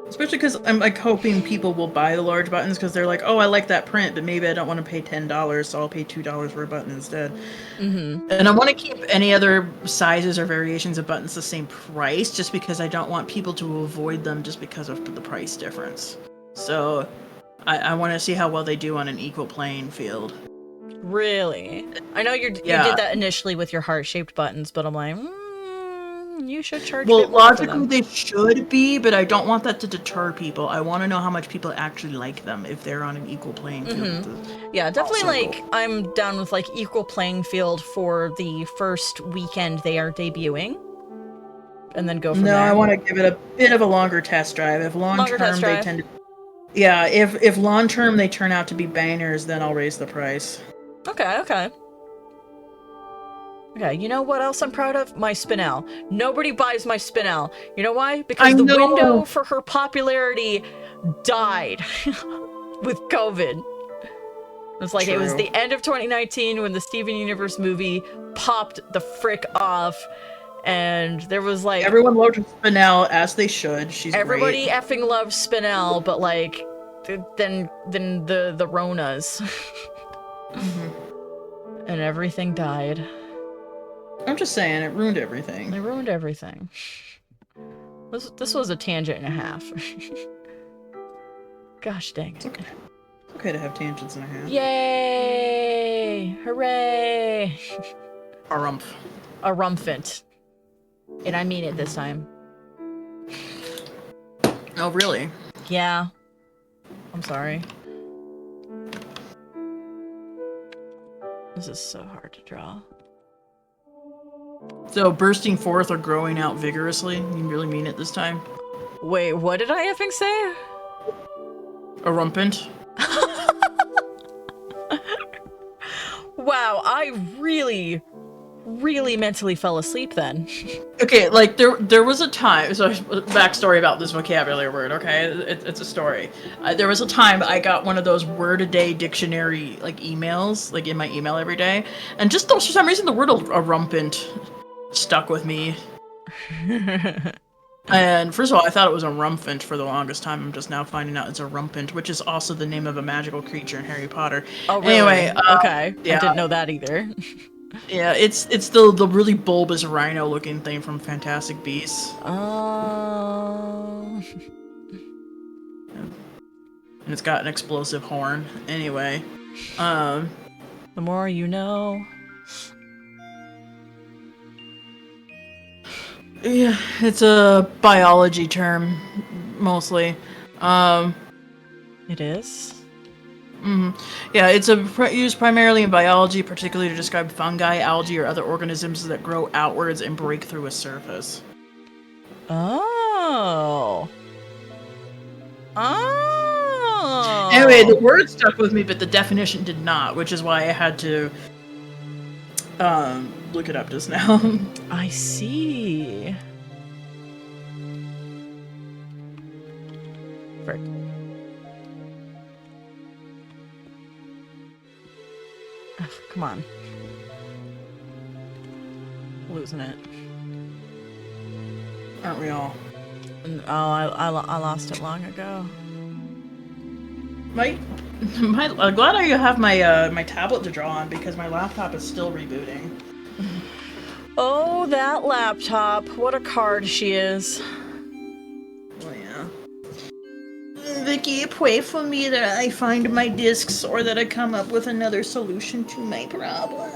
[SPEAKER 2] Especially because I'm like hoping people will buy the large buttons because they're like, oh, I like that print, but maybe I don't want to pay $10, so I'll pay $2 for a button instead. And I want to keep any other sizes or variations of buttons the same price, just because I don't want people to avoid them just because of the price difference. So I want to see how well they do on an equal playing field.
[SPEAKER 1] Really? I know you did that initially with your heart-shaped buttons, but I'm like, you should charge.
[SPEAKER 2] Well, logically they should be, but I don't want that to deter people. I want to know how much people actually like them if they're on an equal playing field.
[SPEAKER 1] Yeah, definitely. Like, I'm down with like equal playing field for the first weekend they are debuting, and then go from there.
[SPEAKER 2] No, I want to give it a bit of a longer test drive. If long term they tend to, if long term they turn out to be bangers, then I'll raise the price.
[SPEAKER 1] Okay, you know what else I'm proud of? My Spinel. Nobody buys my Spinel. You know why? Because the window for her popularity died with COVID. It's like it was the end of 2019 when the Steven Universe movie popped the frick off, and there was like
[SPEAKER 2] everyone loved Spinel as they should. She's
[SPEAKER 1] everybody
[SPEAKER 2] great.
[SPEAKER 1] Effing loves Spinel, but like then the Ronas. And everything died.
[SPEAKER 2] I'm just saying, it ruined everything.
[SPEAKER 1] It ruined everything. This was a tangent and a half. Gosh dang.
[SPEAKER 2] It's okay. It's okay to have tangents and a half.
[SPEAKER 1] Yay! Hooray!
[SPEAKER 2] A
[SPEAKER 1] rumphant. And I mean it this time.
[SPEAKER 2] Oh, really?
[SPEAKER 1] Yeah. I'm sorry. This is so hard to draw.
[SPEAKER 2] So bursting forth or growing out vigorously. You really mean it this time?
[SPEAKER 1] Wait, what did I effing say?
[SPEAKER 2] A rumpant.
[SPEAKER 1] Wow, I really mentally fell asleep then.
[SPEAKER 2] Okay, like there was a time. So backstory about this vocabulary word. Okay, it's a story. There was a time I got one of those word a day dictionary like emails, like in my email every day, and just for some reason the word a rumpant stuck with me. And first of all, I thought it was a rumphant for the longest time. I'm just now finding out it's a rumpant, which is also the name of a magical creature in Harry Potter.
[SPEAKER 1] Oh, really?
[SPEAKER 2] Anyway,
[SPEAKER 1] Okay.
[SPEAKER 2] yeah.
[SPEAKER 1] I didn't know that either.
[SPEAKER 2] Yeah, it's the really bulbous rhino-looking thing from Fantastic Beasts.
[SPEAKER 1] Oh.
[SPEAKER 2] And it's got an explosive horn. Anyway,
[SPEAKER 1] The more you know.
[SPEAKER 2] yeah, it's a biology term, mostly.
[SPEAKER 1] It is?
[SPEAKER 2] Yeah, it's used primarily in biology, particularly to describe fungi, algae, or other organisms that grow outwards and break through a surface.
[SPEAKER 1] Oh. Oh.
[SPEAKER 2] Anyway, the word stuck with me, but the definition did not, which is why I had to look it up just now.
[SPEAKER 1] I see. Frick. Ugh, come on. Losing it.
[SPEAKER 2] Aren't we all?
[SPEAKER 1] Oh, I lost it long ago.
[SPEAKER 2] I'm glad I have my my tablet to draw on because my laptop is still rebooting.
[SPEAKER 1] Oh, that laptop. What a card she is.
[SPEAKER 2] Oh yeah. Vicky, pray for me that I find my discs or that I come up with another solution to my problem.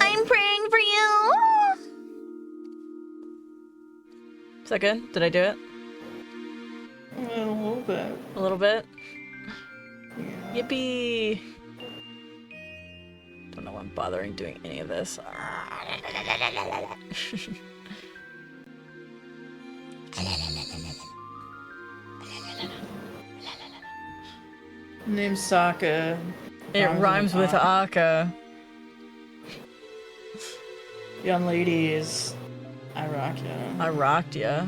[SPEAKER 1] I'm praying for you. Is that good? Did I do it?
[SPEAKER 2] A little bit.
[SPEAKER 1] A little bit?
[SPEAKER 2] Yeah.
[SPEAKER 1] Yippee! Don't know why I'm bothering doing any of this.
[SPEAKER 2] Name's Sokka.
[SPEAKER 1] It rhymes with Aka.
[SPEAKER 2] Young ladies, I rock ya.
[SPEAKER 1] I rocked ya.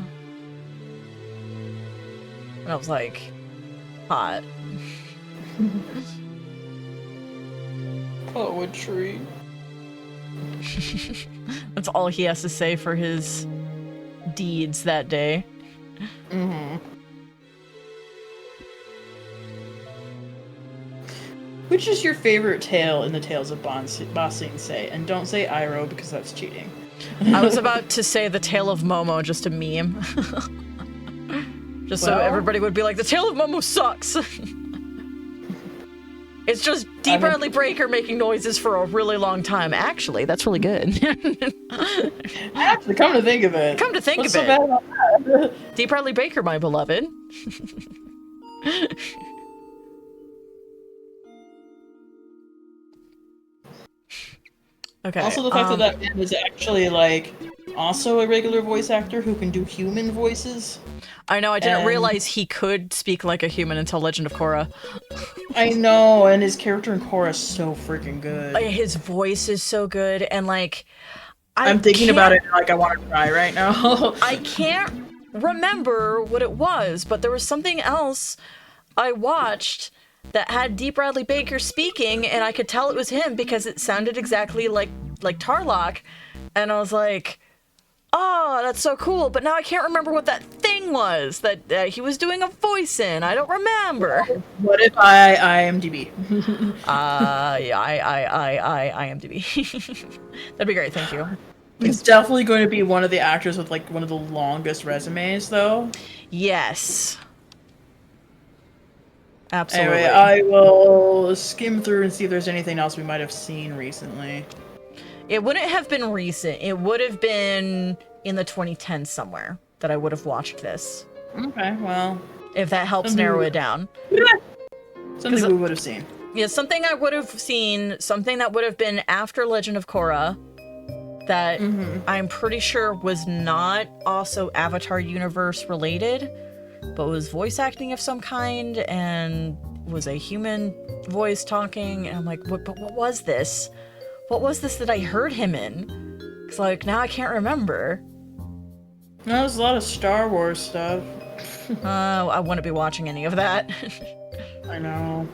[SPEAKER 1] And I was like, hot.
[SPEAKER 2] Poetry.
[SPEAKER 1] That's all he has to say for his deeds that day.
[SPEAKER 2] Mm-hmm. Which is your favorite tale in the Tales of Ba Sing Se? And don't say Iroh because that's cheating.
[SPEAKER 1] I was about to say the Tale of Momo, just a meme. Just so everybody would be like, the Tale of Momo sucks! It's just D. Bradley Baker making noises for a really long time. Actually, that's really good.
[SPEAKER 2] Actually, come to think of it.
[SPEAKER 1] Come to think
[SPEAKER 2] What's
[SPEAKER 1] of
[SPEAKER 2] so
[SPEAKER 1] it.
[SPEAKER 2] bad about that?
[SPEAKER 1] D. Bradley Baker, my beloved. Okay.
[SPEAKER 2] Also, the fact that man is actually, like, also a regular voice actor who can do human voices.
[SPEAKER 1] I know, I didn't realize he could speak like a human until Legend of Korra.
[SPEAKER 2] I know, and his character in Korra is so freaking good.
[SPEAKER 1] His voice is so good, and like...
[SPEAKER 2] I'm thinking about it, and, like, I want to cry right now.
[SPEAKER 1] I can't remember what it was, but there was something else I watched that had D. Bradley Baker speaking, and I could tell it was him because it sounded exactly like Tarlok, and I was like, oh, that's so cool, but now I can't remember what that thing was that he was doing a voice in. I don't remember.
[SPEAKER 2] What if I IMDb?
[SPEAKER 1] Yeah, I IMDb. That'd be great, thank you.
[SPEAKER 2] He's definitely going to be one of the actors with, like, one of the longest resumes, though.
[SPEAKER 1] Yes. Absolutely.
[SPEAKER 2] Anyway, I will skim through and see if there's anything else we might have seen recently.
[SPEAKER 1] It wouldn't have been recent. It would have been in the 2010s somewhere that I would have watched this.
[SPEAKER 2] Okay, well...
[SPEAKER 1] If that helps narrow it down.
[SPEAKER 2] Something we would have seen.
[SPEAKER 1] Yeah, something I would have seen, something that would have been after Legend of Korra, that I'm pretty sure was not also Avatar universe related, but was voice acting of some kind and was a human voice talking. And I'm like, what was this? What was this that I heard him in? Because, like, now I can't remember.
[SPEAKER 2] No, there's a lot of Star Wars stuff.
[SPEAKER 1] I wouldn't be watching any of that.
[SPEAKER 2] I know.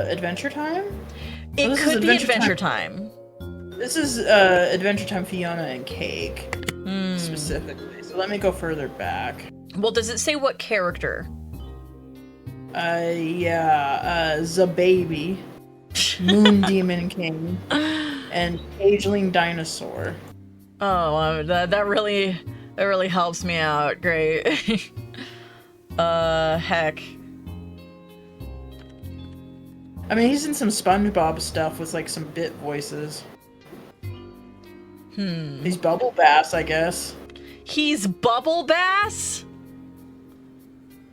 [SPEAKER 2] Adventure Time?
[SPEAKER 1] It could be Adventure Time.
[SPEAKER 2] This is Adventure Time Fiona and Cake, specifically. So let me go further back.
[SPEAKER 1] Well, does it say what character?
[SPEAKER 2] Zababy, Moon Demon King, and Ageling Dinosaur.
[SPEAKER 1] Oh, that really helps me out. Great. Heck.
[SPEAKER 2] I mean, he's in some SpongeBob stuff with like some bit voices. He's Bubble Bass, I guess.
[SPEAKER 1] He's Bubble Bass?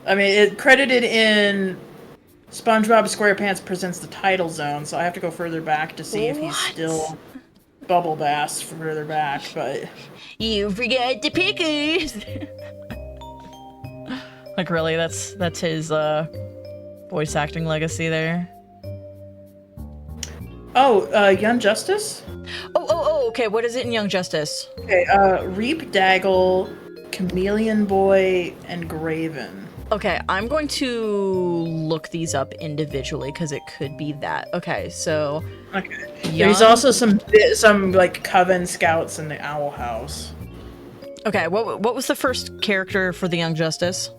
[SPEAKER 2] I mean, it credited in SpongeBob SquarePants Presents the Title Zone, so I have to go further back to see if he's still Bubble Bass further back, but...
[SPEAKER 1] You forgot the pickers! Like, really? That's his, voice acting legacy there?
[SPEAKER 2] Oh, Young Justice?
[SPEAKER 1] Oh, okay, what is it in Young Justice?
[SPEAKER 2] Okay, Reap Daggle, Chameleon Boy, and Graven.
[SPEAKER 1] Okay, I'm going to look these up individually, because it could be that. Okay, so...
[SPEAKER 2] Okay. There's also some like Coven Scouts in the Owl House.
[SPEAKER 1] Okay, what was the first character for the Young Justice?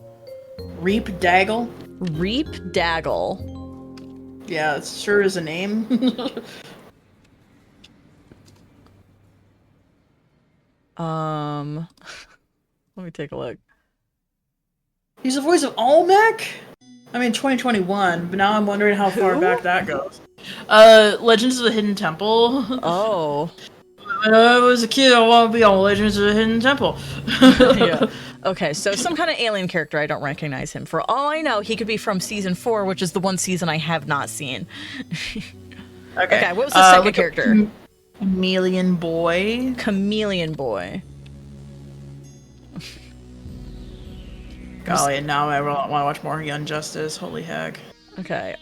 [SPEAKER 2] Reap Daggle?
[SPEAKER 1] Reap Daggle.
[SPEAKER 2] Yeah, it sure is a name.
[SPEAKER 1] Let me take a look.
[SPEAKER 2] He's the voice of Olmec? I mean, 2021, but now I'm wondering how far back that goes. Legends of the Hidden Temple.
[SPEAKER 1] Oh.
[SPEAKER 2] When I was a kid, I want to be on Legends of the Hidden Temple.
[SPEAKER 1] Yeah. Okay, so some kind of alien character I don't recognize him. For all I know, he could be from season 4, which is the one season I have not seen. Okay, what was the second character?
[SPEAKER 2] Chameleon Boy.
[SPEAKER 1] Chameleon Boy.
[SPEAKER 2] Golly, and now I want to watch more Young Justice. Holy heck.
[SPEAKER 1] Okay,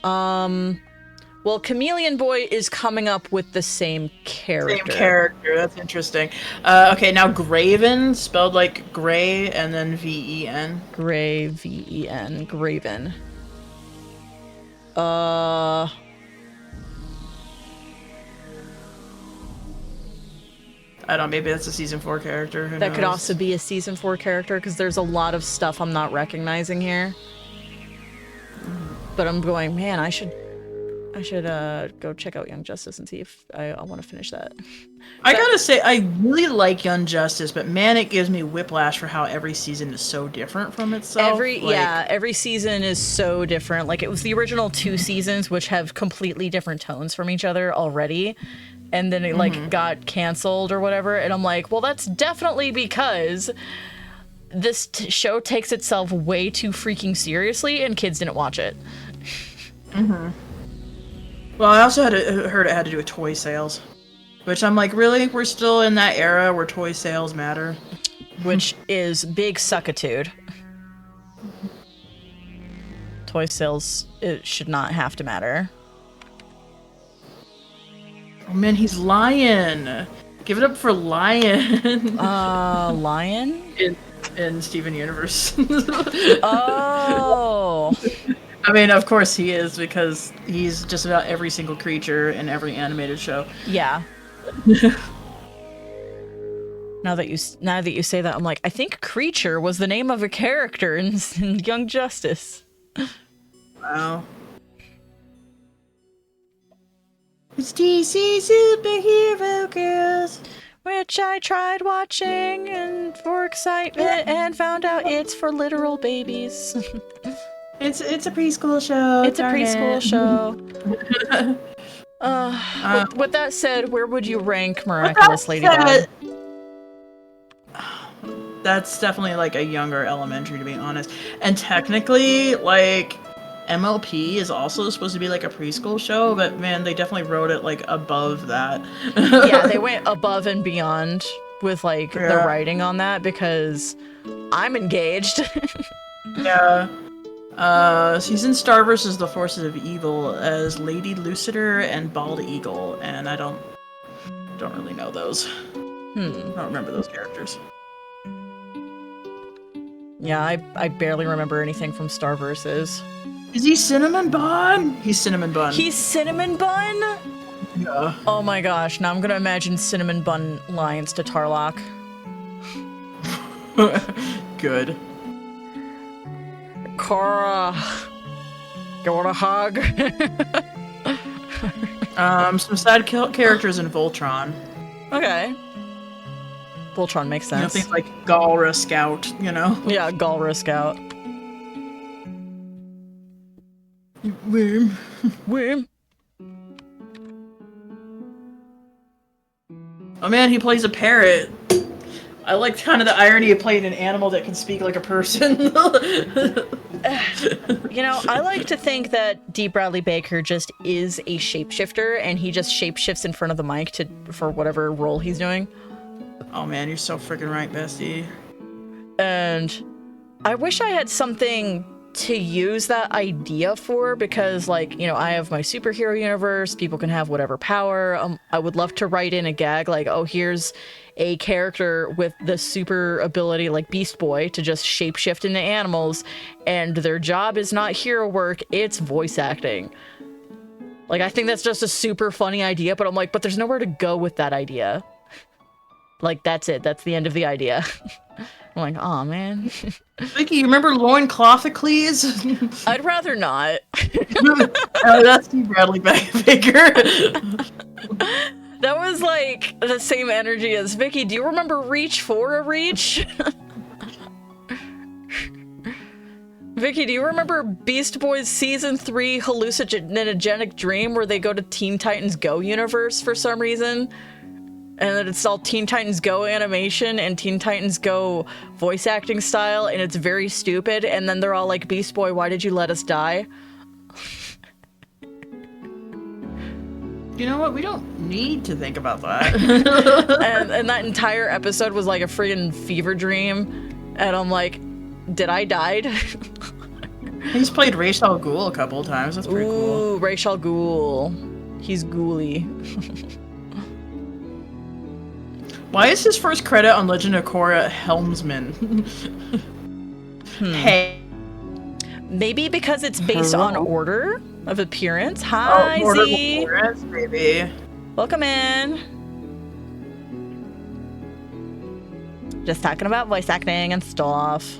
[SPEAKER 1] well, Chameleon Boy is coming up with the same character.
[SPEAKER 2] Same character, that's interesting. Okay, now Graven, spelled like Gray and then V-E-N.
[SPEAKER 1] Gray, V-E-N, Graven.
[SPEAKER 2] I don't know, maybe that's a season 4 character. Who
[SPEAKER 1] That could
[SPEAKER 2] knows?
[SPEAKER 1] also be a season 4 character, because there's a lot of stuff I'm not recognizing here. But I'm going, man, I should go check out Young Justice and see if I want to finish that.
[SPEAKER 2] I gotta say, I really like Young Justice, but man, it gives me whiplash for how every season is so different from itself.
[SPEAKER 1] Every season is so different. Like, it was the original 2 seasons, which have completely different tones from each other already. And then it, like, got canceled or whatever. And I'm like, well, that's definitely because this show takes itself way too freaking seriously and kids didn't watch it.
[SPEAKER 2] Well, I also heard it had to do with toy sales. Which I'm like, really? We're still in that era where toy sales matter?
[SPEAKER 1] Which is big suckitude. Toy sales, it should not have to matter.
[SPEAKER 2] Oh man, he's Lion! Give it up for Lion!
[SPEAKER 1] Lion?
[SPEAKER 2] In Steven Universe.
[SPEAKER 1] Oh!
[SPEAKER 2] I mean, of course he is, because he's just about every single creature in every animated show.
[SPEAKER 1] Yeah. Now that you say that, I'm like, I think Creature was the name of a character in Young Justice.
[SPEAKER 2] Wow. It's DC Superhero Girls.
[SPEAKER 1] Which I tried watching and for excitement and found out it's for literal babies.
[SPEAKER 2] It's a preschool show.
[SPEAKER 1] It's a preschool show. With that said, where would you rank Miraculous Ladybug?
[SPEAKER 2] That's definitely like a younger elementary, to be honest. And technically, like, MLP is also supposed to be like a preschool show, but man, they definitely wrote it like above that.
[SPEAKER 1] Yeah, they went above and beyond with like the
[SPEAKER 2] Yeah.
[SPEAKER 1] writing on that because I'm engaged.
[SPEAKER 2] Yeah. She's in Star vs. the Forces of Evil as Lady Lucider and Bald Eagle, and I don't really know those. I don't remember those characters.
[SPEAKER 1] Yeah, I barely remember anything from Star Versus.
[SPEAKER 2] Is he Cinnamon Bun? He's Cinnamon Bun.
[SPEAKER 1] He's Cinnamon Bun?
[SPEAKER 2] Yeah.
[SPEAKER 1] Oh my gosh, now I'm gonna imagine Cinnamon Bun lines to Tarlock.
[SPEAKER 2] Good.
[SPEAKER 1] Cora, you want a hug?
[SPEAKER 2] Some side characters in Voltron.
[SPEAKER 1] Okay. Voltron makes
[SPEAKER 2] You know,
[SPEAKER 1] sense.
[SPEAKER 2] things like Galra Scout, you know?
[SPEAKER 1] Yeah, Galra Scout.
[SPEAKER 2] Worm.
[SPEAKER 1] Worm.
[SPEAKER 2] Oh man, he plays a parrot. I like kind of the irony of playing an animal that can speak like a person.
[SPEAKER 1] You know, I like to think that D. Bradley Baker just is a shapeshifter, and he just shapeshifts in front of the mic for whatever role he's doing.
[SPEAKER 2] Oh man, you're so freaking right, bestie.
[SPEAKER 1] And I wish I had something to use that idea for, because, like, you know, I have my superhero universe, people can have whatever power. I would love to write in a gag like, oh, here's a character with the super ability like Beast Boy to just shapeshift into animals, and their job is not hero work, it's voice acting. Like, I think that's just a super funny idea, but I'm like, but there's nowhere to go with that idea. Like, that's it. That's the end of the idea. I'm like, aw, man.
[SPEAKER 2] Vicky, you remember Loinclothicles?
[SPEAKER 1] I'd rather not.
[SPEAKER 2] Oh, that's Steve Bradley Baker.
[SPEAKER 1] That was like the same energy as Vicky. Do you remember Reach for a Reach? Vicky, do you remember Beast Boys Season 3 Hallucinogenic Dream where they go to Teen Titans Go universe for some reason? And then it's all Teen Titans Go animation and Teen Titans Go voice acting style, and it's very stupid, and then they're all like, Beast Boy, why did you let us die?
[SPEAKER 2] You know what? We don't need to think about that.
[SPEAKER 1] and that entire episode was like a friggin' fever dream, and I'm like, did I die?
[SPEAKER 2] He's played Ra's al Ghul a couple of times. That's pretty cool.
[SPEAKER 1] Ooh, Ra's al Ghul. He's ghouly.
[SPEAKER 2] Why is his first credit on Legend of Korra Helmsman? Hey.
[SPEAKER 1] Maybe because it's based on order of appearance. Hi,
[SPEAKER 2] Order of
[SPEAKER 1] Z.
[SPEAKER 2] Appearance, maybe.
[SPEAKER 1] Welcome in. Just talking about voice acting and stuff.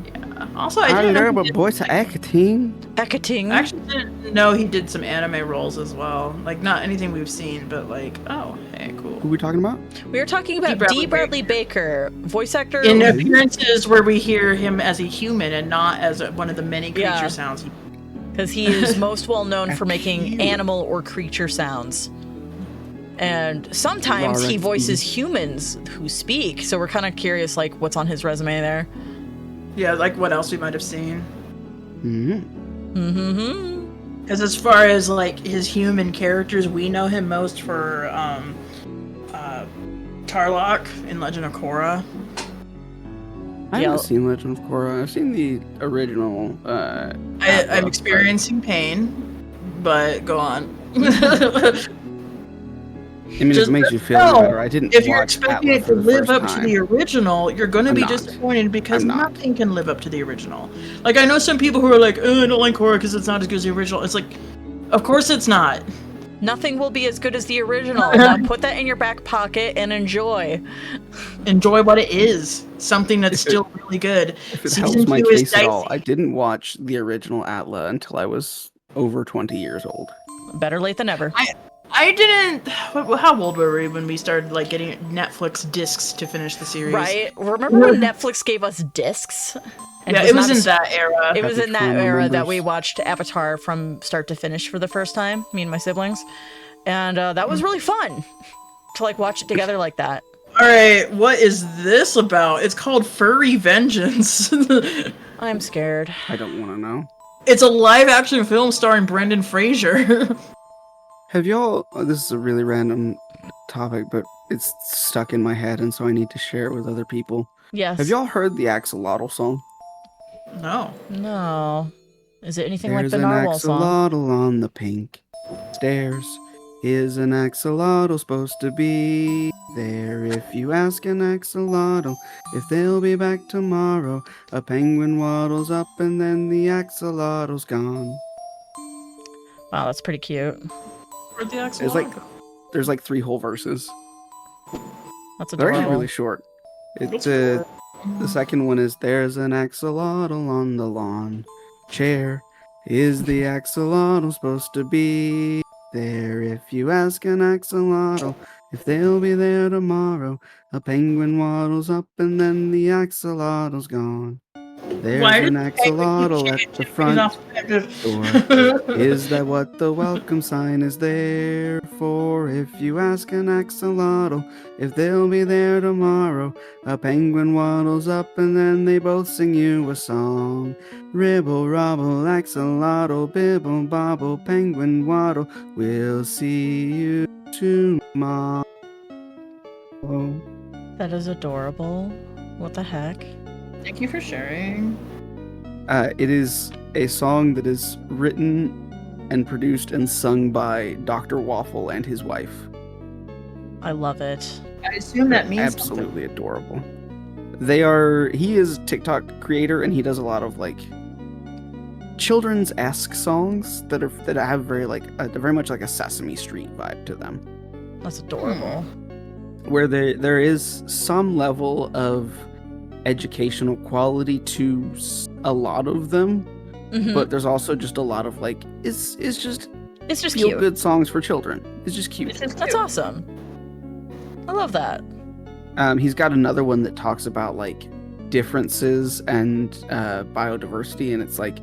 [SPEAKER 2] Yeah. Also, I
[SPEAKER 4] I
[SPEAKER 2] didn't
[SPEAKER 4] know
[SPEAKER 2] know
[SPEAKER 4] about voice acting.
[SPEAKER 1] Acting.
[SPEAKER 2] I actually didn't know he did some anime roles as well. Like, not anything we've seen, but like, oh, hey, cool.
[SPEAKER 4] Who are we talking about?
[SPEAKER 1] We were talking about D. Bradley Baker, voice actor.
[SPEAKER 2] In appearances where we hear him as a human and not as one of the many creature
[SPEAKER 1] Yeah.
[SPEAKER 2] sounds.
[SPEAKER 1] Because he is most well known for making animal or creature sounds. And sometimes he voices humans who speak, so we're kind of curious, like, what's on his resume there.
[SPEAKER 2] Yeah, like what else we might have seen.
[SPEAKER 1] Mm-hmm.
[SPEAKER 2] Because as far as like his human characters, we know him most for Tarlock in Legend of Korra.
[SPEAKER 4] I haven't seen Legend of Korra. I've seen the original.
[SPEAKER 2] I'm experiencing pain, but go on.
[SPEAKER 4] I mean, if it makes you feel better. I didn't.
[SPEAKER 2] If you're
[SPEAKER 4] watch
[SPEAKER 2] expecting
[SPEAKER 4] Atla
[SPEAKER 2] it
[SPEAKER 4] for
[SPEAKER 2] to
[SPEAKER 4] the
[SPEAKER 2] live
[SPEAKER 4] first
[SPEAKER 2] up to
[SPEAKER 4] time.
[SPEAKER 2] the original, you're going to
[SPEAKER 4] I'm
[SPEAKER 2] be
[SPEAKER 4] not.
[SPEAKER 2] disappointed because
[SPEAKER 4] I'm not.
[SPEAKER 2] nothing can live up to the original. Like, I know some people who are like, oh, I don't like Korra because it's not as good as the original. It's like, of course it's not.
[SPEAKER 1] Nothing will be as good as the original. Now put that in your back pocket and enjoy.
[SPEAKER 2] Enjoy what it is. Something that's still really good.
[SPEAKER 4] If it
[SPEAKER 2] Season
[SPEAKER 4] helps my
[SPEAKER 2] 2 is
[SPEAKER 4] case at all,
[SPEAKER 2] dicey.
[SPEAKER 4] I didn't watch the original Atla until I was over 20 years old.
[SPEAKER 1] Better late than never.
[SPEAKER 2] I didn't. How old were we when we started like getting Netflix discs to finish the series?
[SPEAKER 1] Right? Remember when Netflix gave us discs? And
[SPEAKER 2] Yeah, it was
[SPEAKER 1] not
[SPEAKER 2] in that era.
[SPEAKER 1] It was
[SPEAKER 4] Happy
[SPEAKER 1] in that
[SPEAKER 4] Fun
[SPEAKER 1] era that
[SPEAKER 4] remembers.
[SPEAKER 1] we watched Avatar from start to finish for the first time, me and my siblings. And that was really fun to like watch it together like that.
[SPEAKER 2] All right, what is this about? It's called Furry Vengeance.
[SPEAKER 1] I'm scared.
[SPEAKER 4] I don't want to know.
[SPEAKER 2] It's a live-action film starring Brendan Fraser.
[SPEAKER 4] Have y'all? This is a really random topic, but it's stuck in my head, and so I need to share it with other people.
[SPEAKER 1] Yes.
[SPEAKER 4] Have y'all heard the axolotl song?
[SPEAKER 2] No.
[SPEAKER 1] No. Is it anything
[SPEAKER 4] There's
[SPEAKER 1] like the
[SPEAKER 4] an
[SPEAKER 1] narwhal song?
[SPEAKER 4] axolotl on the pink stairs. Is an axolotl supposed to be there? If you ask an axolotl if they'll be back tomorrow, a penguin waddles up and then the axolotl's gone.
[SPEAKER 1] Wow, that's pretty cute.
[SPEAKER 2] Where'd the
[SPEAKER 4] There's
[SPEAKER 2] axolotl go?
[SPEAKER 4] there's like 3 whole verses.
[SPEAKER 1] That's
[SPEAKER 4] They're actually
[SPEAKER 1] adorable.
[SPEAKER 4] really short. It's
[SPEAKER 2] That's
[SPEAKER 4] the second one is there's an axolotl on the lawn chair. Is the axolotl supposed to be there? If you ask an axolotl if they'll be there tomorrow, a penguin waddles up and then the axolotl's gone. There's
[SPEAKER 2] Why
[SPEAKER 4] an
[SPEAKER 2] did the penguin
[SPEAKER 4] axolotl
[SPEAKER 2] keep
[SPEAKER 4] at the
[SPEAKER 2] changing
[SPEAKER 4] front
[SPEAKER 2] off
[SPEAKER 4] door. Is that what the welcome sign is there for? If you ask an axolotl if they'll be there tomorrow, a penguin waddles up and then they both sing you a song. Ribble, robble, axolotl, bibble, bobble, penguin waddle. We'll see you tomorrow.
[SPEAKER 1] That is adorable. What the heck?
[SPEAKER 2] Thank you for sharing.
[SPEAKER 4] It is a song that is written and produced and sung by Dr. Waffle and his wife.
[SPEAKER 1] I love it.
[SPEAKER 2] I assume that means
[SPEAKER 4] Absolutely adorable. He is a TikTok creator and he does a lot of like children's-esque songs that have very much like a Sesame Street vibe to them.
[SPEAKER 1] That's adorable.
[SPEAKER 4] Where there is some level of educational quality to a lot of them,
[SPEAKER 1] Mhm.
[SPEAKER 4] but there's also just a lot of like it's just
[SPEAKER 1] It's just
[SPEAKER 4] feel
[SPEAKER 1] cute.
[SPEAKER 4] good songs for children. It's just cute.
[SPEAKER 1] That's awesome. I love that.
[SPEAKER 4] He's got another one that talks about like differences and biodiversity, and it's like,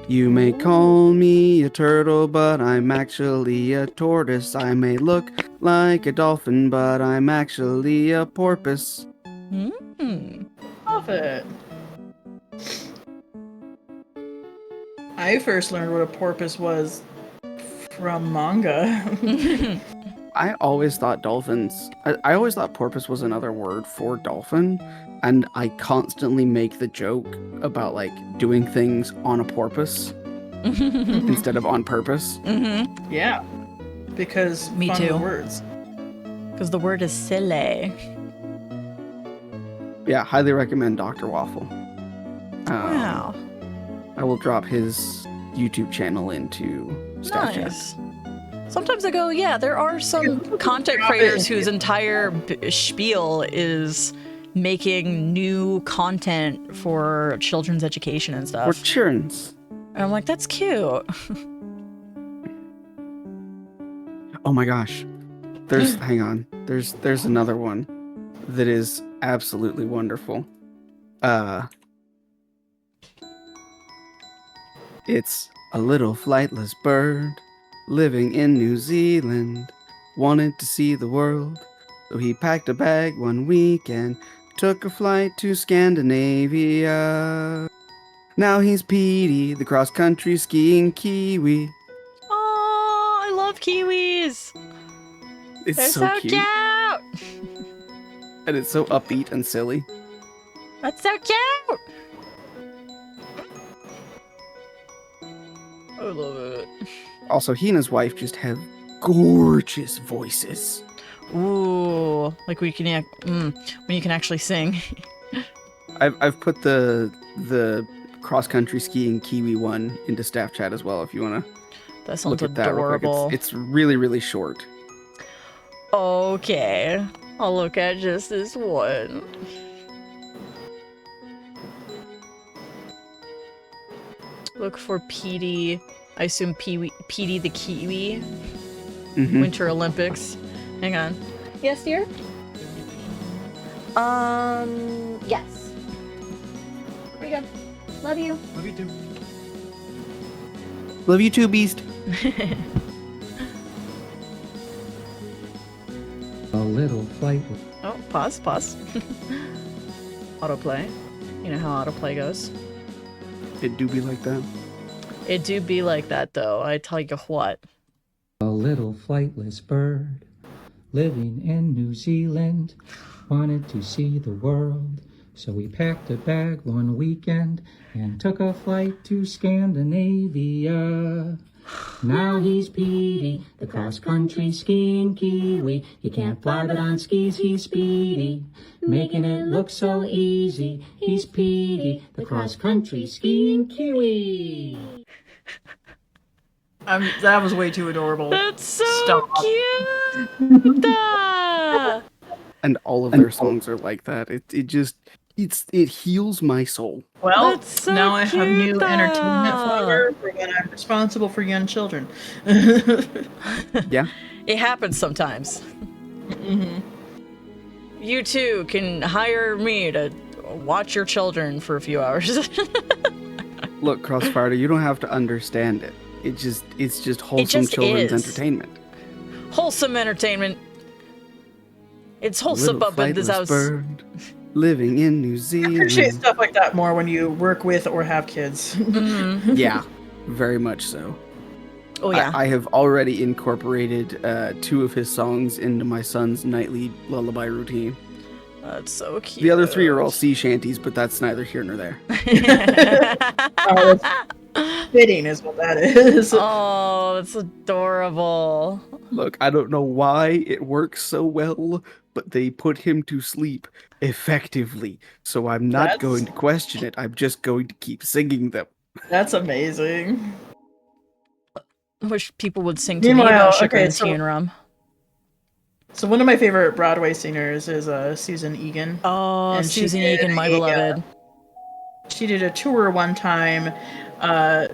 [SPEAKER 4] you may call me a turtle, but I'm actually a tortoise. I may look like a dolphin, but I'm actually a porpoise.
[SPEAKER 1] Hmm.
[SPEAKER 2] Love it. I first learned what a porpoise was from manga.
[SPEAKER 4] I always thought dolphins. I always thought porpoise was another word for dolphin, and I constantly make the joke about like doing things on a porpoise instead of on purpose.
[SPEAKER 1] Mm-hmm.
[SPEAKER 2] Yeah. Because
[SPEAKER 1] Me
[SPEAKER 2] fun
[SPEAKER 1] too.
[SPEAKER 2] with words.
[SPEAKER 1] Because the word is silly.
[SPEAKER 4] Yeah, highly recommend Dr. Waffle.
[SPEAKER 1] Wow.
[SPEAKER 4] I will drop his YouTube channel into staff chat.
[SPEAKER 1] Nice. Sometimes I go, yeah, there are some content
[SPEAKER 2] Drop it
[SPEAKER 1] creators
[SPEAKER 2] in.
[SPEAKER 1] whose entire spiel is making new content for children's education and
[SPEAKER 4] Or
[SPEAKER 1] stuff.
[SPEAKER 4] children's.
[SPEAKER 1] And I'm like, that's cute.
[SPEAKER 4] Oh my gosh. Hang on. There's another one that is absolutely wonderful. It's a little flightless bird living in New Zealand, wanted to see the world, so he packed a bag one weekend, took a flight to Scandinavia. Now he's Petey, the cross-country skiing Kiwi.
[SPEAKER 1] Oh, I love kiwis.
[SPEAKER 4] It's
[SPEAKER 1] They're
[SPEAKER 4] so
[SPEAKER 1] so
[SPEAKER 4] cute. And it's so upbeat and silly.
[SPEAKER 1] That's so cute. I love it.
[SPEAKER 4] Also, he and his wife just have gorgeous voices.
[SPEAKER 1] Ooh, like when you can actually sing.
[SPEAKER 4] I've put the cross-country skiing Kiwi one into staff chat as well if you want to
[SPEAKER 1] That sounds
[SPEAKER 4] look at that real
[SPEAKER 1] adorable.
[SPEAKER 4] quick. It's really, really short.
[SPEAKER 1] Okay, I'll look at just this one. Look for Petey. I assume Petey the Kiwi.
[SPEAKER 4] Mhm.
[SPEAKER 1] Winter Olympics. Hang on. Yes, dear? Yes. Here you go. Love you.
[SPEAKER 3] Love you too.
[SPEAKER 4] Love you too, Beast.
[SPEAKER 3] A little flight.
[SPEAKER 1] Oh, pause. Autoplay. You know how autoplay goes.
[SPEAKER 4] It do be like that.
[SPEAKER 1] It do be like that, though. I tell you what.
[SPEAKER 3] A little flightless bird living in New Zealand wanted to see the world. So we packed a bag one weekend and took a flight to Scandinavia. Now he's Petey, the cross-country skiing Kiwi. He can't fly, but on skis he's speedy, making it look so easy. He's Petey, the cross-country skiing Kiwi.
[SPEAKER 2] That was way too adorable.
[SPEAKER 1] That's so
[SPEAKER 2] Stop.
[SPEAKER 1] cute! Ah!
[SPEAKER 4] And all of their songs are like that. It heals my soul.
[SPEAKER 2] Well,
[SPEAKER 1] That's so
[SPEAKER 2] now I have new
[SPEAKER 1] cute,
[SPEAKER 2] entertainment
[SPEAKER 1] though.
[SPEAKER 2] fodder for when I'm responsible for young children.
[SPEAKER 4] Yeah.
[SPEAKER 1] It happens sometimes.
[SPEAKER 2] Mm-hmm.
[SPEAKER 1] You too can hire me to watch your children for a few hours.
[SPEAKER 4] Look, Crossfire, you don't have to understand it. It's just wholesome
[SPEAKER 1] just
[SPEAKER 4] children's
[SPEAKER 1] is.
[SPEAKER 4] entertainment.
[SPEAKER 1] Wholesome entertainment. It's
[SPEAKER 4] A
[SPEAKER 1] wholesome
[SPEAKER 4] little
[SPEAKER 1] up in this
[SPEAKER 4] flightless
[SPEAKER 1] house.
[SPEAKER 4] bird living in New
[SPEAKER 2] I appreciate
[SPEAKER 4] Zealand.
[SPEAKER 2] stuff like that more when you work with or have kids.
[SPEAKER 4] Yeah, very much so.
[SPEAKER 1] Oh yeah.
[SPEAKER 4] I have already incorporated 2 of his songs into my son's nightly lullaby routine.
[SPEAKER 1] That's so cute.
[SPEAKER 4] The other 3 are all sea shanties, but that's neither here nor there.
[SPEAKER 2] Oh, that's fitting is what that is.
[SPEAKER 1] Oh, that's adorable.
[SPEAKER 4] Look, I don't know why it works so well, but they put him to sleep effectively. So I'm not
[SPEAKER 2] That's-
[SPEAKER 4] going to question it. I'm just going to keep singing them.
[SPEAKER 2] That's amazing.
[SPEAKER 1] I wish people would sing to me
[SPEAKER 2] Meanwhile,
[SPEAKER 1] about Sugar
[SPEAKER 2] okay,
[SPEAKER 1] and
[SPEAKER 2] so-
[SPEAKER 1] Tea and Rum.
[SPEAKER 2] So one of my favorite Broadway singers is Susan Egan.
[SPEAKER 1] Oh,
[SPEAKER 2] And she
[SPEAKER 1] Susan
[SPEAKER 2] did
[SPEAKER 1] Egan, my
[SPEAKER 2] a,
[SPEAKER 1] beloved.
[SPEAKER 2] She did a tour one time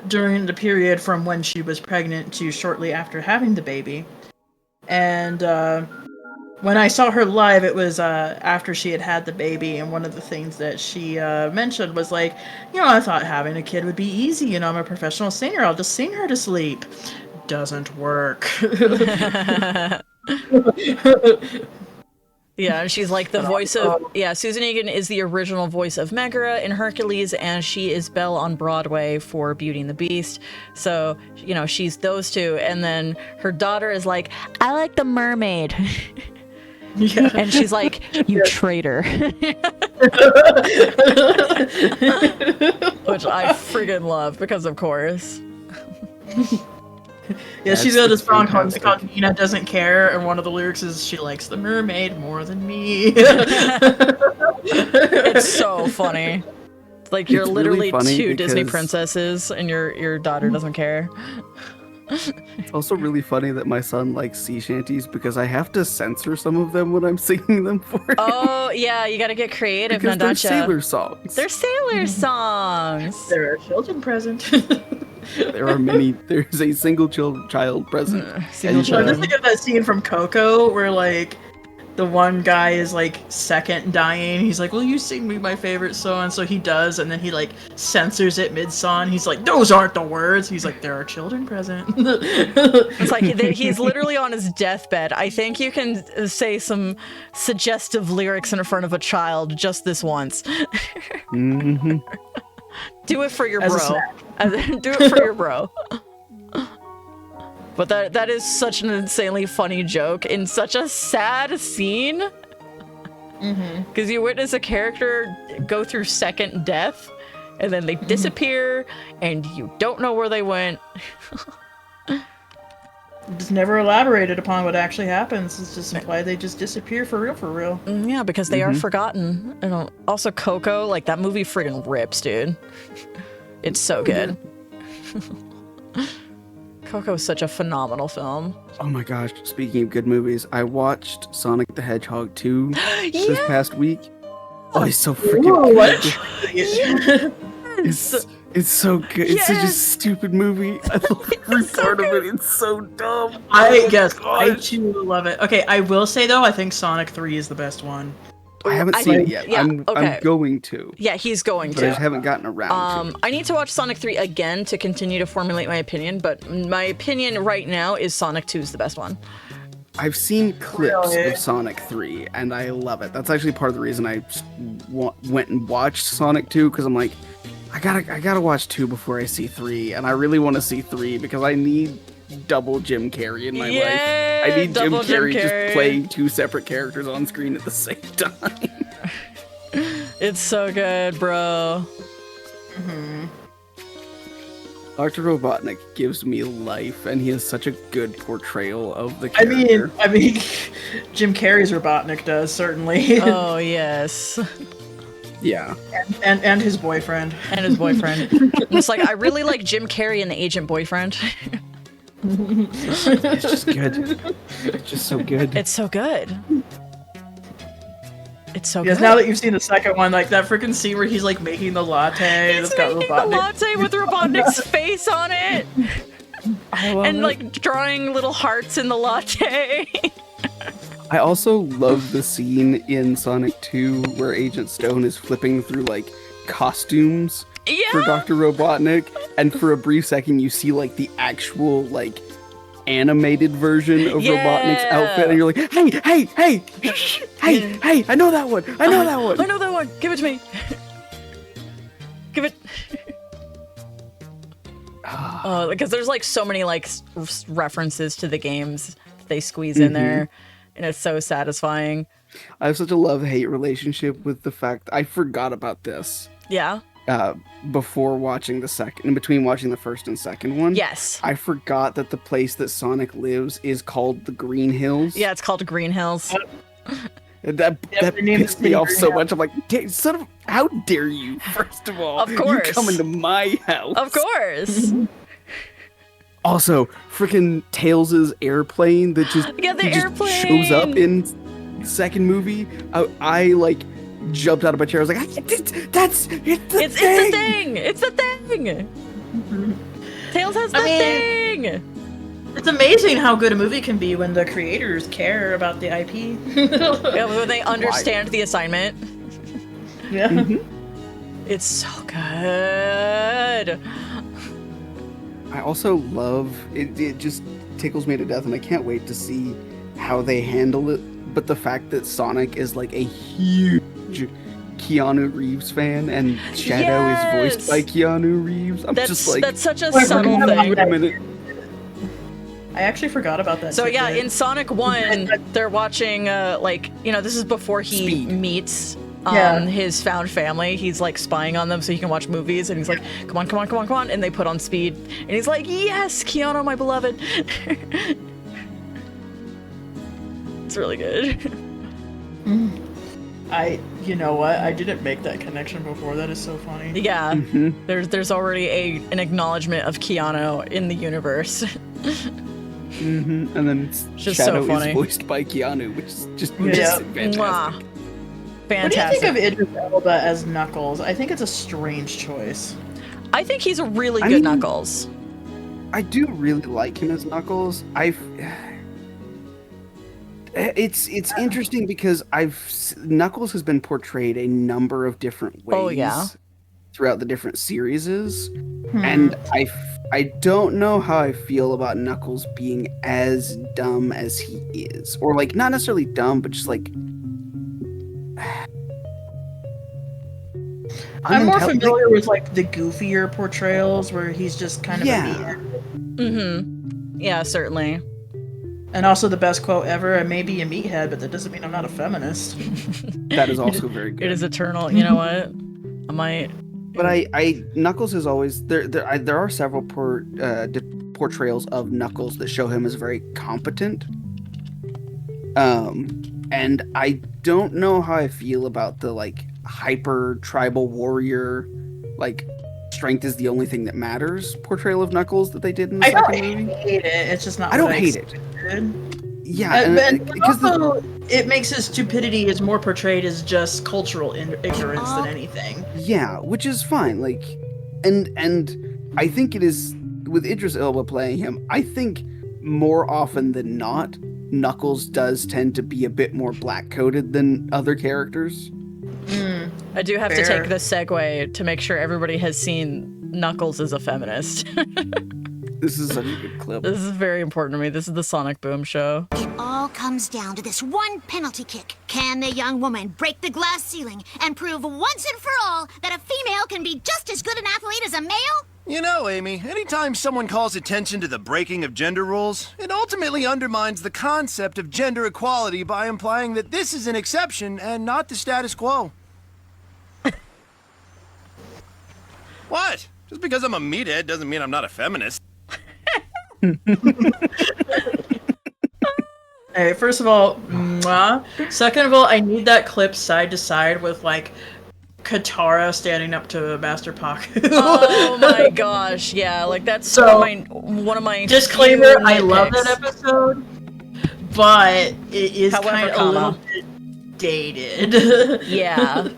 [SPEAKER 2] during the period from when she was pregnant to shortly after having the baby. And when I saw her live, it was after she had the baby, and one of the things that she mentioned was like, I thought having a kid would be easy. I'm a professional singer. I'll just sing her to sleep. Doesn't work.
[SPEAKER 1] Yeah, and she's like the voice of... Yeah, Susan Egan is the original voice of Megara in Hercules, and she is Belle on Broadway for Beauty and the Beast. So, she's those two. And then her daughter is like, I like the mermaid.
[SPEAKER 2] Yeah.
[SPEAKER 1] And she's like, you traitor. Which I friggin' love, because of course.
[SPEAKER 2] Yeah, she's
[SPEAKER 4] That's
[SPEAKER 2] got a song
[SPEAKER 4] fantastic.
[SPEAKER 2] called Nina Doesn't Care, and one of the lyrics is, she likes the mermaid more than me.
[SPEAKER 1] It's so funny. It's like you're
[SPEAKER 4] It's really
[SPEAKER 1] literally
[SPEAKER 4] funny
[SPEAKER 1] 2 Disney
[SPEAKER 4] because-
[SPEAKER 1] princesses, and your daughter doesn't care.
[SPEAKER 4] It's also really funny that my son likes sea shanties because I have to censor some of them when I'm singing them for him.
[SPEAKER 1] Oh, yeah, you gotta get creative,
[SPEAKER 4] because they're
[SPEAKER 1] Nandacha.
[SPEAKER 4] sailor songs.
[SPEAKER 1] They're sailor songs.
[SPEAKER 2] There are children present.
[SPEAKER 4] There are many. There's a single child present.
[SPEAKER 1] Single
[SPEAKER 4] And,
[SPEAKER 2] So I'm just
[SPEAKER 1] children.
[SPEAKER 2] thinking of that scene from Coco where, like, the one guy is, like, second dying. He's like, will you sing me my favorite song? So he does, and then he, like, censors it mid-song. He's like, those aren't the words. He's like, there are children present.
[SPEAKER 1] It's like he's literally on his deathbed. I think you can say some suggestive lyrics in front of a child just this once.
[SPEAKER 4] hmm
[SPEAKER 1] Do it for your
[SPEAKER 2] As a
[SPEAKER 1] bro.
[SPEAKER 2] snack.
[SPEAKER 1] Do it for your bro. But that is such an insanely funny joke in such a sad scene. Because you witness a character go through second death, and then they disappear, and you don't know where they went.
[SPEAKER 2] Just never elaborated upon what actually happens. It's just implied they just disappear for real, for real.
[SPEAKER 1] Yeah, because they are forgotten. And also Coco, like that movie friggin' rips, dude. It's so good. Coco is such a phenomenal film.
[SPEAKER 4] Oh my gosh! Speaking of good movies, I watched Sonic the Hedgehog 2 this past week. Oh, he's so freaking
[SPEAKER 2] Whoa,
[SPEAKER 4] good.
[SPEAKER 2] what?
[SPEAKER 4] It's so good. It's such a
[SPEAKER 1] Yes.
[SPEAKER 4] stupid movie. I love every part of it. It's so dumb.
[SPEAKER 2] I guess
[SPEAKER 4] Oh
[SPEAKER 2] I
[SPEAKER 4] gosh.
[SPEAKER 2] too love it. Okay, I will say though, I think Sonic 3 is the best one.
[SPEAKER 4] I haven't
[SPEAKER 1] I
[SPEAKER 4] seen
[SPEAKER 1] think-
[SPEAKER 4] it yet.
[SPEAKER 1] yeah,
[SPEAKER 4] I'm
[SPEAKER 1] okay.
[SPEAKER 4] going to,
[SPEAKER 1] Yeah, he's going
[SPEAKER 4] but I
[SPEAKER 1] to.
[SPEAKER 4] just haven't gotten around to it.
[SPEAKER 1] I need to watch Sonic 3 again to continue to formulate my opinion, but my opinion right now is Sonic 2 is the best one.
[SPEAKER 4] I've seen clips
[SPEAKER 2] Really?
[SPEAKER 4] of Sonic 3, and I love it. That's actually part of the reason I went and watched Sonic 2, because I'm like, I gotta watch 2 before I see 3, and I really want to see 3 because I need double Jim Carrey in my life. I need Jim Carrey just playing 2 separate characters on screen at the same time.
[SPEAKER 1] It's so good, bro.
[SPEAKER 4] Dr. Robotnik gives me life, and he has such a good portrayal of the character.
[SPEAKER 2] I mean, Jim Carrey's Robotnik does, certainly.
[SPEAKER 1] Oh, yes.
[SPEAKER 4] Yeah.
[SPEAKER 2] And his boyfriend.
[SPEAKER 1] And his boyfriend. It's like, I really like Jim Carrey and the agent boyfriend.
[SPEAKER 4] It's just good. It's just so good.
[SPEAKER 1] It's so good. It's so
[SPEAKER 2] Yes,
[SPEAKER 1] good.
[SPEAKER 2] now that you've seen the second one, like that freaking scene where he's like making the latte.
[SPEAKER 1] He's
[SPEAKER 2] That's got
[SPEAKER 1] making
[SPEAKER 2] Robotnik.
[SPEAKER 1] the latte with Robotnik's face on it.
[SPEAKER 2] I love
[SPEAKER 1] And
[SPEAKER 2] it.
[SPEAKER 1] like drawing little hearts in the latte.
[SPEAKER 4] I also love the scene in Sonic 2 where Agent Stone is flipping through like costumes for
[SPEAKER 1] Yeah.
[SPEAKER 4] Dr. Robotnik, and for a brief second you see like the actual like animated version of Robotnik's outfit, and you're like, hey, I know that one. I know that one.
[SPEAKER 1] I know that one. Give it to me. Give it. Oh, because there's like so many like references to the games that they squeeze in there, and it's so satisfying.
[SPEAKER 4] I have such a love-hate relationship with the fact I forgot about this
[SPEAKER 1] Yeah.
[SPEAKER 4] before watching the second, in between watching the first and second one.
[SPEAKER 1] Yes.
[SPEAKER 4] I forgot that the place that Sonic lives is called the Green Hills.
[SPEAKER 1] Yeah, it's called Green Hills.
[SPEAKER 4] That
[SPEAKER 2] they named
[SPEAKER 4] pissed
[SPEAKER 2] the
[SPEAKER 4] me
[SPEAKER 2] city
[SPEAKER 4] off
[SPEAKER 2] Green
[SPEAKER 4] so
[SPEAKER 2] Hills.
[SPEAKER 4] much. I'm like, how dare you, first of all.
[SPEAKER 1] Of course.
[SPEAKER 4] You come into my house.
[SPEAKER 1] Of course.
[SPEAKER 4] Also, freaking Tails' airplane that just,
[SPEAKER 1] Yeah, the
[SPEAKER 4] he just
[SPEAKER 1] airplane.
[SPEAKER 4] shows up in the second movie. I like jumped out of my chair. I was like, it's the thing.
[SPEAKER 1] It's the thing. Tails has the thing.
[SPEAKER 2] It's amazing how good a movie can be when the creators care about the IP.
[SPEAKER 1] Yeah, when they understand the assignment.
[SPEAKER 2] Yeah.
[SPEAKER 1] It's so good.
[SPEAKER 4] I also love it. It just tickles me to death, and I can't wait to see how they handle it. But the fact that Sonic is like a huge Keanu Reeves fan, and Shadow is voiced by Keanu Reeves, I'm just like,
[SPEAKER 1] that's such a
[SPEAKER 2] Wait,
[SPEAKER 1] subtle
[SPEAKER 2] wait,
[SPEAKER 1] thing.
[SPEAKER 4] wait a minute.
[SPEAKER 2] I actually forgot about that.
[SPEAKER 1] So yeah,
[SPEAKER 2] tidbit.
[SPEAKER 1] in Sonic 1, they're watching, like, you know, this is before he
[SPEAKER 4] Speed.
[SPEAKER 1] meets
[SPEAKER 2] Yeah.
[SPEAKER 1] his found family. He's like spying on them so he can watch movies, and he's like, come on, and they put on Speed, and he's like, yes, Keanu, my beloved. It's really good.
[SPEAKER 2] You know what? I didn't make that connection before. That is so funny.
[SPEAKER 1] Yeah, there's already an acknowledgement of Keanu in the universe.
[SPEAKER 4] And then
[SPEAKER 1] Just so
[SPEAKER 4] Shadow
[SPEAKER 1] funny.
[SPEAKER 4] is voiced by Keanu, which is just
[SPEAKER 2] Yeah.
[SPEAKER 4] fantastic.
[SPEAKER 1] Mwah.
[SPEAKER 2] What do you
[SPEAKER 1] Fantastic.
[SPEAKER 2] think of Idris Elba as Knuckles? I think it's a strange choice.
[SPEAKER 1] I think he's a really
[SPEAKER 4] I
[SPEAKER 1] good
[SPEAKER 4] mean-
[SPEAKER 1] Knuckles.
[SPEAKER 4] I do really like him as Knuckles. It's interesting because Knuckles has been portrayed a number of different ways
[SPEAKER 1] Oh, yeah.
[SPEAKER 4] throughout the different series, and I don't know how I feel about Knuckles being as dumb as he is, or like not necessarily dumb, but just like
[SPEAKER 2] I'm more
[SPEAKER 4] unintelligent.
[SPEAKER 2] familiar with like the goofier portrayals where he's just kind of
[SPEAKER 4] Yeah.
[SPEAKER 2] a meathead.
[SPEAKER 1] Mm-hmm. Yeah, certainly.
[SPEAKER 2] And also the best quote ever, I may be a meathead, but that doesn't mean I'm not a feminist.
[SPEAKER 4] That is also very good.
[SPEAKER 1] It is eternal. You know what? I might.
[SPEAKER 4] But I Knuckles is always there. There are several portrayals of Knuckles that show him as very competent. And I don't know how I feel about the like hyper tribal warrior, like strength is the only thing that matters portrayal of Knuckles that they did in the
[SPEAKER 2] I don't
[SPEAKER 4] second movie.
[SPEAKER 2] hate it. It's just not.
[SPEAKER 4] I don't
[SPEAKER 2] what
[SPEAKER 4] hate it.
[SPEAKER 2] expected.
[SPEAKER 4] Yeah,
[SPEAKER 2] And
[SPEAKER 4] because
[SPEAKER 2] also, it makes his stupidity is more portrayed as just cultural ignorance than anything.
[SPEAKER 4] yeah, which is fine. Like, and I think it is with Idris Elba playing him. I think more often than not, Knuckles does tend to be a bit more black-coded than other characters.
[SPEAKER 1] I do have to
[SPEAKER 2] Fair.
[SPEAKER 1] take this segue to make sure everybody has seen Knuckles as a feminist.
[SPEAKER 4] This is such a good clip.
[SPEAKER 1] This is very important to me. This is the Sonic Boom show.
[SPEAKER 5] It all comes down to this one penalty kick. Can the young woman break the glass ceiling and prove once and for all that a female can be just as good an athlete as a male?
[SPEAKER 6] You know, Amy, anytime someone calls attention to the breaking of gender rules, it ultimately undermines the concept of gender equality by implying that this is an exception and not the status quo. What? Just because I'm a meathead doesn't mean I'm not a feminist.
[SPEAKER 2] Hey, first of all, mwah. Second of all, I need that clip side to side with, like, Katara standing up to Master Paku.
[SPEAKER 1] Oh my gosh, yeah, like that's
[SPEAKER 2] So,
[SPEAKER 1] one of my
[SPEAKER 2] disclaimer,
[SPEAKER 1] few
[SPEAKER 2] I love
[SPEAKER 1] nitpicks.
[SPEAKER 2] that episode, but it is
[SPEAKER 1] However,
[SPEAKER 2] kind of a
[SPEAKER 1] comma.
[SPEAKER 2] little bit dated.
[SPEAKER 1] Yeah.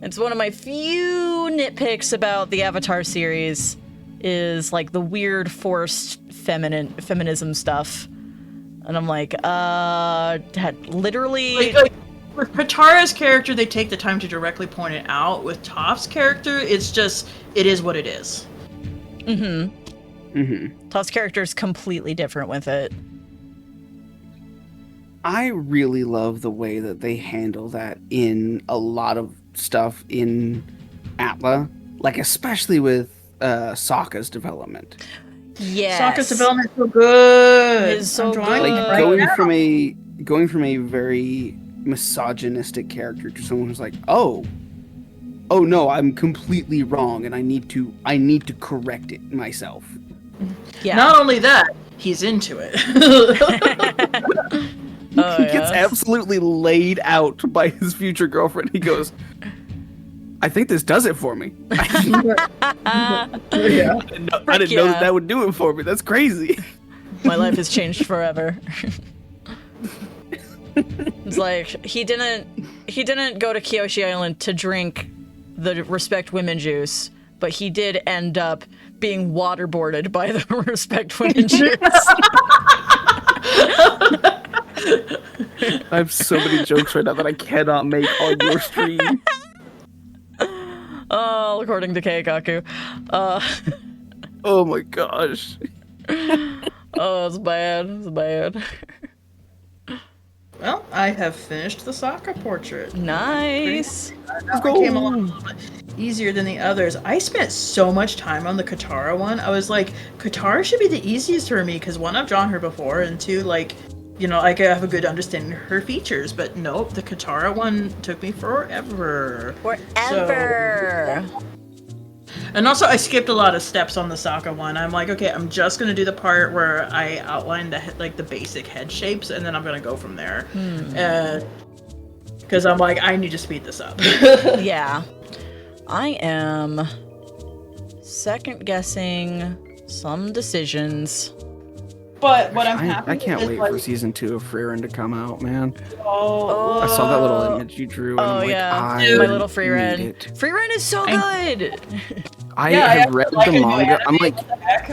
[SPEAKER 1] It's one of my few nitpicks about the Avatar series is like the weird forced feminism stuff. And I'm like, literally
[SPEAKER 2] like, with Katara's character, they take the time to directly point it out. With Toph's character, it's just, it is what it is.
[SPEAKER 1] Todd's character is completely different with it.
[SPEAKER 4] I really love the way that they handle that in a lot of stuff in Atla, like especially with Sokka's development.
[SPEAKER 1] Yes.
[SPEAKER 2] Sokka's development so good.
[SPEAKER 1] It's so
[SPEAKER 2] I'm drawing
[SPEAKER 1] good.
[SPEAKER 2] it
[SPEAKER 4] Like
[SPEAKER 2] right
[SPEAKER 4] going from a very misogynistic character to someone who's like, oh no, I'm completely wrong and I need to correct it myself.
[SPEAKER 1] Yeah.
[SPEAKER 2] Not only that, he's into it.
[SPEAKER 1] Oh,
[SPEAKER 4] He gets
[SPEAKER 1] yeah.
[SPEAKER 4] absolutely laid out by his future girlfriend. He goes, I think this does it for me. I didn't know
[SPEAKER 1] yeah.
[SPEAKER 4] that would do it for me. That's crazy.
[SPEAKER 1] My life has changed forever. It's like he didn't go to Kyoshi Island to drink the Respect Women juice, but he did end up being waterboarded by the Respect Women juice.
[SPEAKER 4] I have so many jokes right now that I cannot make on your stream.
[SPEAKER 1] Oh, according to Keikaku.
[SPEAKER 4] Oh my gosh.
[SPEAKER 1] Oh, it's bad. It's bad.
[SPEAKER 2] Well, I have finished the Sokka portrait.
[SPEAKER 1] Nice.
[SPEAKER 2] That one came along a little bit easier than the others. I spent so much time on the Katara one. I was like, Katara should be the easiest for me because one, I've drawn her before, and two, like, you know, I could have a good understanding of her features. But nope, the Katara one took me forever.
[SPEAKER 1] Forever.
[SPEAKER 2] And also, I skipped a lot of steps on the Sokka one. I'm like, okay, I'm just gonna do the part where I outline the basic head shapes, and then I'm gonna go from there. Because I'm like, I need to speed this up.
[SPEAKER 1] Yeah. I am second guessing some decisions.
[SPEAKER 2] But what I'm happy
[SPEAKER 4] I can't
[SPEAKER 2] with is,
[SPEAKER 4] wait
[SPEAKER 2] like,
[SPEAKER 4] for season 2 of Frieren to come out, man.
[SPEAKER 2] Oh,
[SPEAKER 4] I saw that little image you drew, and
[SPEAKER 1] Oh
[SPEAKER 4] I'm like,
[SPEAKER 1] yeah,
[SPEAKER 4] I
[SPEAKER 1] my little free
[SPEAKER 4] need
[SPEAKER 1] run.
[SPEAKER 4] it.
[SPEAKER 1] Free run is so good.
[SPEAKER 4] I
[SPEAKER 2] yeah,
[SPEAKER 4] have read
[SPEAKER 2] like
[SPEAKER 4] the
[SPEAKER 2] a new
[SPEAKER 4] manga. I'm
[SPEAKER 2] anime,
[SPEAKER 4] like,
[SPEAKER 2] what the heck?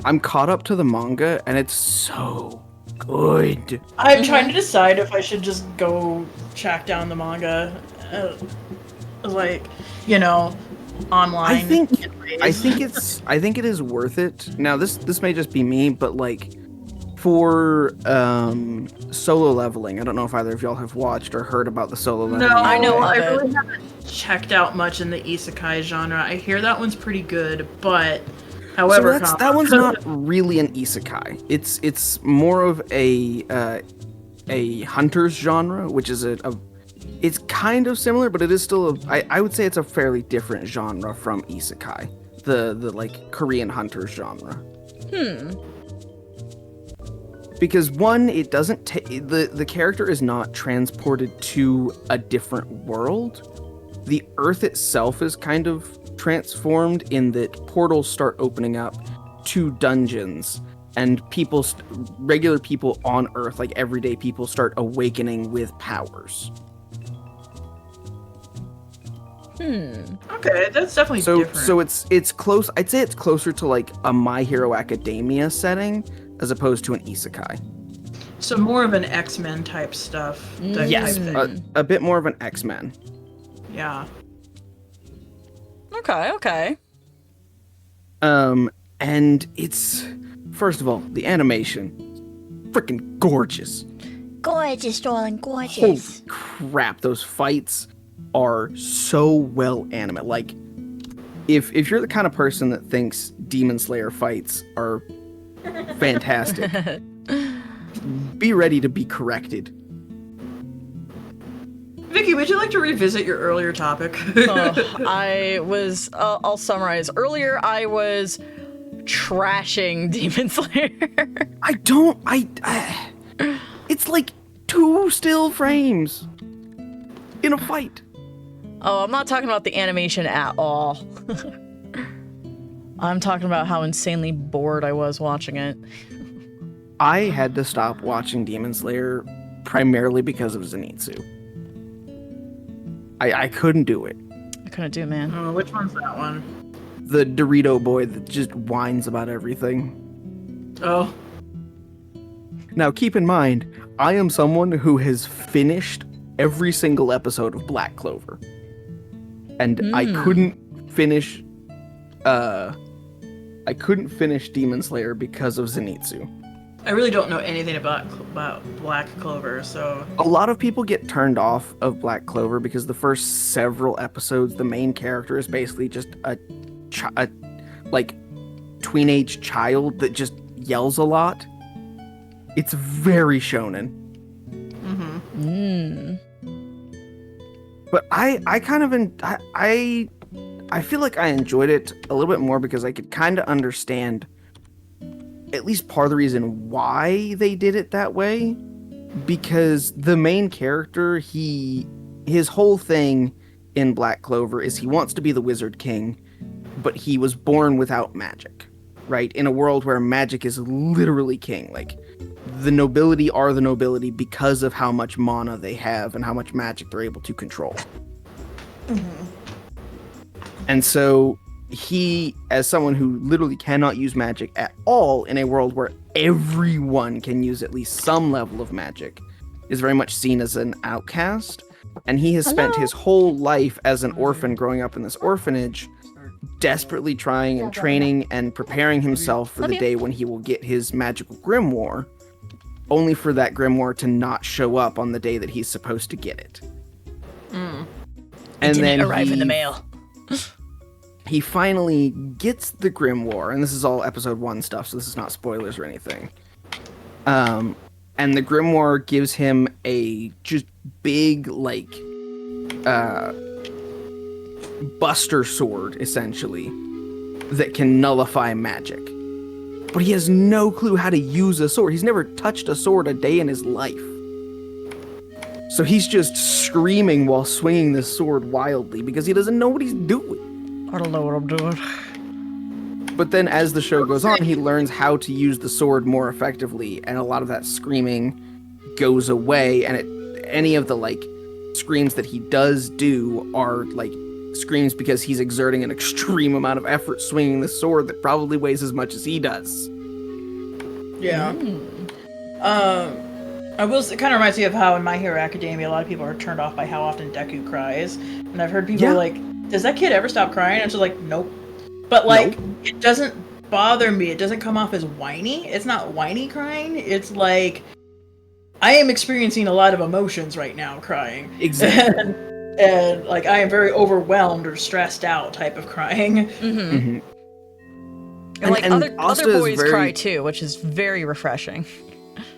[SPEAKER 4] I'm caught up to the manga, and it's so good.
[SPEAKER 2] I'm trying to decide if I should just go track down the manga, like, you know, online.
[SPEAKER 4] I think it is worth it. Now this may just be me, but like for solo leveling, I don't know if either of y'all have watched or heard about the solo leveling.
[SPEAKER 2] No,
[SPEAKER 1] I know
[SPEAKER 2] I
[SPEAKER 1] of it.
[SPEAKER 2] really haven't checked out much in the isekai genre. I hear that one's pretty good, but however,
[SPEAKER 4] So that one's not really an isekai. It's more of a hunter's genre, which is it's kind of similar, but it is still I would say it's a fairly different genre from isekai, the like Korean hunter's genre. Because one, it doesn't the character is not transported to a different world. The Earth itself is kind of transformed in that portals start opening up to dungeons, and regular people on Earth, like everyday people, start awakening with powers.
[SPEAKER 2] Okay, that's definitely different.
[SPEAKER 4] So it's close. I'd say it's closer to like a My Hero Academia setting as opposed to an isekai.
[SPEAKER 2] So more of an X-Men type stuff.
[SPEAKER 4] Yes,
[SPEAKER 2] type thing.
[SPEAKER 4] a bit more of an X-Men.
[SPEAKER 2] Yeah.
[SPEAKER 1] Okay.
[SPEAKER 4] And it's, first of all, the animation, freaking gorgeous.
[SPEAKER 5] Gorgeous, darling,
[SPEAKER 4] Holy
[SPEAKER 5] gorgeous.
[SPEAKER 4] crap, those fights are so well animated. Like, if you're the kind of person that thinks Demon Slayer fights are fantastic, be ready to be corrected.
[SPEAKER 2] Vicky, would you like to revisit your earlier topic?
[SPEAKER 1] I'll summarize. Earlier, I was trashing Demon Slayer.
[SPEAKER 4] It's like 2 still frames in a fight.
[SPEAKER 1] Oh, I'm not talking about the animation at all. I'm talking about how insanely bored I was watching it.
[SPEAKER 4] I had to stop watching Demon Slayer primarily because of Zenitsu. I couldn't do it.
[SPEAKER 1] I couldn't do it, man.
[SPEAKER 2] Oh, which one's that one?
[SPEAKER 4] The Dorito boy that just whines about everything.
[SPEAKER 2] Oh.
[SPEAKER 4] Now, keep in mind, I am someone who has finished every single episode of Black Clover. And I couldn't finish Demon Slayer because of Zenitsu.
[SPEAKER 2] I really don't know anything about Black Clover, so...
[SPEAKER 4] A lot of people get turned off of Black Clover because the first several episodes, the main character is basically just a tween-age child that just yells a lot. It's very shonen. But I feel like I enjoyed it a little bit more because I could kind of understand at least part of the reason why they did it that way. Because the main character, his whole thing in Black Clover is he wants to be the Wizard King, but he was born without magic, right? In a world where magic is literally king. Like, the nobility are the nobility because of how much mana they have and how much magic they're able to control. And so he, as someone who literally cannot use magic at all in a world where everyone can use at least some level of magic, is very much seen as an outcast. And he has spent his whole life as an orphan growing up in this orphanage, desperately trying and training and preparing himself for the day when he will get his magical grimoire, only for that grimoire to not show up on the day that he's supposed to get it. And then
[SPEAKER 1] arrive in the mail.
[SPEAKER 4] He finally gets the grimoire, and this is all episode 1 stuff, so this is not spoilers or anything. And the grimoire gives him a just big, like, buster sword, essentially, that can nullify magic. But he has no clue how to use a sword. He's never touched a sword a day in his life. So he's just screaming while swinging this sword wildly because he doesn't know what he's doing.
[SPEAKER 1] I don't know what I'm doing.
[SPEAKER 4] But then as the show goes on, he learns how to use the sword more effectively, and a lot of that screaming goes away, and any of the, like, screams that he does do are, like, screams because he's exerting an extreme amount of effort swinging the sword that probably weighs as much as he does.
[SPEAKER 2] Yeah. It kind of reminds me of how in My Hero Academia a lot of people are turned off by how often Deku cries. And I've heard people like, does that kid ever stop crying? And it's like, nope. But like, it doesn't bother me. It doesn't come off as whiny. It's not whiny crying. It's like, I am experiencing a lot of emotions right now crying.
[SPEAKER 4] Exactly.
[SPEAKER 2] and like, I am very overwhelmed or stressed out type of crying.
[SPEAKER 1] And like, other boys cry too, which is very refreshing.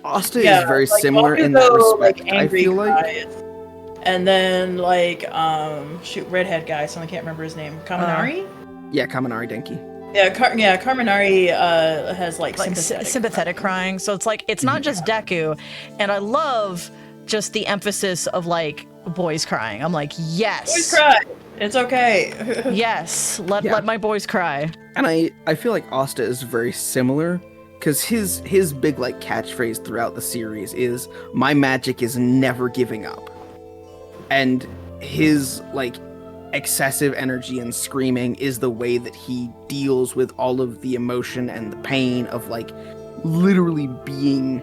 [SPEAKER 4] Asta is very similar in that respect, like, I feel like.
[SPEAKER 2] And then, like, redhead guy, someone can't remember his name. Kaminari?
[SPEAKER 4] Yeah, Kaminari Denki.
[SPEAKER 2] Yeah, Kaminari has, like
[SPEAKER 1] sympathetic crying. So it's like, it's not just Deku. And I love just the emphasis of, like, boys crying. I'm like, yes.
[SPEAKER 2] Boys cry. It's okay.
[SPEAKER 1] Yes. Let my boys cry.
[SPEAKER 4] And I feel like Asta is very similar. Because his big, like, catchphrase throughout the series is, my magic is never giving up. And his, like, excessive energy and screaming is the way that he deals with all of the emotion and the pain of, like, literally being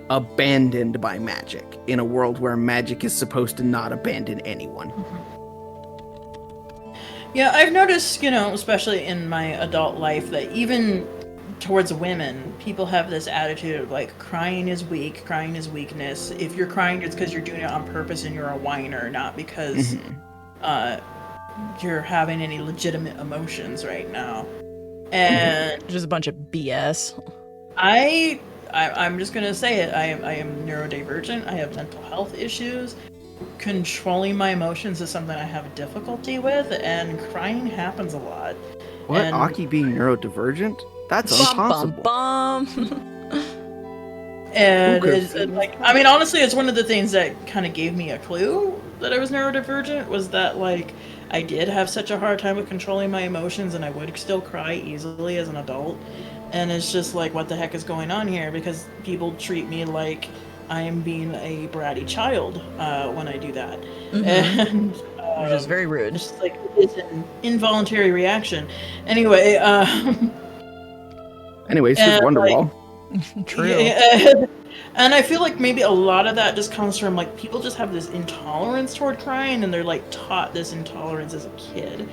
[SPEAKER 4] abandoned by magic in a world where magic is supposed to not abandon anyone.
[SPEAKER 2] Yeah, I've noticed, especially in my adult life, that even towards women, people have this attitude of like crying is weak, crying is weakness. If you're crying, it's because you're doing it on purpose and you're a whiner, not because you're having any legitimate emotions right now. And
[SPEAKER 1] Just a bunch of BS.
[SPEAKER 2] I'm just gonna say it. I am neurodivergent. I have mental health issues. Controlling my emotions is something I have difficulty with, and crying happens a lot.
[SPEAKER 4] What?
[SPEAKER 2] And
[SPEAKER 4] Aki being neurodivergent? That's
[SPEAKER 1] Bum,
[SPEAKER 4] impossible.
[SPEAKER 1] bum, bum.
[SPEAKER 2] And
[SPEAKER 4] Okay.
[SPEAKER 2] it's like, I mean, honestly, it's one of the things that kind of gave me a clue that I was neurodivergent, was that, like, I did have such a hard time with controlling my emotions, and I would still cry easily as an adult. And it's just like, what the heck is going on here? Because people treat me like I am being a bratty child when I do that. And
[SPEAKER 1] Which is very rude.
[SPEAKER 2] just like, it's an involuntary reaction. Anyway,
[SPEAKER 4] Anyways, here's
[SPEAKER 2] And, like,
[SPEAKER 4] Wonderwall.
[SPEAKER 1] True.
[SPEAKER 2] yeah, and I feel like maybe a lot of that just comes from, like, people just have this intolerance toward crying, and they're, like, taught this intolerance as a kid.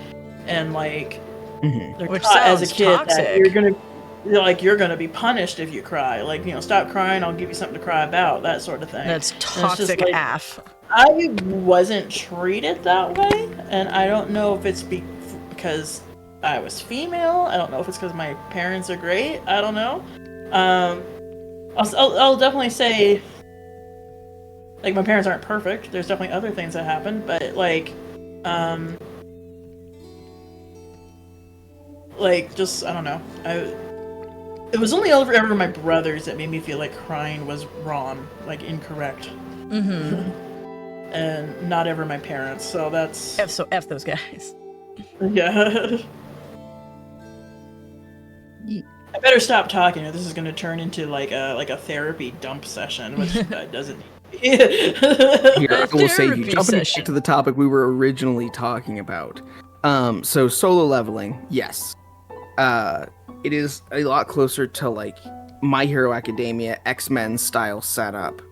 [SPEAKER 2] And, like, they're
[SPEAKER 1] Which
[SPEAKER 2] taught as a
[SPEAKER 1] sounds
[SPEAKER 2] kid
[SPEAKER 1] toxic.
[SPEAKER 2] that you're gonna be punished if you cry. Like, stop crying, I'll give you something to cry about, that sort of thing.
[SPEAKER 1] That's
[SPEAKER 2] And it's just
[SPEAKER 1] toxic
[SPEAKER 2] like,
[SPEAKER 1] AF.
[SPEAKER 2] I wasn't treated that way, and I don't know if it's because I was female. I don't know if it's because my parents are great. I don't know. I'll definitely say, like, my parents aren't perfect. There's definitely other things that happen, but just, I don't know. It was only ever my brothers that made me feel like crying was wrong, like incorrect. And not ever my parents, so that's...
[SPEAKER 1] F those guys.
[SPEAKER 2] Yeah. I better stop talking, or this is going to turn into like a therapy dump session, which doesn't.
[SPEAKER 4] Here, I will save you.
[SPEAKER 1] therapy
[SPEAKER 4] Jumping
[SPEAKER 1] session.
[SPEAKER 4] back to the topic we were originally talking about. So solo leveling, yes. It is a lot closer to like My Hero Academia, X-Men style setup,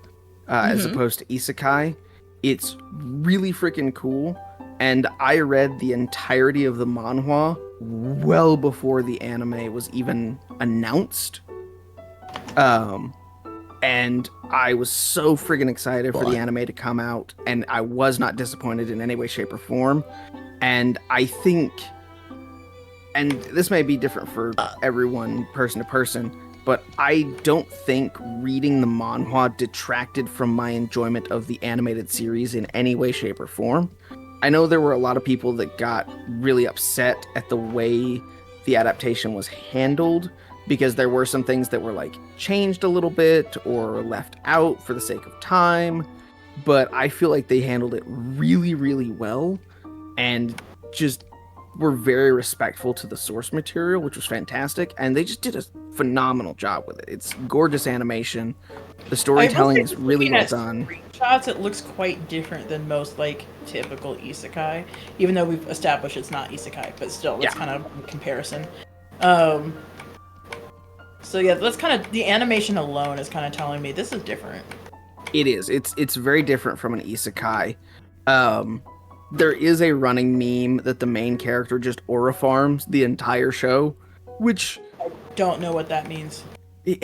[SPEAKER 4] as opposed to Isekai. It's really freaking cool, and I read the entirety of the manhwa well before the anime was even announced. And I was so friggin' excited for the anime to come out, and I was not disappointed in any way, shape, or form. And I think, and this may be different for everyone, person to person, but I don't think reading the manhwa detracted from my enjoyment of the animated series in any way, shape, or form. I know there were a lot of people that got really upset at the way the adaptation was handled, because there were some things that were like changed a little bit or left out for the sake of time, but I feel like they handled it really, really well and just were very respectful to the source material, which was fantastic, and they just did a phenomenal job with it. It's gorgeous animation. The storytelling is really well done.
[SPEAKER 2] Screenshots, it looks quite different than most like typical isekai, even though we've established it's not isekai, but still, that's kind of a comparison. So yeah, that's kind of, the animation alone is kind of telling me this is different.
[SPEAKER 4] It is. It's very different from an isekai. There is a running meme that the main character just aura farms the entire show, which
[SPEAKER 2] Don't know what that means.
[SPEAKER 4] he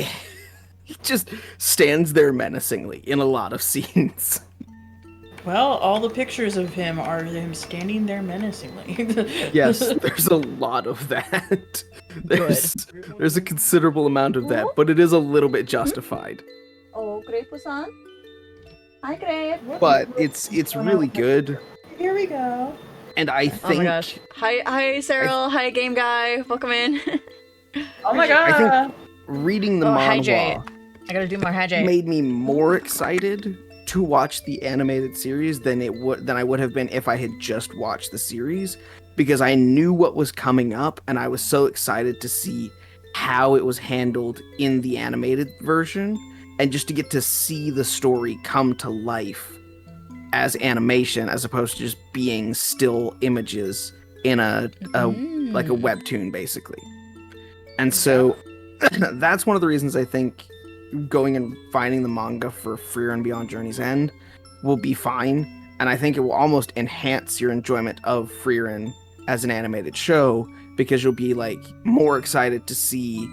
[SPEAKER 4] just stands there menacingly in a lot of scenes.
[SPEAKER 2] Well, all the pictures of him are him standing there menacingly.
[SPEAKER 4] Yes, there's a lot of that. There's a considerable amount of that, but it is a little bit justified.
[SPEAKER 1] Oh, Grape-san? Hi, Grape.
[SPEAKER 4] But it's really good,
[SPEAKER 2] Here we go.
[SPEAKER 4] and I think
[SPEAKER 1] Oh my gosh. Hi, Cyril. Hi, Game Guy. Welcome in.
[SPEAKER 2] Oh my god.
[SPEAKER 4] I think reading the
[SPEAKER 1] Hi, Jay.
[SPEAKER 4] manhwa
[SPEAKER 1] I gotta do more Hi, Jay.
[SPEAKER 4] made me more excited to watch the animated series than I would have been if I had just watched the series, because I knew what was coming up and I was so excited to see how it was handled in the animated version, and just to get to see the story come to life as animation as opposed to just being still images in a like a webtoon basically. And so that's one of the reasons I think going and finding the manga for Frieren Beyond Journey's End will be fine, and I think it will almost enhance your enjoyment of Frieren as an animated show, because you'll be like more excited to see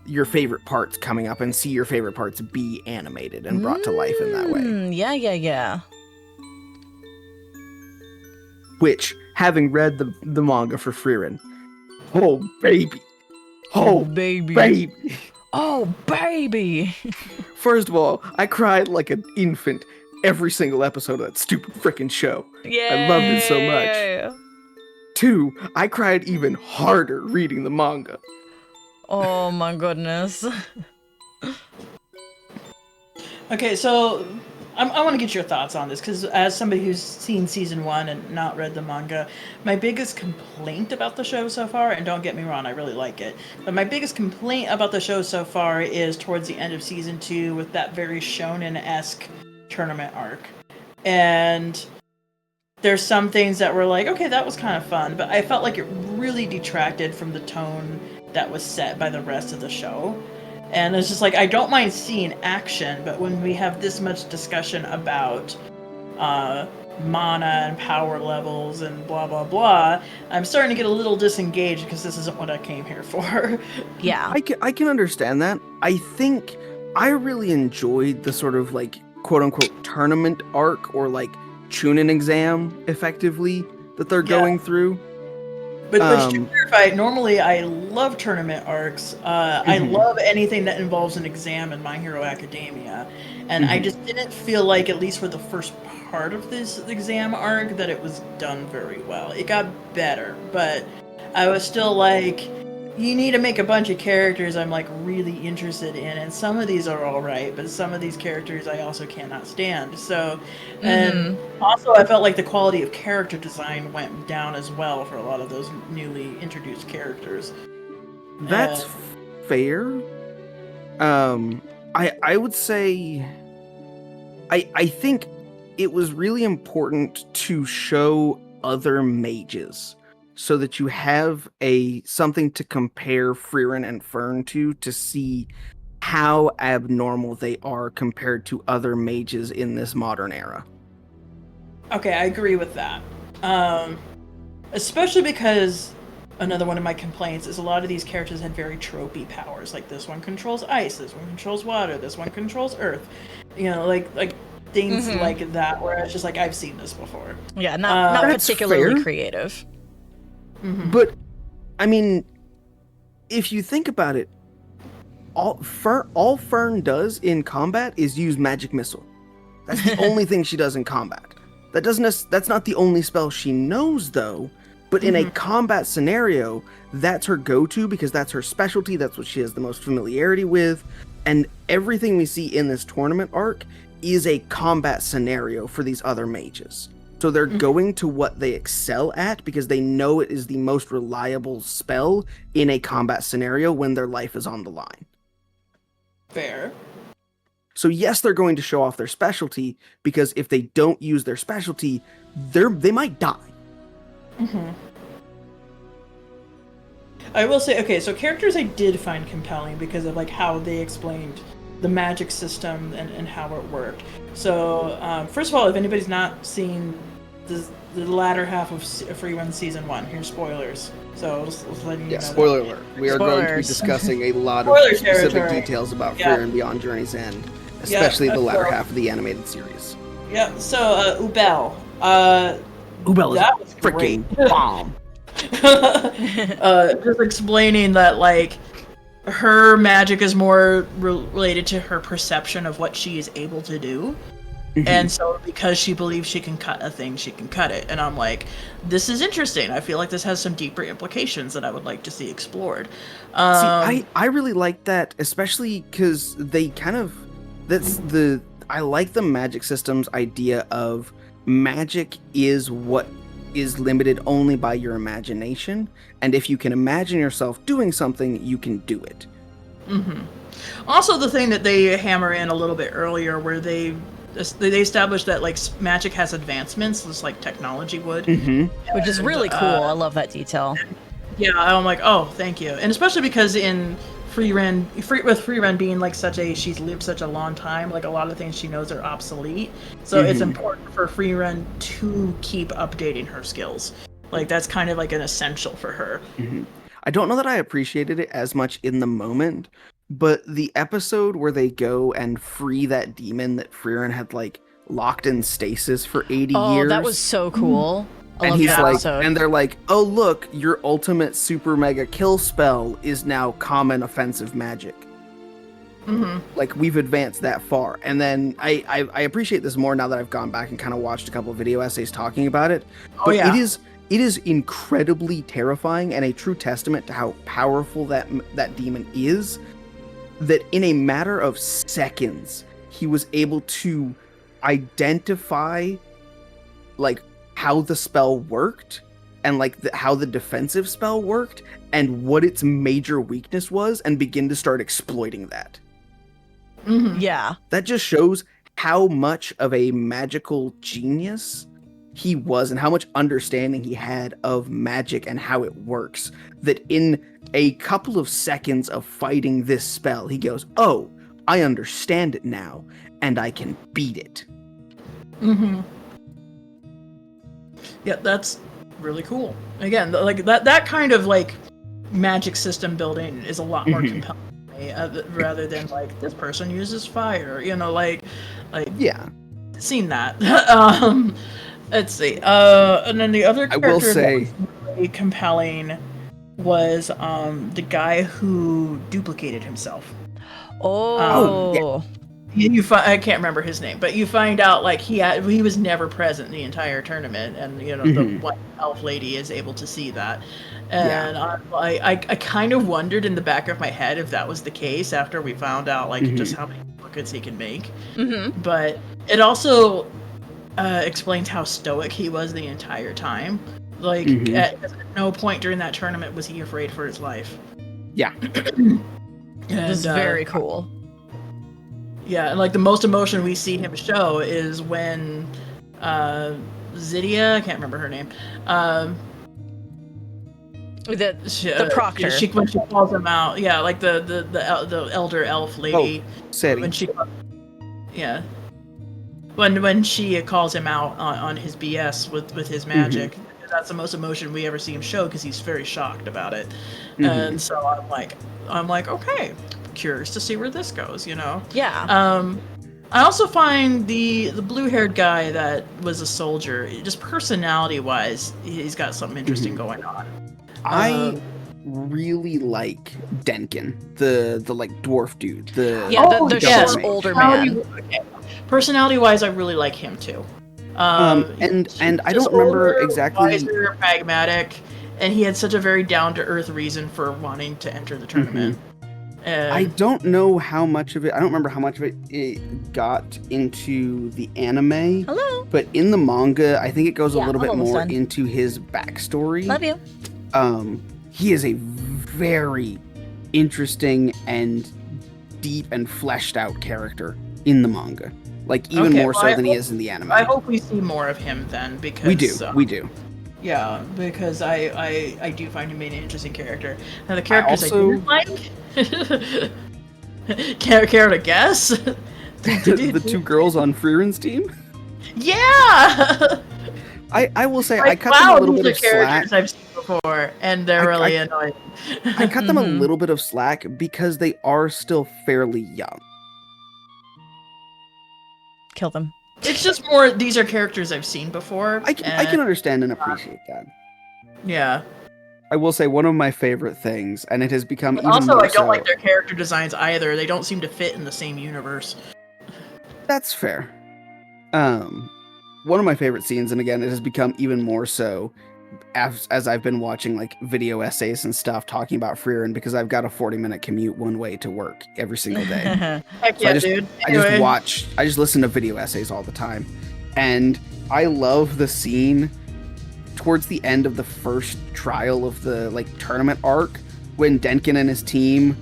[SPEAKER 4] your favorite parts coming up and see your favorite parts be animated and brought to life in that way.
[SPEAKER 1] Yeah.
[SPEAKER 4] Which, having read the manga for Frieren, oh baby. Oh baby.
[SPEAKER 1] Oh baby.
[SPEAKER 4] First of all, I cried like an infant every single episode of that stupid frickin' show.
[SPEAKER 1] Yeah.
[SPEAKER 4] I loved it so much. 2, I cried even harder reading the manga.
[SPEAKER 1] Oh my goodness.
[SPEAKER 2] Okay, so I want to get your thoughts on this, because as somebody who's seen season 1 and not read the manga, my biggest complaint about the show so far, and don't get me wrong, I really like it, but my biggest complaint about the show so far is towards the end of season 2 with that very shonen-esque tournament arc. And there's some things that were like, okay, that was kind of fun, but I felt like it really detracted from the tone that was set by the rest of the show. And it's just like, I don't mind seeing action, but when we have this much discussion about mana and power levels and blah blah blah, I'm starting to get a little disengaged because this isn't what I came here for.
[SPEAKER 1] Yeah.
[SPEAKER 4] I can understand that. I think I really enjoyed the sort of like quote unquote tournament arc, or like Chunin exam effectively, that they're going through.
[SPEAKER 2] But to clarify, normally I love tournament arcs. I love anything that involves an exam in My Hero Academia. And I just didn't feel like, at least for the first part of this exam arc, that it was done very well. It got better, but I was still like, you need to make a bunch of characters I'm like really interested in, and some of these are alright, but some of these characters I also cannot stand. So, and also I felt like the quality of character design went down as well for a lot of those newly introduced characters.
[SPEAKER 4] That's fair. I would say I think it was really important to show other mages, so that you have something to compare Frieren and Fern to see how abnormal they are compared to other mages in this modern era.
[SPEAKER 2] Okay, I agree with that. Especially because another one of my complaints is a lot of these characters had very tropey powers. Like, this one controls ice, this one controls water, this one controls earth. You know, like things like that, where it's just like, I've seen this before.
[SPEAKER 1] Yeah, not particularly
[SPEAKER 4] fair.
[SPEAKER 1] creative.
[SPEAKER 4] But, I mean, if you think about it, all Fern does in combat is use magic missile. That's the only thing she does in combat. That's not the only spell she knows, though. But in a combat scenario, that's her go-to, because that's her specialty. That's what she has the most familiarity with. And everything we see in this tournament arc is a combat scenario for these other mages. So they're going to what they excel at, because they know it is the most reliable spell in a combat scenario when their life is on the line.
[SPEAKER 2] Fair.
[SPEAKER 4] So yes, they're going to show off their specialty, because if they don't use their specialty, they might die.
[SPEAKER 2] I will say, okay, so characters I did find compelling because of like how they explained the magic system and how it worked. So, first of all, if anybody's not seen the latter half of Free Season 1, here's spoilers. So, just letting you know.
[SPEAKER 4] Spoiler alert. We are going to be discussing a lot of
[SPEAKER 2] Spoiler
[SPEAKER 4] specific
[SPEAKER 2] territory.
[SPEAKER 4] details about Fear and Beyond Journey's End, especially the latter half of the animated series.
[SPEAKER 2] Yeah, so, Ubel.
[SPEAKER 4] Ubel is
[SPEAKER 2] that was
[SPEAKER 4] freaking
[SPEAKER 2] great.
[SPEAKER 4] bomb.
[SPEAKER 2] Just explaining that, like, her magic is more related to her perception of what she is able to do. And so because she believes she can cut a thing, she can cut it. And I'm like, this is interesting. I feel like this has some deeper implications that I would like to see explored.
[SPEAKER 4] See, I really like that, especially because they kind of... I like the magic system's idea of magic is what is limited only by your imagination, and if you can imagine yourself doing something, you can do it.
[SPEAKER 2] Also, the thing that they hammer in a little bit earlier, where they established that like magic has advancements, just like technology would,
[SPEAKER 1] Which is really cool. I love that detail.
[SPEAKER 2] Yeah, I'm like, oh, thank you, and especially because in Free Ren being like she's lived such a long time, like a lot of things she knows are obsolete. So it's important for Free Ren to keep updating her skills. Like that's kind of like an essential for her.
[SPEAKER 4] I don't know that I appreciated it as much in the moment, But the episode where they go and free that demon that Frieren had like locked in stasis for 80 years.
[SPEAKER 1] Oh, that was so cool. I
[SPEAKER 4] And
[SPEAKER 1] love
[SPEAKER 4] he's
[SPEAKER 1] that
[SPEAKER 4] like,
[SPEAKER 1] episode.
[SPEAKER 4] and they're like, oh look, your ultimate super mega kill spell is now common offensive magic. Like we've advanced that far. And then I appreciate this more now that I've gone back and kind of watched a couple of video essays talking about it. But it is incredibly terrifying and a true testament to how powerful that demon is, that in a matter of seconds he was able to identify like how the spell worked and like how the defensive spell worked and what its major weakness was and begin to start exploiting that.
[SPEAKER 1] Yeah.
[SPEAKER 4] That just shows how much of a magical genius he was and how much understanding he had of magic and how it works, that in a couple of seconds of fighting this spell, he goes, oh, I understand it now, and I can beat it.
[SPEAKER 2] Yeah, that's really cool. Again, like that kind of like magic system building is a lot more compelling to me, rather than like this person uses fire. You know, like
[SPEAKER 4] Yeah.
[SPEAKER 2] seen that. Let's see. And then the other
[SPEAKER 4] I will
[SPEAKER 2] character
[SPEAKER 4] say-
[SPEAKER 2] that was really compelling was the guy who duplicated himself.
[SPEAKER 1] Oh.
[SPEAKER 2] I can't remember his name, but you find out like he was never present the entire tournament, and you know the white elf lady is able to see that, and I kind of wondered in the back of my head if that was the case after we found out like just how many duplicates he can make, but it also explains how stoic he was the entire time. Like at no point during that tournament was he afraid for his life.
[SPEAKER 4] Yeah.
[SPEAKER 1] This is very cool.
[SPEAKER 2] Yeah, and like the most emotion we see him show is when Zydia, I can't remember her name.
[SPEAKER 1] The proctor.
[SPEAKER 2] When she calls him out, yeah, like the elder elf lady.
[SPEAKER 4] Seti.
[SPEAKER 2] When she, yeah, when she calls him out on his BS with his magic. That's the most emotion we ever see him show because he's very shocked about it, and so I'm like, okay, curious to see where this goes, you know.
[SPEAKER 1] Yeah.
[SPEAKER 2] I also find the blue-haired guy that was a soldier, just personality-wise, he's got something interesting going on.
[SPEAKER 4] I really like Denkin, the like dwarf dude. The
[SPEAKER 1] short older man.
[SPEAKER 2] Personality-wise, I really like him too.
[SPEAKER 4] And I don't remember exactly.
[SPEAKER 2] Wiser, pragmatic, and he had such a very down-to-earth reason for wanting to enter the tournament.
[SPEAKER 4] I don't know how much of it. I don't remember how much of it got into the anime.
[SPEAKER 1] Hello.
[SPEAKER 4] But in the manga, I think it goes a
[SPEAKER 1] Yeah,
[SPEAKER 4] little bit
[SPEAKER 1] I'm almost
[SPEAKER 4] more
[SPEAKER 1] done.
[SPEAKER 4] into his backstory.
[SPEAKER 1] Love you.
[SPEAKER 4] He is a very interesting and deep and fleshed out character in the manga. Like even more so than he is in the anime.
[SPEAKER 2] I hope we see more of him then, because
[SPEAKER 4] we do.
[SPEAKER 2] Yeah, because I do find him an interesting character. Now the characters I
[SPEAKER 4] also-
[SPEAKER 2] didn't like. Care to guess?
[SPEAKER 4] The two girls on Frieren's team.
[SPEAKER 2] Yeah.
[SPEAKER 4] I will say I
[SPEAKER 2] Like,
[SPEAKER 4] cut them a little
[SPEAKER 2] these
[SPEAKER 4] bit
[SPEAKER 2] are
[SPEAKER 4] of slack.
[SPEAKER 2] characters I've seen before, and they're really annoying.
[SPEAKER 4] I cut them a little bit of slack because they are still fairly young.
[SPEAKER 1] Kill them.
[SPEAKER 2] It's just more. These are characters I've seen before.
[SPEAKER 4] I can understand and appreciate that.
[SPEAKER 2] Yeah.
[SPEAKER 4] I will say one of my favorite things, and it has become even
[SPEAKER 2] Also,
[SPEAKER 4] more
[SPEAKER 2] I don't
[SPEAKER 4] so.
[SPEAKER 2] like their character designs either. They don't seem to fit in the same universe.
[SPEAKER 4] That's fair. One of my favorite scenes, and again, it has become even more so as I've been watching like video essays and stuff talking about Frieren, because I've got a 40-minute commute one way to work every single day.
[SPEAKER 2] Heck
[SPEAKER 4] So
[SPEAKER 2] yeah,
[SPEAKER 4] I just,
[SPEAKER 2] dude.
[SPEAKER 4] I just listen to video essays all the time. And I love the scene towards the end of the first trial of the like tournament arc when Denkin and his team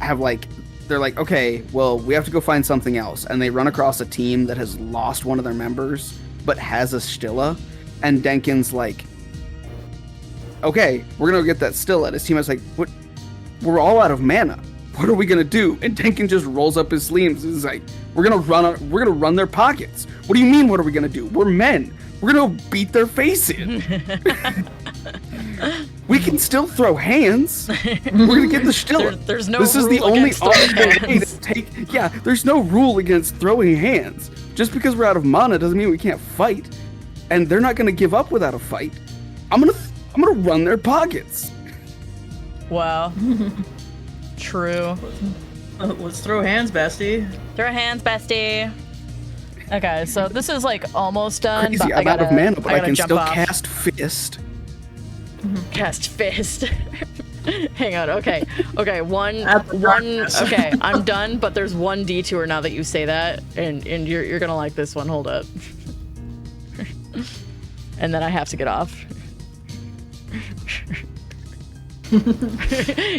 [SPEAKER 4] have like, they're like, okay, well, we have to go find something else. And they run across a team that has lost one of their members, but has a Stilla. And Denkin's like, okay, we're going to get that Stilla. And his team is like, what? We're all out of mana. What are we going to do? And Denkin just rolls up his sleeves. He's like, we're going to run their pockets. What do you mean? What are we going to do? We're men. We're going to beat their face in. We can still throw hands. We're gonna get the still.
[SPEAKER 1] There's no
[SPEAKER 4] This is the
[SPEAKER 1] rule
[SPEAKER 4] only
[SPEAKER 1] against throwing
[SPEAKER 4] option way to
[SPEAKER 1] hands.
[SPEAKER 4] take. Yeah, there's no rule against throwing hands. Just because we're out of mana doesn't mean we can't fight. And they're not gonna give up without a fight. I'm gonna run their pockets.
[SPEAKER 1] Wow. True.
[SPEAKER 2] Let's throw hands, bestie.
[SPEAKER 1] Throw hands, bestie. Okay, so this is like almost done.
[SPEAKER 4] Crazy,
[SPEAKER 1] But
[SPEAKER 4] I'm out of mana, but I can
[SPEAKER 1] jump
[SPEAKER 4] still
[SPEAKER 1] off.
[SPEAKER 4] cast fist.
[SPEAKER 1] Cast fist. Hang on. Okay. Okay. One.
[SPEAKER 2] At the darkness.
[SPEAKER 1] Okay. I'm done. But there's one detour now that you say that, and you're gonna like this one. Hold up. And then I have to get off.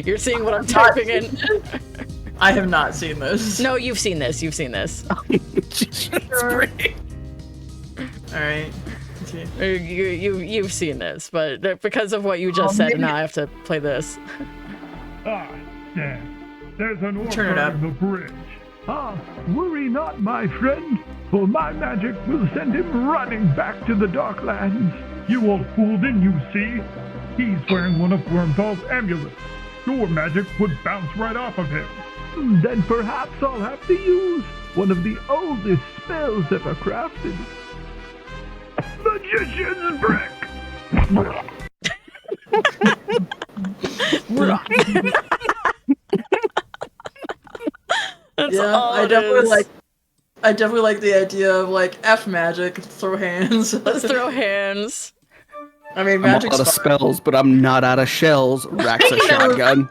[SPEAKER 1] You're seeing what I'm typing in.
[SPEAKER 2] I have not seen this.
[SPEAKER 1] No, you've seen this. You've seen this.
[SPEAKER 2] Sure. All right.
[SPEAKER 1] You've seen this, but because of what you just said, now I have to play this.
[SPEAKER 7] Ah, Sam, there's an orc
[SPEAKER 2] Turn it up.
[SPEAKER 7] on the bridge. Ah, worry not, my friend, for my magic will send him running back to the Darklands. You all fooled him, you see. He's wearing one of Wormthal's amulets. Your magic would bounce right off of him. Then perhaps I'll have to use one of the oldest spells ever crafted. Magician's Brick!
[SPEAKER 1] That's
[SPEAKER 2] Yeah,
[SPEAKER 1] all
[SPEAKER 2] I
[SPEAKER 1] it
[SPEAKER 2] definitely
[SPEAKER 1] is.
[SPEAKER 2] like the idea of like F magic, throw hands.
[SPEAKER 1] Let's throw hands.
[SPEAKER 2] I mean,
[SPEAKER 4] I'm
[SPEAKER 2] magic's
[SPEAKER 4] out of
[SPEAKER 2] fun.
[SPEAKER 4] spells, but I'm not out of shells. Racks a shotgun.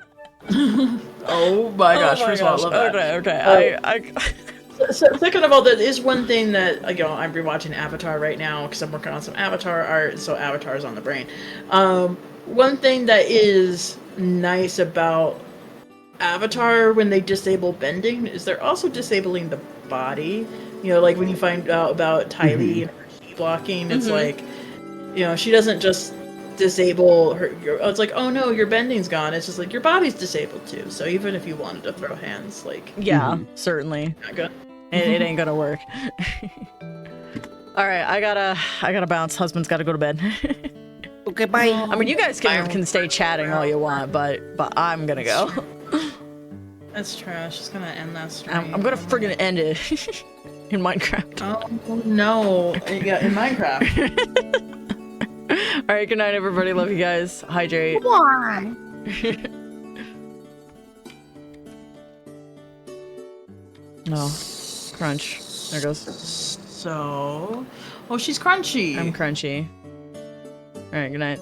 [SPEAKER 2] Oh my gosh!
[SPEAKER 1] Oh my
[SPEAKER 2] First of all,
[SPEAKER 1] gosh.
[SPEAKER 2] I love that.
[SPEAKER 1] Okay. I
[SPEAKER 2] So, second of all, that is one thing that I'm rewatching Avatar right now because I'm working on some Avatar art, so Avatar's on the brain. One thing that is nice about Avatar when they disable bending is they're also disabling the body. You know, like when you find out about Tylee and her key blocking, it's like, you know, she doesn't just disable her. It's like, oh no, your bending's gone. It's just like your body's disabled too. So even if you wanted to throw hands, like,
[SPEAKER 1] yeah, certainly.
[SPEAKER 2] not good.
[SPEAKER 1] It ain't gonna work. All right, I gotta bounce. Husband's gotta go to bed.
[SPEAKER 4] Okay, bye.
[SPEAKER 1] I mean, you guys can stay chatting all you want, but I'm gonna go.
[SPEAKER 2] That's trash. Just gonna end that stream.
[SPEAKER 1] I'm gonna friggin' end it in Minecraft.
[SPEAKER 2] Oh no! Yeah, in Minecraft.
[SPEAKER 1] All right, good night, everybody. Love you guys. Hydrate.
[SPEAKER 5] Why?
[SPEAKER 1] No. Crunch. There it goes.
[SPEAKER 2] So, oh, she's crunchy.
[SPEAKER 1] I'm crunchy. All right, good night.